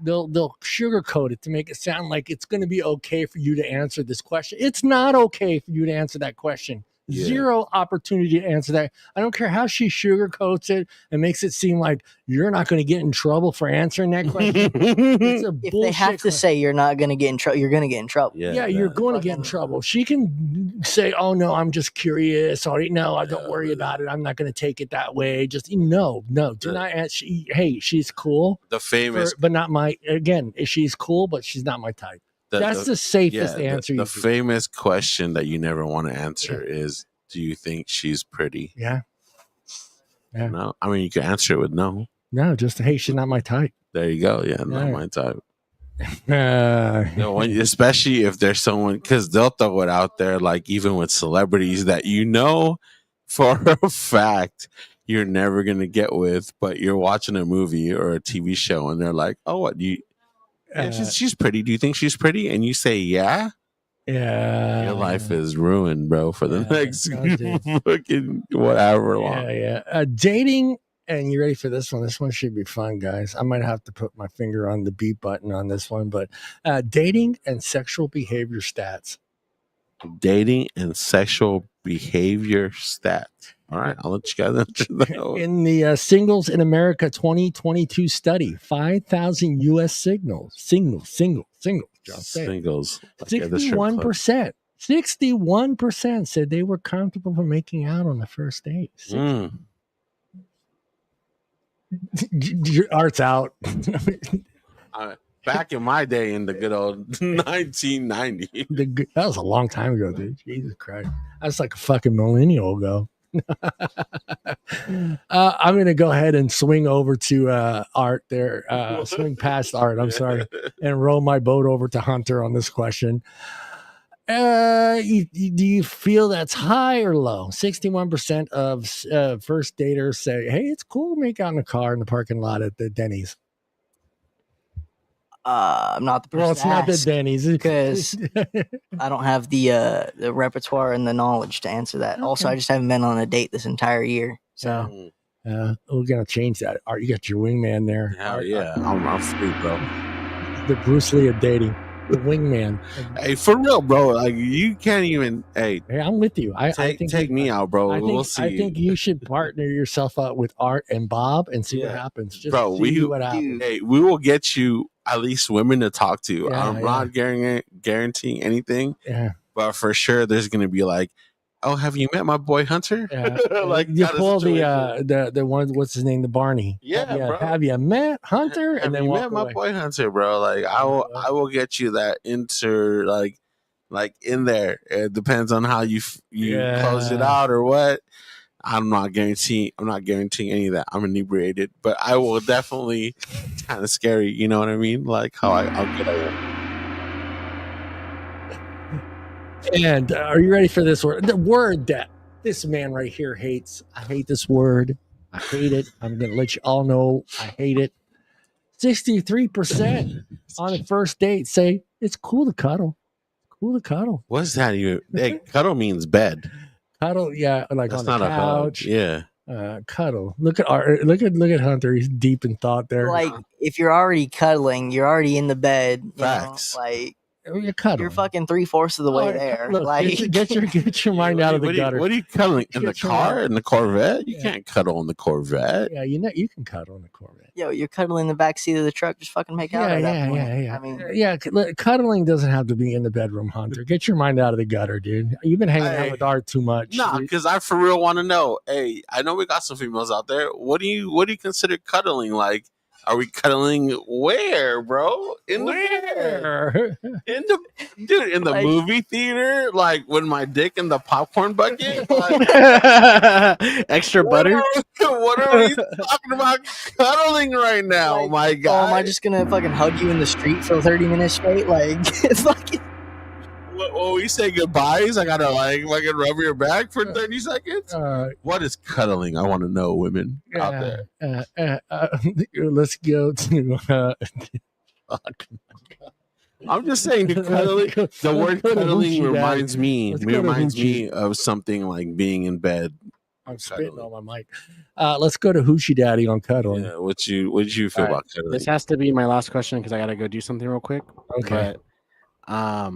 they'll sugarcoat it to make it sound like it's going to be okay for you to answer this question. It's not okay for you to answer that question. Yeah. Zero opportunity to answer that. I don't care how she sugarcoats it and makes it seem like you're not going to get in trouble for answering that question. If they have to say you're not going to get in trouble, you're going to get in trouble. Yeah, you're going to get in trouble. She can say, "Oh no, I'm just curious," or "No, I don't worry about it. I'm not going to take it that way." Just no, do not answer. Hey, she's cool. The famous, but not my. Again, she's cool, but she's not my type. That's the safest answer. The famous question that you never want to answer is, do you think she's pretty? Yeah. No, I mean, you can answer it with no. No, just, hey, she's not my type. There you go. Yeah, not my type. Especially if there's someone, because they'll throw it out there, like even with celebrities that for a fact you're never going to get with, but you're watching a movie or a TV show and they're like, oh, what do you... she's pretty. Do you think she's pretty? And you say, yeah. Your life is ruined, bro, for the next fucking whatever long. Yeah. Dating, and you ready for this one? This one should be fun, guys. I might have to put my finger on the beat button on this one, but dating and sexual behavior stats. Dating and sexual behavior stats. All right, I'll let you guys know. In the Singles in America 2022 study, 5,000 U.S. singles. 61% said they were comfortable for making out on the first date. Art's out. Back in my day, in the good old 1990. That was a long time ago, dude. Jesus Christ. That's like a fucking millennial ago. I'm going to go ahead and swing over to Art there. Swing past Art, I'm sorry, and row my boat over to Hunter on this question. Do you feel that's high or low? 61% of first daters say, hey, it's cool to make out in a car in the parking lot at the Denny's. I'm not the person. Well, it's not the Denny's because I don't have the repertoire and the knowledge to answer that. Okay. Also, I just haven't been on a date this entire year, so we're gonna change that. Art, you got your wingman there. Hell yeah, I'm free, bro. The Bruce Lee of dating, the wingman. Hey, for real, bro. Like you can't even. Hey, I'm with you. I think take me out, bro. We'll see. I think you should partner yourself up with Art and Bob and see what happens. Just bro, what happens. Hey, we will get you at least women to talk to. I'm not guaranteeing anything, but for sure there's gonna be like, oh, have you met my boy Hunter? Like you pull the one, what's his name, the Barney. Bro. Have you met Hunter? Have you met my boy Hunter, bro? Like I will get you that like in there. It depends on how you close it out or what. I'm not guaranteeing any of that. I'm inebriated, but I will definitely. Kind of scary, you know what I mean? Like how I'll get over. And are you ready for this word? The word that this man right here hates. I hate this word. I hate it. I'm going to let you all know I hate it. 63% on a first date say it's cool to cuddle. Cool to cuddle. What's that? Hey, cuddle means bed. Cuddle, yeah, like That's on the not couch. a hug. Yeah. Cuddle. Look at Hunter. He's deep in thought there. Like if you're already cuddling, you're already in the bed. Facts. Like you're cuddling. You're fucking 3/4 of the way there. Look, like get your mind out of the gutter. What are you cuddling in the car? In the Corvette? You can't cuddle in the Corvette. Yeah, you can cuddle in the Corvette. Yo, you're cuddling in the back seat of the truck. Just fucking make out at that point. Yeah. I mean, cuddling doesn't have to be in the bedroom, Hunter. Get your mind out of the gutter, dude. You've been hanging out with Art too much. Nah, because I for real want to know. Hey, I know we got some females out there. What do you consider cuddling? Like, are we cuddling where, bro? In the like, movie theater? Like when my dick in the popcorn bucket? Like, extra butter? What are we talking about cuddling right now? Like, my God. Oh, am I just gonna fucking hug you in the street for 30 minutes straight? Like fucking When we say goodbyes, I gotta like fucking rub your back for 30 seconds. What is cuddling? I want to know, women out there. Let's go to. I'm just saying, cuddling. The word cuddling reminds me of something like being in bed. I'm spitting on my mic. Let's go to Hoochie Daddy on cuddling. Yeah, what you feel about cuddling? This has to be my last question because I gotta go do something real quick. Okay. But,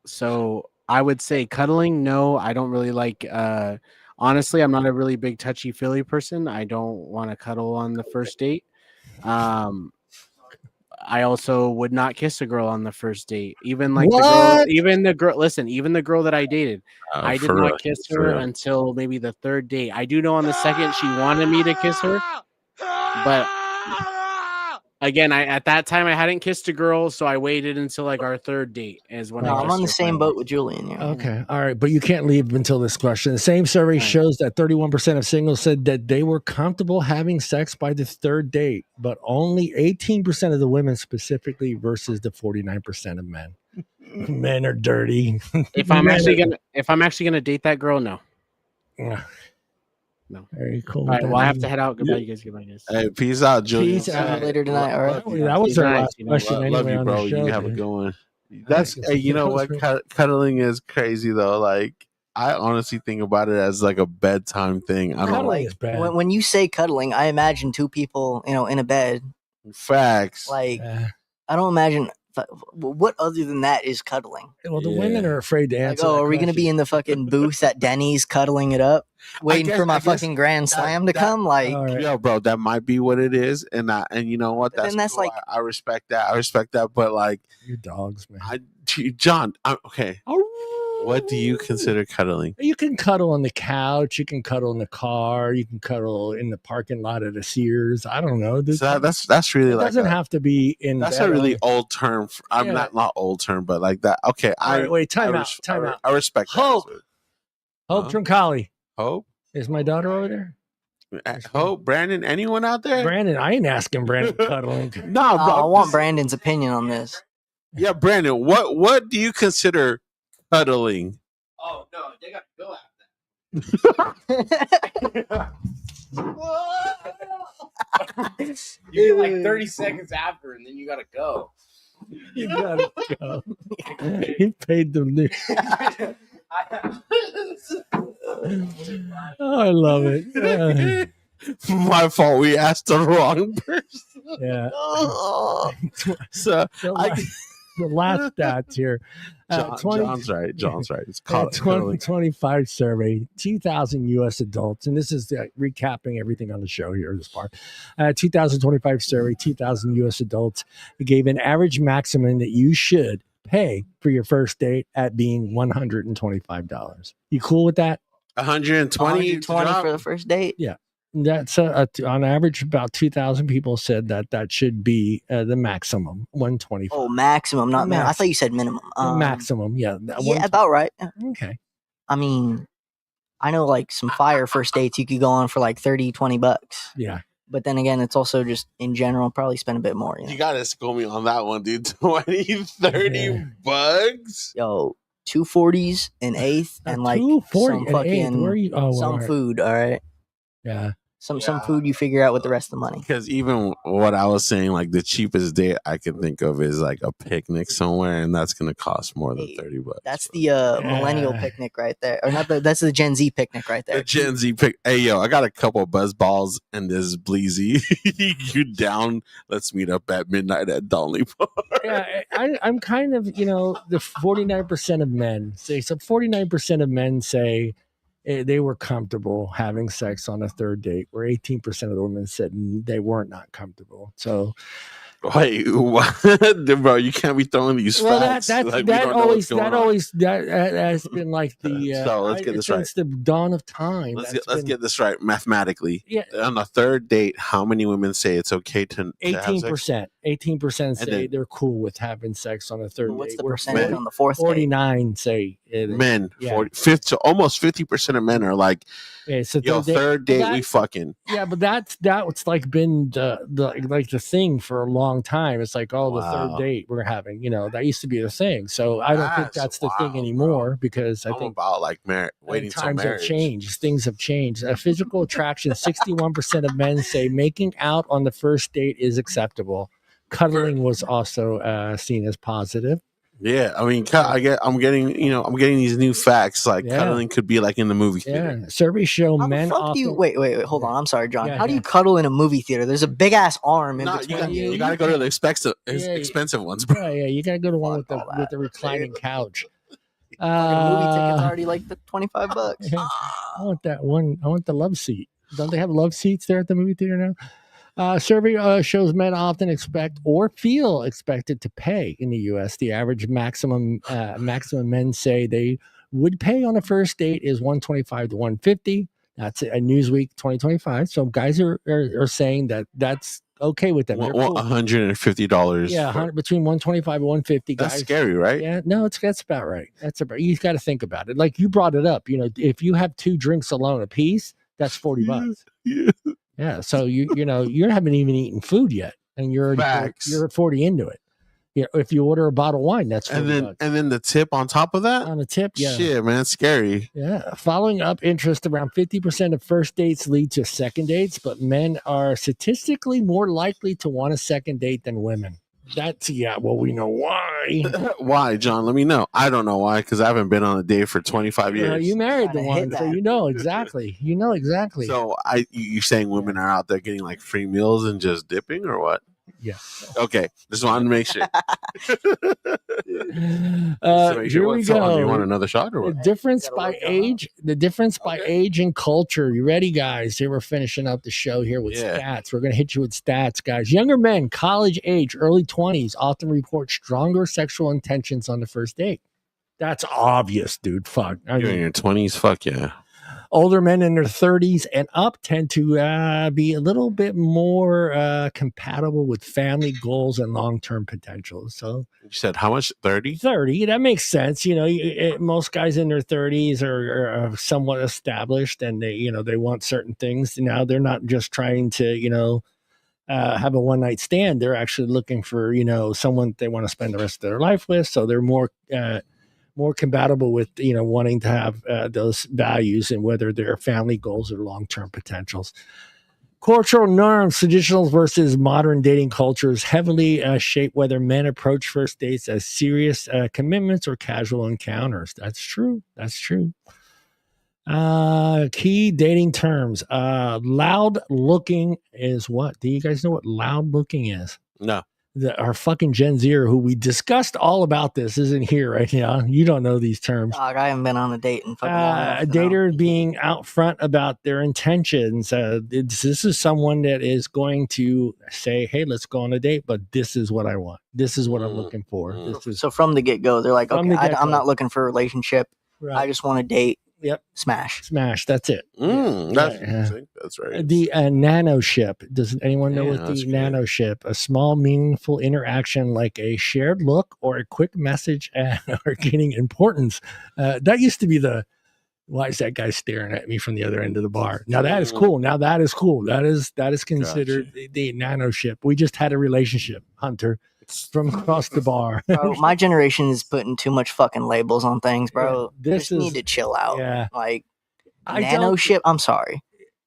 so I would say cuddling. No, I don't really like. Honestly, I'm not a really big touchy feely person. I don't want to cuddle on the first date. I also would not kiss a girl on the first date. Even like the girl. Listen, even the girl that I dated, I did not kiss her until maybe the third date. I do know on the second she wanted me to kiss her, but. Again, at that time I hadn't kissed a girl, so I waited until like our third date is when I'm on the same boat with Julian here. Okay, all right, but you can't leave until this question. The same survey shows that 31% of singles said that they were comfortable having sex by the third date, but only 18% of the women specifically versus the 49% of men. Men are dirty. If I'm actually gonna date that girl, no. Yeah. No. Very cool. All right, well, I have to head out. Goodbye, you guys. Goodbye, guys. Hey, peace out, Julian. Peace out. Later tonight. All right. That was our last question. Love you, bro. You have a good one. That's hey, you know what? Cuddling is crazy though. Like I honestly think about it as like a bedtime thing. I don't like when you say cuddling, I imagine two people, in a bed. Facts. Like I don't imagine. What other than that is cuddling? Well, the women are afraid to answer. Like, are we going to be in the fucking booth at Denny's cuddling it up, waiting for my fucking grand slam to come? Like, yo, bro, that might be what it is, and you know what? That's cool. Like I respect that. I respect that, but like you dogs, man. John, okay. What do you consider cuddling? You can cuddle on the couch. You can cuddle in the car. You can cuddle in the parking lot at a Sears. I don't know. So that's really like doesn't have to be in. That's a really old term. I'm not old term, but like that. Okay, wait. Time out. I respect Hope. That. Hope Truncali. Hope is my daughter over there. Hope, Brandon, anyone out there? Brandon, I ain't asking Brandon cuddling. No, bro, I want Brandon's opinion on this. Yeah, Brandon, what do you consider cuddling? Oh no, they got to go after. You get like 30 seconds after, and then you gotta go. You gotta go. He paid the new. Oh, I love it. My fault. We asked the wrong person. Yeah. So the last stats here. John's right. It's called 2025 survey, 2,000 U.S. adults, and this is recapping everything on the show here. This part, 2025 survey, 2,000 U.S. adults gave an average maximum that you should pay for your first date at being $125. You cool with that? 120 for the first date? Yeah. That's on average about 2,000 people said that should be the maximum 125. Oh, maximum, not minimum. I thought you said minimum. Maximum, yeah. Yeah, about right. Okay. I mean, I know like some fire first dates you could go on for like $30-$20. Yeah. But then again, it's also just in general probably spend a bit more. You gotta school me on that one, dude. 20-30 bucks. Yo, 240s, an eighth, and like 240 some and eighth. fucking Where are you? Oh, some all right. food. All right, Yeah. some food you figure out with the rest of the money. Because even what I was saying, like the cheapest date I can think of is like a picnic somewhere, and that's gonna cost more than $30. That's the millennial picnic right there, or not? That's the Gen Z picnic right there. The Gen Z pick. Hey yo, I got a couple of buzz balls and this bleezy. You down? Let's meet up at midnight at Donley Park. Yeah, I'm kind of, the 49% of men say, so 49% of men say they were comfortable having sex on a third date, where 18% of the women said they weren't not comfortable. So, wait, what? Bro, you can't be throwing these facts. That has been like the so let's get this right. Since the dawn of time. Let's get this right mathematically. Yeah. On the third date, how many women say it's okay to 18%. 18% say they're cool with having sex on a third date. What's the percentage on the fourth 49 date? say men. Yeah. Almost 50% of men are like, so third date we fucking. Yeah, but that's like been the thing for a long time. It's like, the third date we're having, that used to be the thing. So I don't think that's the thing anymore, because I think about like waiting till times marriage. Have changed. Things have changed. Physical attraction, 61% of men say making out on the first date is acceptable. Cuddling was also seen as positive. Yeah, I mean, I'm getting these new facts. Like cuddling could be like in the movie theater. Yeah, surveys show men. Wait, hold on. I'm sorry, John. How do you cuddle in a movie theater? There's a big ass arm in between you. You got to go to the expensive ones, bro. Yeah, you got to go to one with the reclining couch. A movie ticket's already like the $25. Yeah. I want that one. I want the love seat. Don't they have love seats there at the movie theater now? Survey shows men often expect or feel expected to pay in the U.S. The average maximum men say they would pay on a first date is $125 to $150. That's a Newsweek 2025. So guys are saying that's okay with them. $150. Yeah, between $125 and $150. That's scary, right? Yeah, no, that's about right. You got to think about it. Like you brought it up. If you have 2 drinks alone a piece, that's $40. Yeah. Yeah, so you haven't even eaten food yet, and you're 40 into it. Yeah, if you order a bottle of wine, that's $40. And then the tip on top of that. On a tip, yeah. Shit, man, it's scary. Yeah, following up interest, around 50% of first dates lead to second dates, but men are statistically more likely to want a second date than women. We know why. Why, John? Let me know. I don't know why, because I haven't been on a date for 25 years. You married the one, so you know exactly. So you're saying women are out there getting like free meals and just dipping, or what? Yeah. Okay. Just wanted to make sure. Here we go. You want another shot or what? The difference by age and culture. You ready, guys? Here we're finishing up the show here with stats. We're going to hit you with stats, guys. Younger men, college age, early 20s, often report stronger sexual intentions on the first date. That's obvious, dude. Fuck. You're in your 20s? Fuck yeah. Older men in their 30s and up tend to be a little bit more compatible with family goals and long-term potential. So you said how much? 30? 30. That makes sense. Most guys in their 30s are somewhat established, and they want certain things. Now they're not just trying to have a one-night stand. They're actually looking for someone they want to spend the rest of their life with. So they're more compatible with wanting to have those values, and whether they're family goals or long-term potentials. Cultural norms, traditional versus modern dating cultures heavily shape whether men approach first dates as serious commitments or casual encounters. That's true. Key dating terms. Loud looking is what? Do you guys know what loud looking is? No. Our fucking Gen Zer, who we discussed all about this, isn't here right now. You don't know these terms. Dog, I haven't been on a date in fucking a dater being out front about their intentions. This is someone that is going to say, "Hey, let's go on a date, but this is what I want. This is what I'm looking for." So from the get go, they're like, "Okay, I'm not looking for a relationship. Right. I just want a date." Yep. Smash. That's it. That's right. The nano ship. Does anyone know what the nano ship? A small, meaningful interaction like a shared look or a quick message are gaining importance. That used to be why is that guy staring at me from the other end of the bar? Now that is cool. That is considered the nano ship. We just had a relationship, Hunter. from across the bar. Bro, my generation is putting too much fucking labels on things, bro. Yeah, Just need to chill out. Yeah. Like I nano don't- ship. I'm sorry.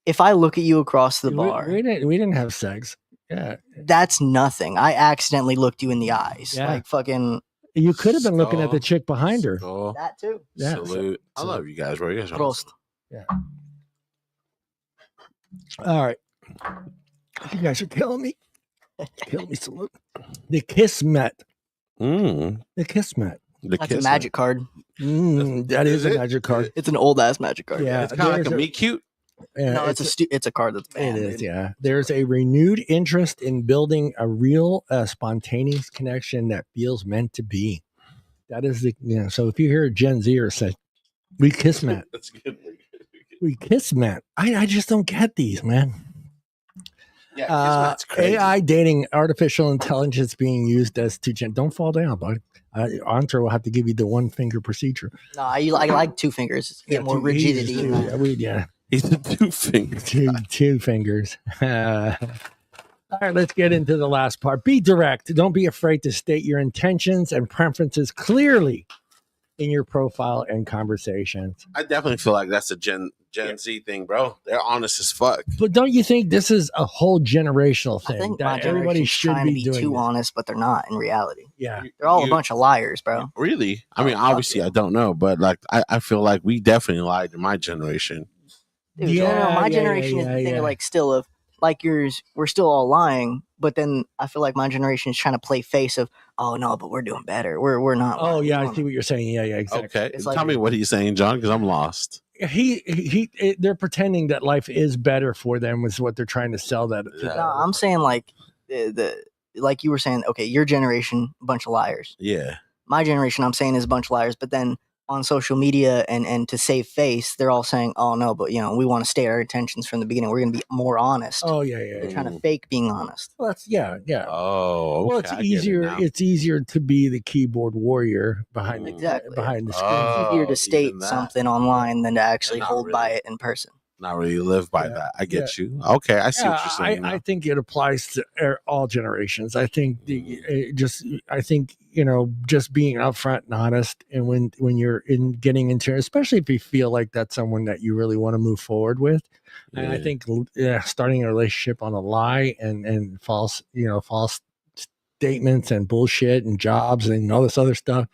If I look at you across the bar, we didn't have sex. Yeah. that's nothing. I accidentally looked you in the eyes. Yeah. Like fucking You could have been looking at the chick behind her. Skull. that too. Yeah. Salute. I love you guys, bro. You guys are Prost. awesome. All right. You guys are killing me. Kill me, salute. The Kismet. Mm. The Kismet. The That's a kiss, magic card. That is a it? magic card. It's an old ass magic card. Yeah. It's kind of like a there's meet cute. Yeah, No, it's a card that's It banned. is, dude. yeah. There's a renewed interest in building a real, spontaneous connection that feels meant to be. That is the, so if you hear a Gen Zer say, we kiss Matt, That's good. we kiss Matt. I just don't get these, man. Yeah, Kismet's crazy. AI dating, artificial intelligence being used as don't fall down, bud. Andre will have to give you the 1 finger procedure. No, I like 2 fingers. Get more rigidity. in that. Yeah. He's the 2 fingers. Two fingers. All right, let's get into the last part. Be direct. Don't be afraid to state your intentions and preferences clearly in your profile and conversations. I definitely feel like that's a Gen Z thing, bro. They're honest as fuck. But don't you think this is a whole generational I thing think my that everybody generation's should trying to be be doing? too this? honest, but they're not in reality. Yeah. They're all a You- bunch of liars, bro. Really? I mean, Oh, fuck obviously, yeah. I don't know, but like, I feel like we definitely lied to my generation. Dude, Yeah, my yeah, generation yeah, is the thing yeah. of like still of like yours. We're still all lying, but then I feel like my generation is trying to play face of, oh no, but we're doing better. We're not. Oh lying. yeah, I We're see what you're saying. Yeah, exactly. Okay, It's tell like- me what he's saying, John, because I'm lost. They're pretending that life is better for them is what they're trying to sell that. Yeah. No, I'm saying like like you were saying. Okay, your generation, a bunch of liars. Yeah, My generation, I'm saying, is a bunch of liars. But then on social media and to save face, they're all saying, oh no, but we want to state our intentions from the beginning. We're going to be more honest. Oh yeah. They're trying to fake being honest. Well, that's yeah. Oh, Well, okay, it's I get it easier. now. It's easier to be the keyboard warrior behind the Exactly. behind the screen. Oh, It's easier to state even that. something online than to actually Not hold by really. it in person. Not really live by Yeah, that. I get you. Okay, I see what you're saying. I now. think it applies to all generations. I think just being upfront and honest, and when you're getting into, especially if you feel like that's someone that you really want to move forward with, and I Yeah. think starting a relationship on a lie and false statements and bullshit and jobs and all this other stuff,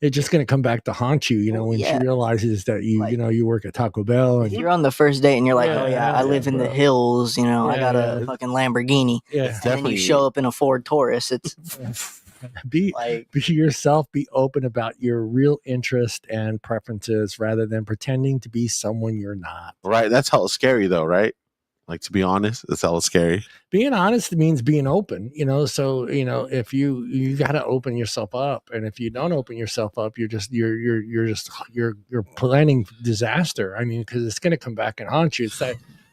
it's just going to come back to haunt you. Well, When yeah. she realizes that Like- you work at Taco Bell If and you're on the first date and you're like, Yeah, oh yeah, I live in the bro. hills, I Yeah, got a yeah. fucking Lamborghini, yeah, and then Definitely. you show up in a Ford Taurus, it's be like, be yourself, be open about your real interest and preferences rather than pretending to be someone you're not. Right, that's hella scary though, right? Like, to be honest, it's hella scary. Being honest means being open, so if you got to open yourself up, and if you don't open yourself up, you're planning disaster. I mean, because it's going to come back and haunt you.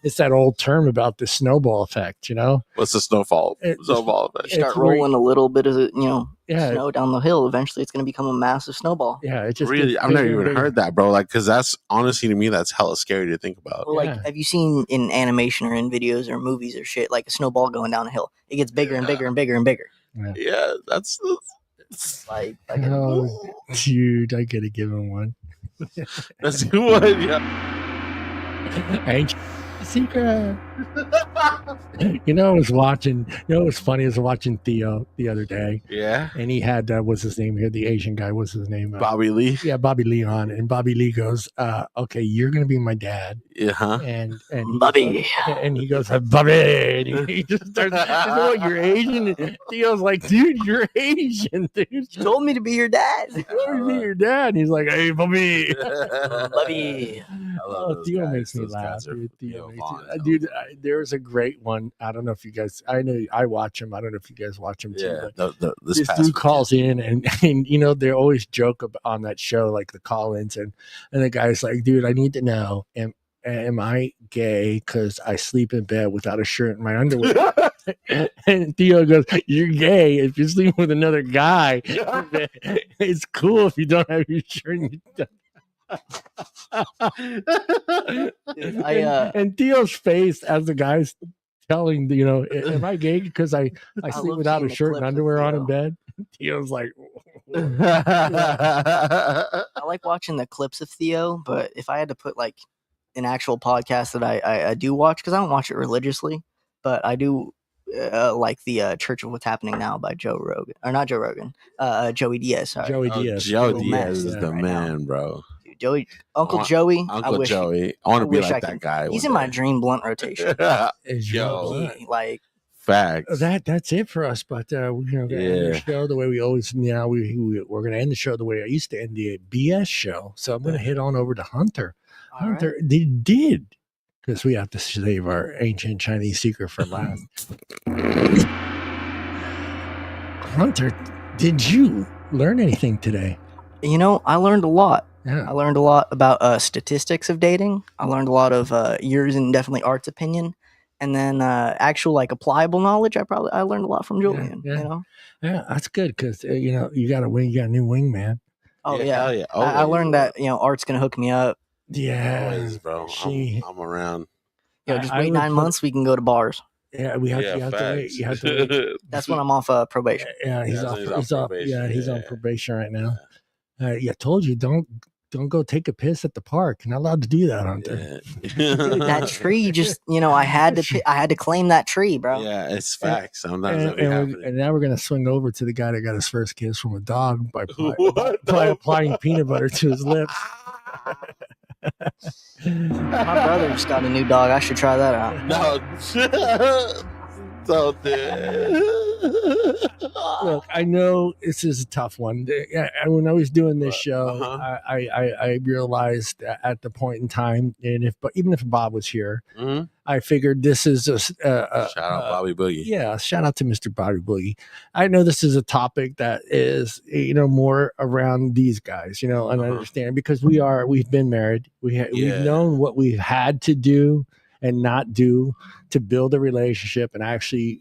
It's that old term about the snowball effect, What's the snowfall? It- Snowball effect. you start It's where- rolling a little bit of yeah, snow down the hill. Eventually, it's going to become a massive snowball. yeah. It just Really, gets I've never bigger and even bigger. heard that, bro. Like, because that's honestly to me, that's hella scary to think about. Well, like, Yeah. have you seen in animation or in videos or movies or shit, like a snowball going down a hill? It gets bigger and Yeah. bigger and bigger and bigger. Yeah, that's Like Oh, dude, I gotta give him one. that's a good one. Yeah. Ain't you a secret? I was watching. It was funny. I was watching Theo the other day, Yeah. and he had what's his name here? The Asian guy. What's his name? Bobby Lee. Yeah, Bobby Lee on, and Bobby Lee goes, "Okay, you're gonna be my dad," Yeah. Huh? and he Bobby. and he goes, "Bobby," and he just starts. "What, you're Asian?" And Theo's like, "Dude, you're Asian, dude." You told me to be your dad. You're your dad. And he's like, "Hey, Bobby." Bobby. Oh, those Theo guys. makes me Those laugh, guys are- dude. Theo Theo makes Vaughn, dude, there's a great one. I don't know if you guys. I know I watch him. I don't know if you guys watch him too. Yeah. But This this past dude weekend. calls in, and they always joke on that show, like the call-ins, and the guy's like, "Dude, I need to know, am I gay because I sleep in bed without a shirt and my underwear?" And Theo goes, "You're gay if you're sleeping with another guy. It's cool if you don't have your shirt." Dude, I And Theo's face as the guy's telling, am I gay because I sleep love without seeing a the shirt and clips with underwear on Theo. in bed? Theo's like, I like watching the clips of Theo, but if I had to put like an actual podcast that I do watch, because I don't watch it religiously, but I do like the Church of What's Happening Now by Joe Rogan, or not Joe Rogan, Joey Diaz. Sorry, Joey Diaz. Joe Little Diaz mess is the right man, bro. Dude, Uncle Joey. I Uncle wish, Joey. I want to be wish like I that could. guy. He's one in my day. dream blunt rotation. Is your Yo. blood. Like Facts. That's it for us. But we're gonna end the show the way we always. Now we're gonna end the show the way I used to end the BS show. So I'm gonna head on over to Hunter. all right. Hunter, they did, because we have to save our ancient Chinese secret for last. Hunter, did you learn anything today? I learned a lot. Yeah. I learned a lot about statistics of dating. I learned a lot of yours and definitely Art's opinion, and then actual like applicable knowledge. I learned a lot from Julian. Yeah. Yeah, that's good because you got a new wingman. Oh hell yeah. yeah. I learned that Art's gonna hook me up. Yeah, Always, bro. I'm around. Just wait 9 months. We can go to bars. Yeah, you have to wait. You have to wait. That's when I'm off probation. Yeah, he's off probation. Yeah, he's on probation right now. I told you don't go take a piss at the park. You're not allowed to do that, Hunter. Dude, that tree just I had to claim that tree, bro. Yeah, it's facts. Sometimes that be happening. And now we're gonna swing over to the guy that got his first kiss from a dog by applying peanut butter to his lips. My brother just got a new dog. I should try that out. No. So Look, I know this is a tough one. When I was doing this show, I realized at the point in time, and even if Bob was here, I figured this is a shout out Bobby Boogie. Yeah, shout out to Mr. Bobby Boogie. I know this is a topic that is more around these guys, and I understand because we've been married. We've known what we've had to do and not do to build a relationship and actually,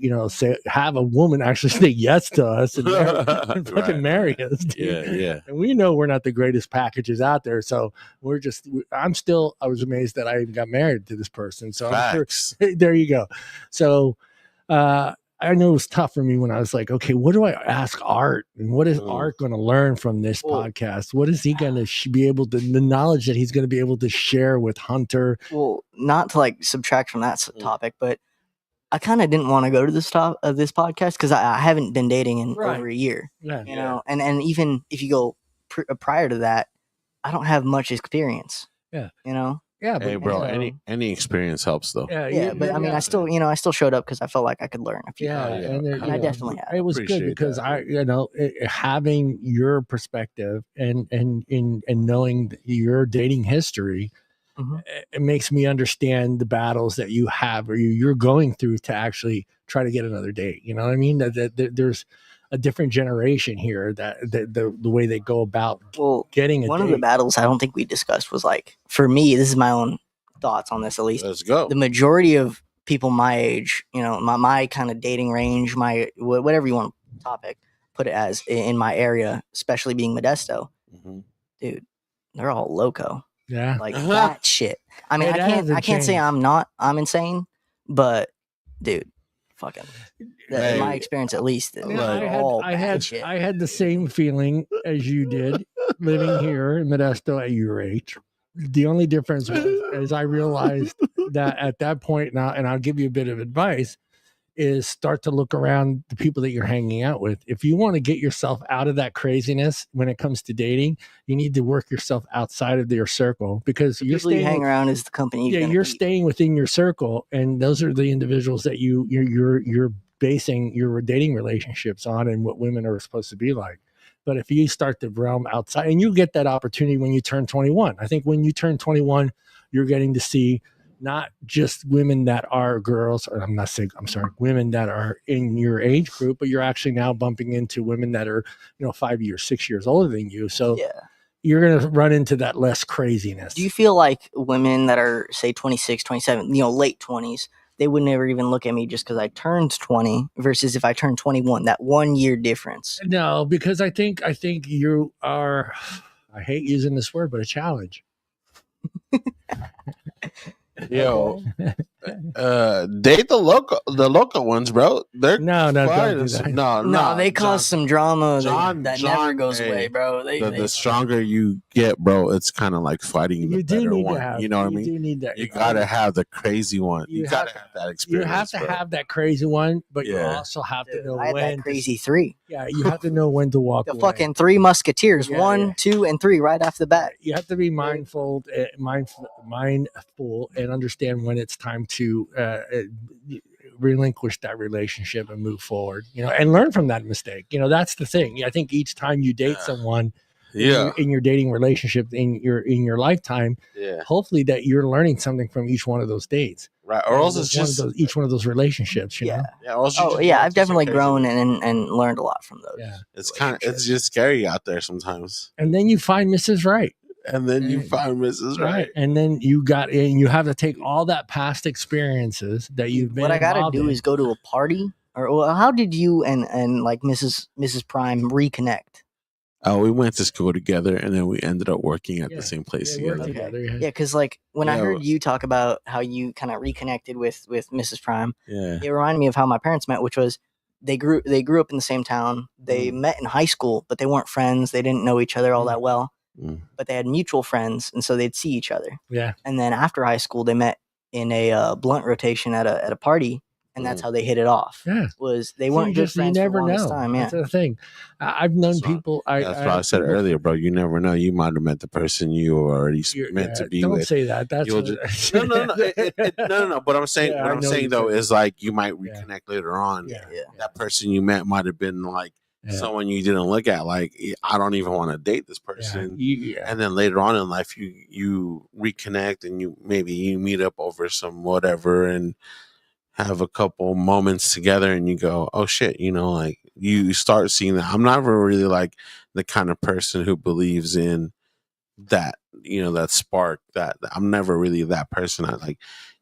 have a woman actually say yes to us and fucking marry us. Dude. Yeah. And we know we're not the greatest packages out there. So I was amazed that I even got married to this person. So Facts. I'm sure, there you go. So, I know it was tough for me when I was like, okay, what do I ask Art? And what is Art going to learn from this podcast? What is he going to be able to, the knowledge that he's going to be able to share with Hunter? Well, not to like subtract from that topic, but I kind of didn't want to go to this podcast because I haven't been dating in over a year. Yeah. And even if you go prior to that, I don't have much experience. Yeah. Yeah, hey, bro. Any experience helps, though. Yeah, but I mean, I still showed up because I felt like I could learn a few. And I definitely have. It was good because having your perspective and knowing your dating history, it makes me understand the battles that you have or you're going through to actually try to get another date. You know what I mean? That there's a different generation here that the way they go about getting a one date. Of the battles I don't think we discussed was like, for me, this is my own thoughts on this at least. Let's go. The majority of people my age, my kind of dating range, my whatever you want to topic, put it as in my area, especially being Modesto, dude, they're all loco. Yeah. Like that shit. I mean, I can't say I'm insane, but dude, fucking in my experience at least. I had the same feeling as you did living here in Modesto at your age. The only difference was, as I realized that at that point now, and I'll give you a bit of advice, is start to look around the people that you're hanging out with. If you want to get yourself out of that craziness when it comes to dating, you need to work yourself outside of your circle because you hang around is the company. You're staying within your circle, and those are the individuals that you're basing your dating relationships on and what women are supposed to be like. But if you start to realm outside, and you get that opportunity when you turn 21, I think when you turn 21, you're getting to see not just women that are girls, or women that are in your age group, but you're actually now bumping into women that are, 5 years, 6 years older than you. So you're going to run into that less craziness. Do you feel like women that are, say, 26, 27, late 20s, they would never even look at me just because I turned 20 versus if I turned 21, that 1 year difference? No, because I think you are, I hate using this word, but a challenge. Yo, Date the local ones, bro. They're No, fine. don't do that. No, they cause some drama that never John, goes away, bro. The stronger you get, bro, it's kind of like fighting the You do better need one. to have. You know what I You mean? do need that. You gotta have the crazy one. You gotta have that You experience. have to bro. have that crazy one, but you Yeah. also have to Dude, know I had when. that crazy three. Yeah, you have to know when to walk The away. fucking three musketeers, Yeah, 1, yeah. 2, and 3, right off the bat. You have to be mindful and understand when it's time to relinquish that relationship and move forward. And learn from that mistake. That's the thing. I think each time you date someone, in your dating relationship in your lifetime, hopefully that you're learning something from each one of those dates. Right, or else it's just each one of those relationships. You know? Yeah. I've definitely grown and learned a lot from those. Yeah, it's just scary out there sometimes. And then you find Mrs. Right. And then you find Mrs. Right. And then you have to take all that past experiences that you've been. What I gotta do is go to a party, or how did you and like Mrs. Prime reconnect? Oh, we went to school together, and then we ended up working at the same place together. Yeah, because like when I heard you talk about how you kind of reconnected with Mrs. Prime, it reminded me of how my parents met, which was they grew up in the same town. They met in high school, but they weren't friends. They didn't know each other all that well, but they had mutual friends, and so they'd see each other. Yeah. And then after high school, they met in a blunt rotation at a party. And that's how they hit it off. Yeah, they weren't good friends. You never for the know. Time, That's the thing. I've known people. That's what I said earlier, bro. You never know. You might have met the person you were already meant to be don't with. Don't say that. That's no. But I'm saying, what I'm saying though is like you might reconnect later on. Yeah. That person you met might have been like someone you didn't look at. Like I don't even want to date this person. And then later on in life, you reconnect and you meet up over some whatever and have a couple moments together and you go, oh shit, like you start seeing that. I'm never really like the kind of person who believes in that, that spark. That I'm never really that person. I like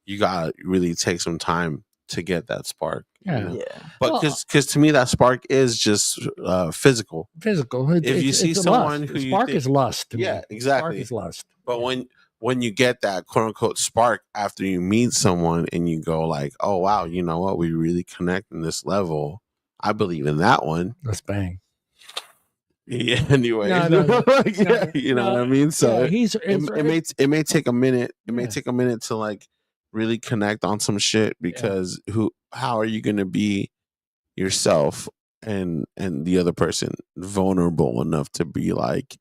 you gotta really take some time to get that spark. But because to me that spark is just physical. If you see someone who spark is lust. To me. Exactly. Spark is lust. But when you get that quote unquote spark after you meet someone and you go like, oh wow, you know what, we really connect in this level. I believe in that one. Let's bang. Yeah. Anyway, you know what I mean. So it may take a minute. It may take a minute to like really connect on some shit because how are you going to be yourself and the other person vulnerable enough to be like,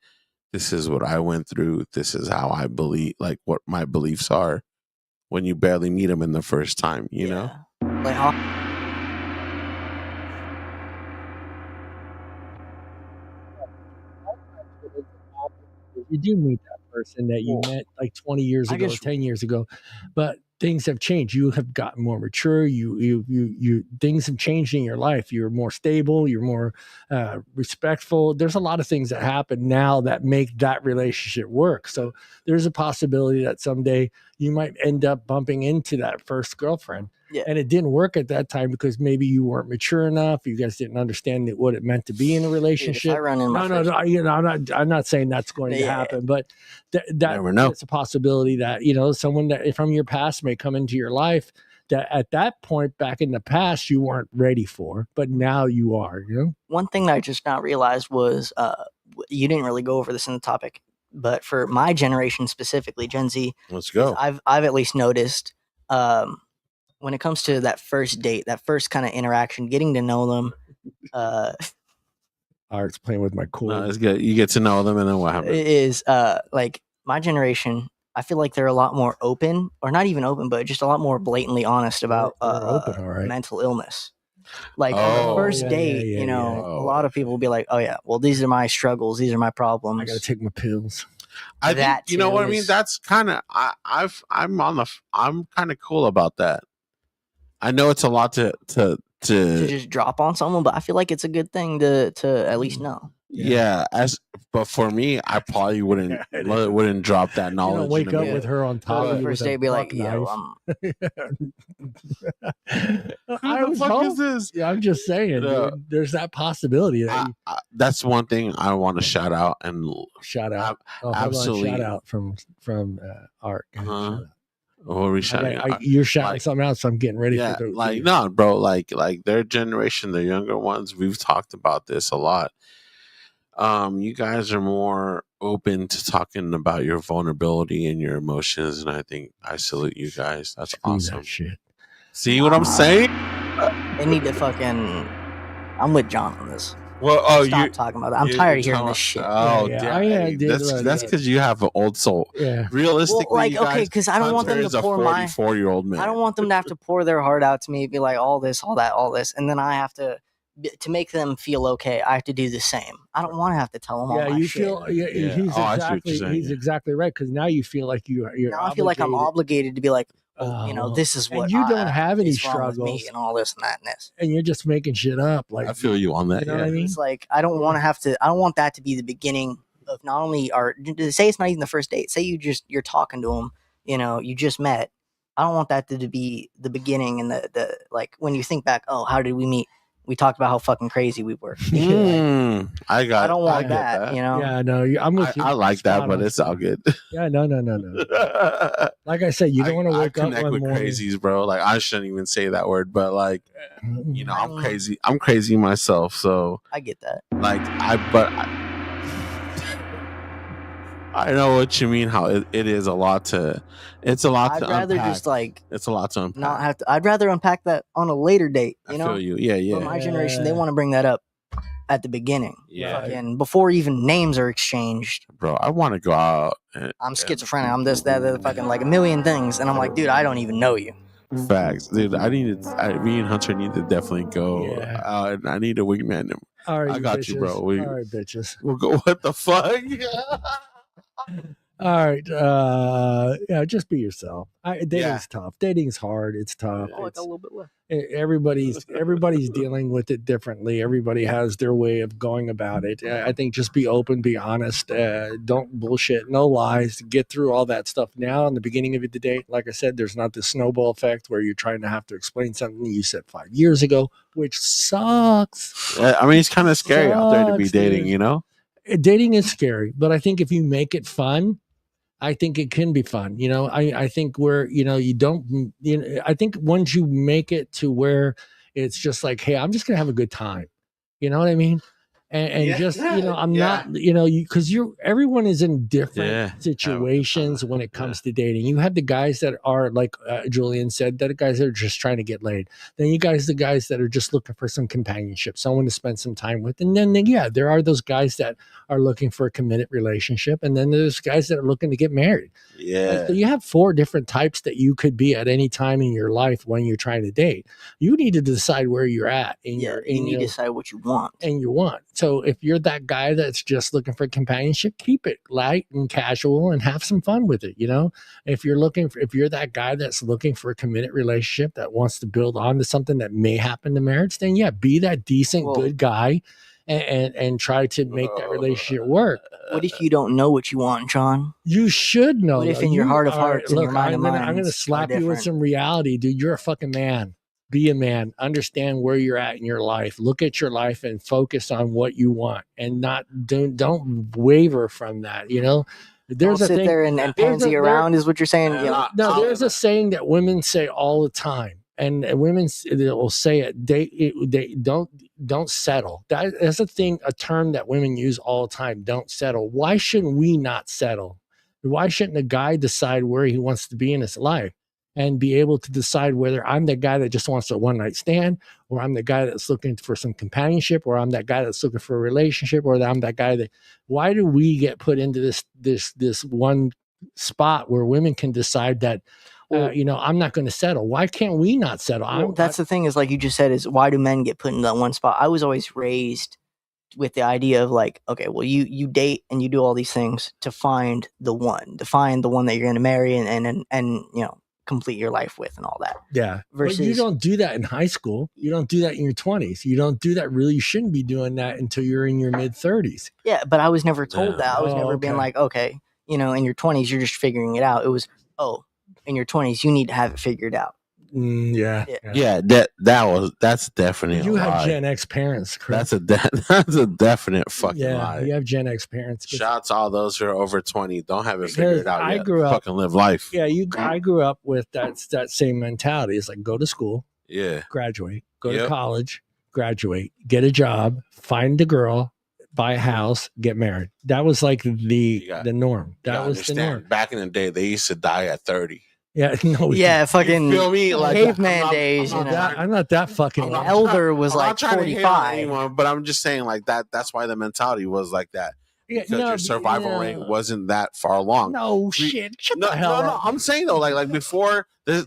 this is what I went through. This is how I believe, like what my beliefs are when you barely meet them in the first time, you know? Like how you do meet that person that you met like 20 years ago, 10 years ago, but things have changed. You have gotten more mature. You things have changed in your life. You're more stable. You're more respectful. There's a lot of things that happen now that make that relationship work. So there's a possibility that someday you might end up bumping into that first girlfriend. Yeah. And it didn't work at that time because maybe you weren't mature enough. You guys didn't understand what it meant to be in a relationship. Dude, if I run in I'm not saying that's going to happen, but it's a possibility that, someone that from your past may come into your life that at that point back in the past you weren't ready for, but now you are, One thing that I just not realized was you didn't really go over this in the topic, but for my generation specifically, Gen Z, let's go. I've at least noticed when it comes to that first date, that first kind of interaction, getting to know them. Art's playing with my cool. No, it's good. You get to know them, and then what happens? It is like my generation. I feel like they're a lot more open, or not even open, but just a lot more blatantly honest about mental illness. Like on the first date, a lot of people will be like, "Oh yeah, well these are my struggles, these are my problems. I got to take my pills." I think, you know what I mean. That's kind of I'm kind of cool about that. I know it's a lot to just drop on someone, but I feel like it's a good thing to at least know. Yeah, but for me, I probably wouldn't drop that knowledge. Wake up with her on top of you. First day, be like, "Yo, how the fuck is this?" Yeah, I'm just saying, dude, there's that possibility. That's one thing I want to shout out. Absolutely, shout out from Art. What are we shouting? You're shouting like, something else, so I'm getting ready yeah, for the like no, bro, like their generation, the younger ones. We've talked about this a lot. You guys are more open to talking about your vulnerability and your emotions, and I think I salute you guys. That's Screw awesome. that shit. See what I'm saying? They need to fucking. I'm with John on this. Well, Stop talking about that. I'm tired of hearing this shit. Oh, Yeah, yeah. dude, That's because you have an old soul. Yeah. Realistically, Well, like, you guys, okay, because I don't want them to pour my 44-year-old man. I don't want them to have to pour their heart out to me, be like all this, all that, all this, and then I have to make them feel okay. I have to do the same. I don't want to have to tell them all my you shit. feel. Yeah, he's exactly right because now you feel like you're. Now I feel like I'm obligated to be like, this is what. And you don't have any struggles me and all this and that and this. And you're just making shit up. Like I feel you on that. You know what I mean? It's like I don't want to have to. I don't want that to be the beginning of not only our. Say it's not even the first date. Say you're talking to them. You just met. I don't want that to be the beginning and the like when you think back. Oh, how did we meet? We talked about how fucking crazy we were. I don't want that. Yeah, no, I'm with you. I like that, but it's all good. Yeah, no. Like I said, you don't want to wake up connect one with morning. crazies, bro. Like I shouldn't even say that word, but like, I'm crazy. I'm crazy myself, so I get that. Like I know what you mean. How it is a lot to. It's a lot to unpack. I'd rather just like. It's a lot to unpack. Not have to. I'd rather unpack that on a later date. I feel you. Yeah. But my generation, they want to bring that up at the beginning. Yeah. Fucking before even names are exchanged. Bro, I want to go out. I'm schizophrenic. I'm this, that, fucking like a million things, and I'm like, dude, I don't even know you. Facts, dude. Me and Hunter need to definitely go out, and I need a wingman him. All right, I got bitches. you, bro. All right, bitches. We'll go. What the fuck? All right. Just be yourself. Dating's tough. Dating's hard. It's tough. Oh, it's a little bit left. Everybody's dealing with it differently. Everybody has their way of going about it. I think just be open, be honest. Don't bullshit, no lies. Get through all that stuff now in the beginning of the date. Like I said, there's not the snowball effect where you're trying to have to explain something you said 5 years ago, which sucks. I mean, it's kind of scary out there to be dating, Dating is scary, but I think if you make it fun, I think it can be fun. I think where, I think once you make it to where it's just like, hey, I'm just going to have a good time. You know what I mean? And just, I'm not, because everyone is in different situations when it comes to dating. You have the guys that are like Julian said, that guys that are just trying to get laid. Then you guys, the guys that are just looking for some companionship, someone to spend some time with. And then there are those guys that are looking for a committed relationship. And then there's guys that are looking to get married. Yeah. So you have 4 different types that you could be at any time in your life when you're trying to date. You need to decide where you're at you need to decide what you want. And you want. So if you're that guy that's just looking for companionship, keep it light and casual and have some fun with it. If you're that guy that's looking for a committed relationship that wants to build on to something that may happen to marriage, then be that decent, good guy and try to make that relationship work. What if you don't know what you want, John? You should know. What if in your heart of hearts and your mind of minds, I'm going to slap you with some reality, dude. You're a fucking man. Be a man. Understand where you're at in your life. Look at your life and focus on what you want, and don't waver from that. There's don't sit there and pansy around, is what you're saying. No, there's a saying that women say all the time, and women will say it. They don't settle. That's a term that women use all the time. Don't settle. Why shouldn't we not settle? Why shouldn't a guy decide where he wants to be in his life and be able to decide whether I'm the guy that just wants a one night stand, or I'm the guy that's looking for some companionship, or I'm that guy that's looking for a relationship, or I'm that guy that, why do we get put into this one spot where women can decide that, I'm not going to settle? Why can't we not settle? That's the thing is, like you just said, is why do men get put in that one spot? I was always raised with the idea of like, okay, well, you date and you do all these things to find the one that you're going to marry and complete your life with and all that. Yeah. Versus, but you don't do that in high school. You don't do that in your 20s. You don't do that really. You shouldn't be doing that until you're in your mid 30s. Yeah, but I was never told that. I was never being like, okay, in your 20s, you're just figuring it out. It was, in your 20s, you need to have it figured out. That's definitely You a have lie. Gen X parents, Chris. That's a definite fucking lie. You have Gen X parents. Shout out to all those who are over 20. Don't have it Because figured out I yet. grew up- Fucking live life. Yeah, I grew up with that same mentality. It's like go to school, Yeah. graduate, go to Yep. college, graduate, get a job, find a girl, buy a house, get married. That was like the norm. That was the norm. Back in the day, they used to die at 30. Yeah, no, Yeah, fucking You feel me? Like caveman days. I'm not that fucking. An old. elder was I'm like not trying to hate on 45. anyone, but I'm just saying like that. That's why the mentality was like that. Yeah, Because your survival rate wasn't that far along. No shit. Shut No, the hell no. up. I'm saying though, like before. This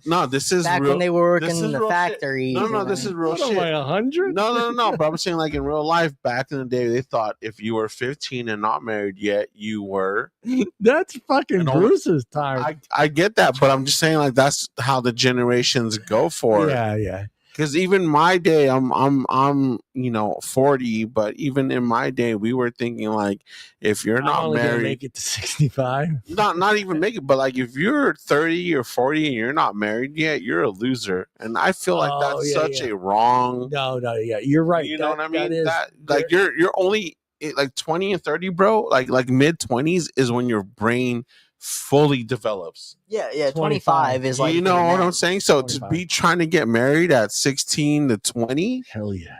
is Back real. when they were this working in is the real shit. factories. No, this is real What am shit. I, 100? No. But I'm saying like in real life, back in the day, they thought if you were 15 and not married yet, you were. That's fucking Bruce's time. I get that, but I'm just saying like that's how the generations go for it. Yeah. Because even my day, I'm 40, but even in my day, we were thinking like if you're I'm not only gonna married, make it to 65. not even make it, but like if you're 30 or 40 and you're not married yet, you're a loser. And I feel like that's such a wrong. No, yeah, you're right. You know what I mean? That like you're only like 20 and 30, bro. Like mid 20s is when your brain fully develops. Yeah. 25 is like. You know what I'm saying? So 25. to be trying to get married at 16 to 20, hell yeah.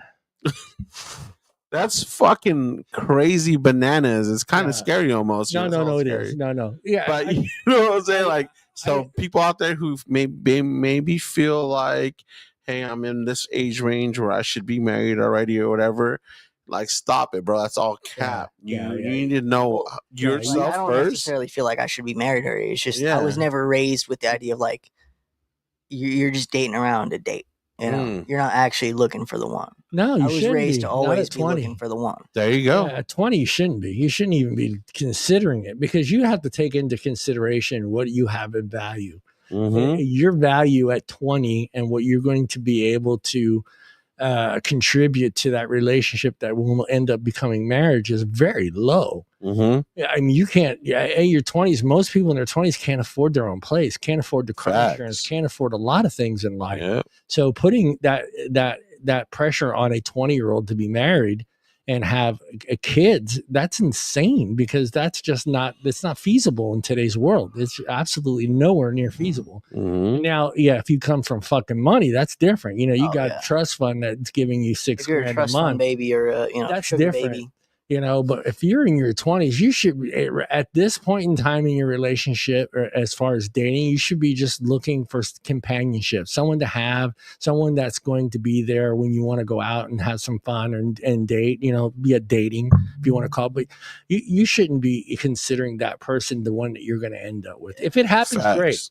That's fucking crazy bananas. It's kind of scary almost. No, it is. No. Yeah. But you know what I'm saying? Like, so people out there who maybe feel like, hey, I'm in this age range where I should be married already or whatever. Like, stop it, bro. That's all cap. You need to know yourself I don't first. necessarily feel like I should be married already. It's just I was never raised with the idea of like you're just dating around to date. You know, you're not actually looking for the one. No, I was raised to always be looking for the one. There you go. At 20, you shouldn't be. You shouldn't even be considering it because you have to take into consideration what you have in value. Mm-hmm. Your value at 20 and what you're going to be able to contribute to that relationship that will end up becoming marriage is very low. Mm-hmm. Yeah, I mean, you can't. Yeah, in your 20s, most people in their 20s can't afford their own place, can't afford the car insurance, can't afford a lot of things in life. Yep. So putting that pressure on a 20-year-old to be married and have kids, that's insane because that's just not feasible in today's world. It's absolutely nowhere near feasible. Mm-hmm. Now, if you come from fucking money, that's different. You know, you got a trust fund that's giving you $6,000 a trust a month, fund baby or that's sugar different. baby. You know, but if you're in your 20s, you should, at this point in time in your relationship, or as far as dating, you should be just looking for companionship, someone to have, someone that's going to be there when you want to go out and have some fun and date, be a dating, if you want to call it. But you shouldn't be considering that person the one that you're going to end up with. If it happens, great.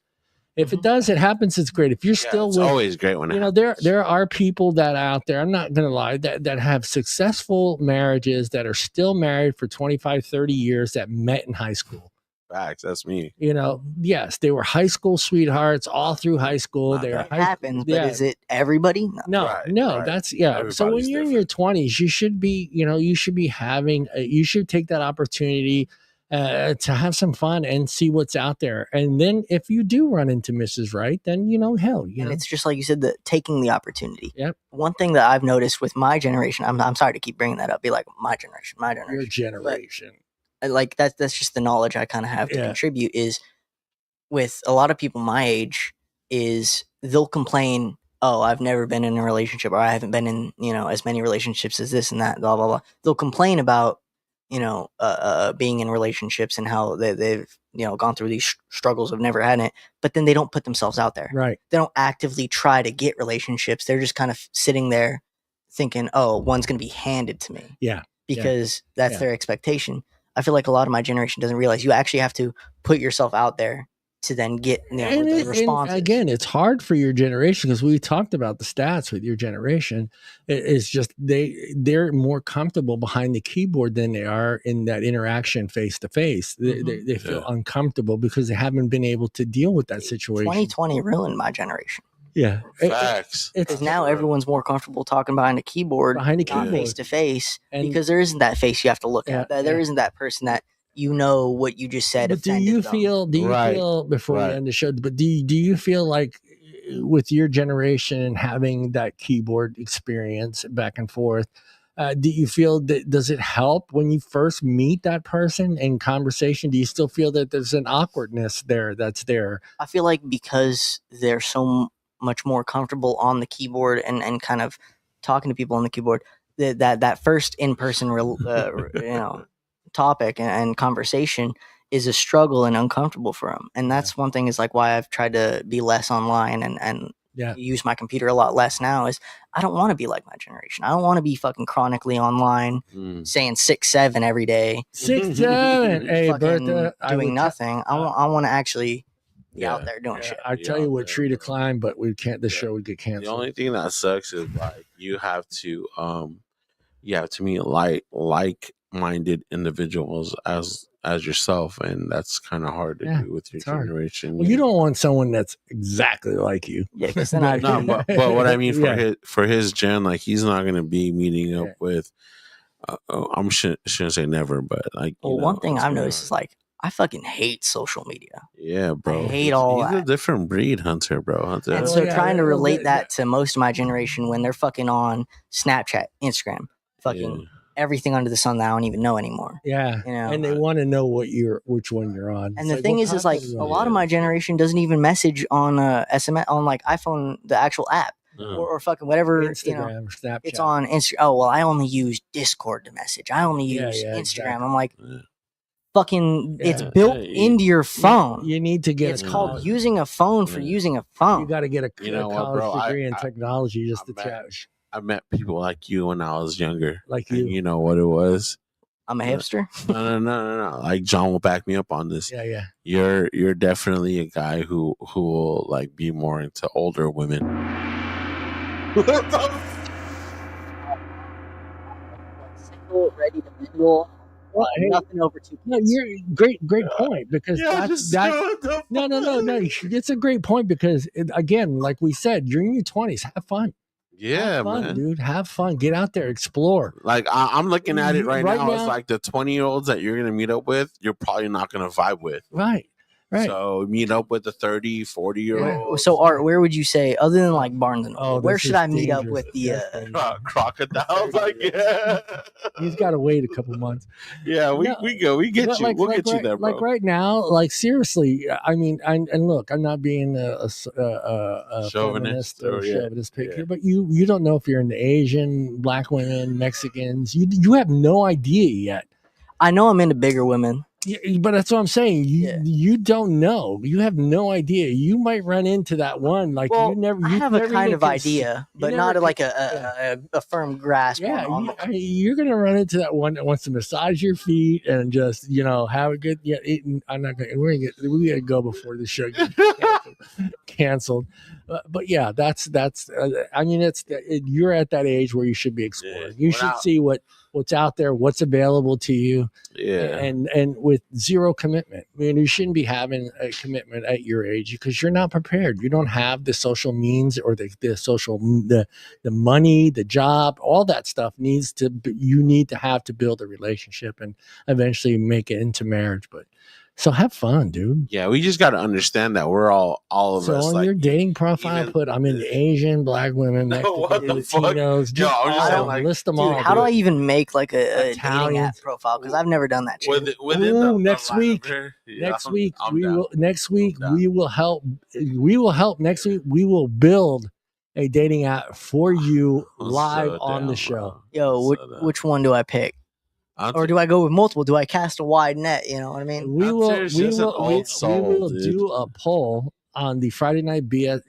If it does, it happens. It's great. If you're still it's always great when it happens. There are people that out there, I'm not going to lie, that have successful marriages that are still married for 25, 30 years that met in high school. Facts. That's me. Yes, they were high school sweethearts all through high school. It happens, but is it everybody? No, that's Everybody's so when you're in your 20s, you should be, you should be having, you should take that opportunity to have some fun and see what's out there. And then if you do run into Mrs. Right, then it's just like you said, taking the opportunity. Yep. One thing that I've noticed with my generation, I'm sorry to keep bringing that up, be like my generation. Your generation. But, like that's just the knowledge I kind of have to contribute is with a lot of people my age is they'll complain, oh, I've never been in a relationship or I haven't been in, as many relationships as this and that, blah, blah, blah. They'll complain about being in relationships and how they've gone through these struggles of never had it, but then they don't put themselves out there. Right. They don't actively try to get relationships. They're just kind of sitting there thinking, oh, one's going to be handed to me. Yeah. Because that's their expectation. I feel like a lot of my generation doesn't realize you actually have to put yourself out there to then get the response. Again, it's hard for your generation because we talked about the stats with your generation. It's just they're more comfortable behind the keyboard than they are in that interaction face to face. They feel uncomfortable because they haven't been able to deal with that situation. 2020 ruined my generation. Yeah, facts. Because now everyone's more comfortable talking behind a keyboard, face to face, because there isn't that face you have to look at. There isn't that person that what you just said. But do you feel before we end the show? But do you feel like with your generation and having that keyboard experience back and forth, do you feel that does it help when you first meet that person in conversation? Do you still feel that there's an awkwardness there that's there? I feel like because they're so much more comfortable on the keyboard and kind of talking to people on the keyboard, that first in person topic and conversation is a struggle and uncomfortable for them. And that's one thing is like why I've tried to be less online and use my computer a lot less now is I don't want to be like my generation. I don't want to be fucking chronically online saying 6-7 every day. 6-7. Hey, Bertha, doing nothing. I want to actually be out there doing shit. I tell you what tree to climb, but we can't. The show would get canceled. The only thing that sucks is like you have to meet like-minded individuals as yourself, and that's kind of hard to do with your generation. Well, you don't want someone that's exactly like you. Yeah, because then I but what I mean for his gen, like he's not going to be meeting up with. Shouldn't say never, but like. One thing I've noticed is like I fucking hate social media. Yeah, bro. I hate all that. He's a different breed, Hunter, bro. Hunter. And so trying to relate that to most of my generation when they're fucking on Snapchat, Instagram, fucking everything under the sun that I don't even know anymore. Yeah. And they want to know which one you're on. And the thing is like a lot of my generation doesn't even message on SMS on like iPhone, the actual app. Or fucking whatever, Instagram, Snapchat. It's on Instagram. Oh, well, I only use Discord to message. I only use Instagram. Exactly. I'm like, fucking, it's built into your phone. You need to get it's called using a phone for using a phone. You got to get a college degree in technology just to chat. I met people like you when I was younger. Like you. You know what it was? I'm a hipster. No. Like John will back me up on this. Yeah. You're definitely a guy who will like be more into older women. What the single, ready to mingle. Well, nothing over 2 kids. No, you're great point because that's no. It's a great point because again, like we said, you're in your 20s. Have fun. Yeah, have fun, man, dude. Have fun. Get out there, explore. Like I'm looking at it right now. It's like the 20-year-olds that you're gonna meet up with, you're probably not gonna vibe with. Right. So meet up with the 30, 40-year-old. So Art, where would you say, other than like Barnes and Noble, where should I meet up with the crocodiles? Like, he's got to wait a couple months. Yeah, we go. We get you. We'll get you there, bro. Like right now, like seriously. I mean, and look, I'm not being a chauvinist or chauvinist pig here, but you don't know if you're into Asian, Black women, Mexicans. You have no idea yet. I know I'm into bigger women. Yeah, but that's what I'm saying. You don't know. You have no idea. You might run into that one. Like I have a kind of idea, but not like a firm grasp. Yeah, you're gonna run into that one that wants to massage your feet and just have a good. Yeah, I'm not gonna. We gotta go before the show gets canceled. But yeah, that's. I mean, you're at that age where you should be exploring. You should see what's out there, what's available to you. Yeah, and with zero commitment. I mean, you shouldn't be having a commitment at your age because you're not prepared. You don't have the social means or the money, the job, all that stuff you need to have to build a relationship and eventually make it into marriage. But so have fun, dude. Yeah, we just got to understand that we're all of us. So on your dating profile, put I'm into Asian, Black women, Latinos. List them all. How do I even make like a dating app profile? Because I've never done that. Next week we will help. Next week we will build a dating app for you live on the show. Yo, which one do I pick? Or do I go with multiple? Do I cast a wide net? You know what I mean? We will do a poll on the Friday night recap,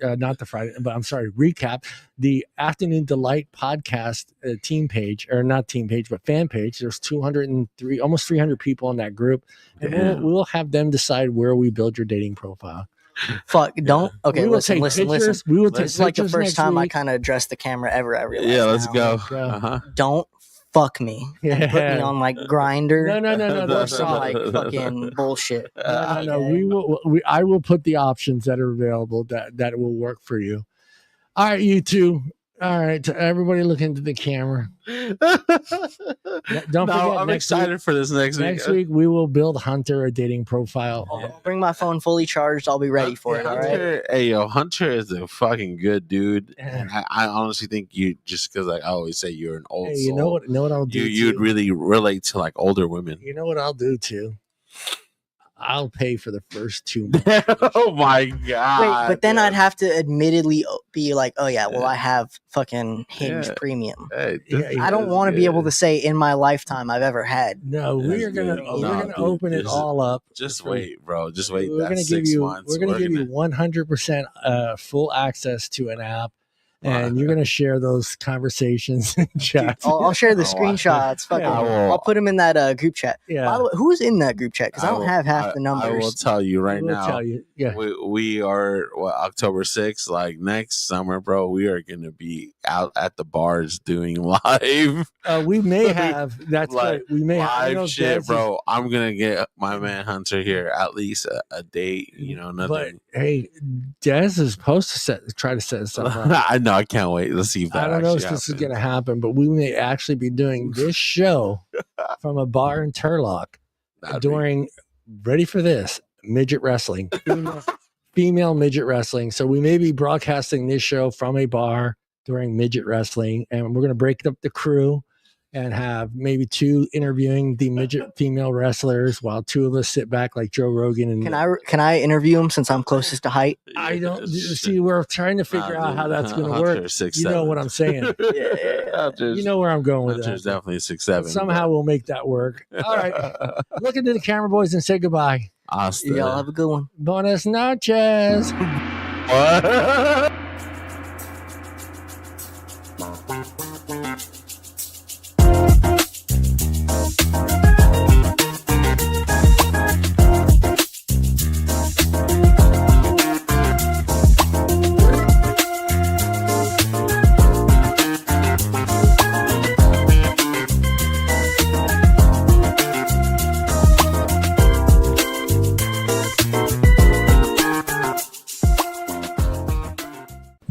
the Afternoon Delight podcast team page, or not team page, but fan page. There's 203, almost 300 people in that group, and we'll have them decide where we build your dating profile. Fuck, don't. Okay, listen. We will take It's like the first time I kind of addressed the camera ever. I realized. Yeah, let's go. Don't fuck me and put me on like Grindr. No. That's like fucking bullshit. No. I will put the options that are available that will work for you. All right, you two. All right, to everybody look into the camera. Don't forget, I'm excited for this next week. Next week we will build Hunter a dating profile. I'll bring my phone fully charged. I'll be ready for it. All right. Hunter, hey yo, Hunter is a fucking good dude, and I honestly think you just because like I always say you're an old. Hey, you know what I'll do. You'd really relate to like older women. You know what I'll do too. I'll pay for the first 2 months. Oh my god! Wait, but then I'd have to admittedly be like, oh yeah, well I have fucking Hinge Premium. Hey, I don't want to be able to say in my lifetime I've ever had. No, we're gonna open it all up. Just wait, bro. Just wait. We're gonna give you 100% full access to an app. And you're gonna share those conversations and chats. I'll share the screenshots. I'll put them in that group chat. Yeah. By the way, who's in that group chat? Because I don't have half the numbers. I will tell you right now. Tell you. Yeah. We are October 6th. Like next summer, bro. We are gonna be out at the bars doing live. We may have. That's like, right. We may live have shit, bro. I'm gonna get my man Hunter here at least a date. You know, nothing. But hey, Des is supposed to try to set something up. I know. I can't wait. Let's see if that. I don't know if happens. this is going to happen, but we may actually be doing this show from a bar in Turlock during, ready for this, midget wrestling, female midget wrestling. So we may be broadcasting this show from a bar during midget wrestling, and we're going to break up the crew and have maybe 2 interviewing the midget female wrestlers while 2 of us sit back like Joe Rogan. And can I interview him since I'm closest to height? I don't see. We're trying to figure out how that's going to work. 6'7". You know what I'm saying? You know where I'm going with Hunter's that. definitely 6'7". Somehow we'll make that work. All right, look into the camera, boys, and say goodbye. Y'all have a good one. Buenas noches. What?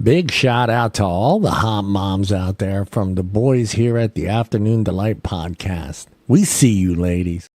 Big shout out to all the hot moms out there from the boys here at the Afternoon Delight podcast. We see you, ladies.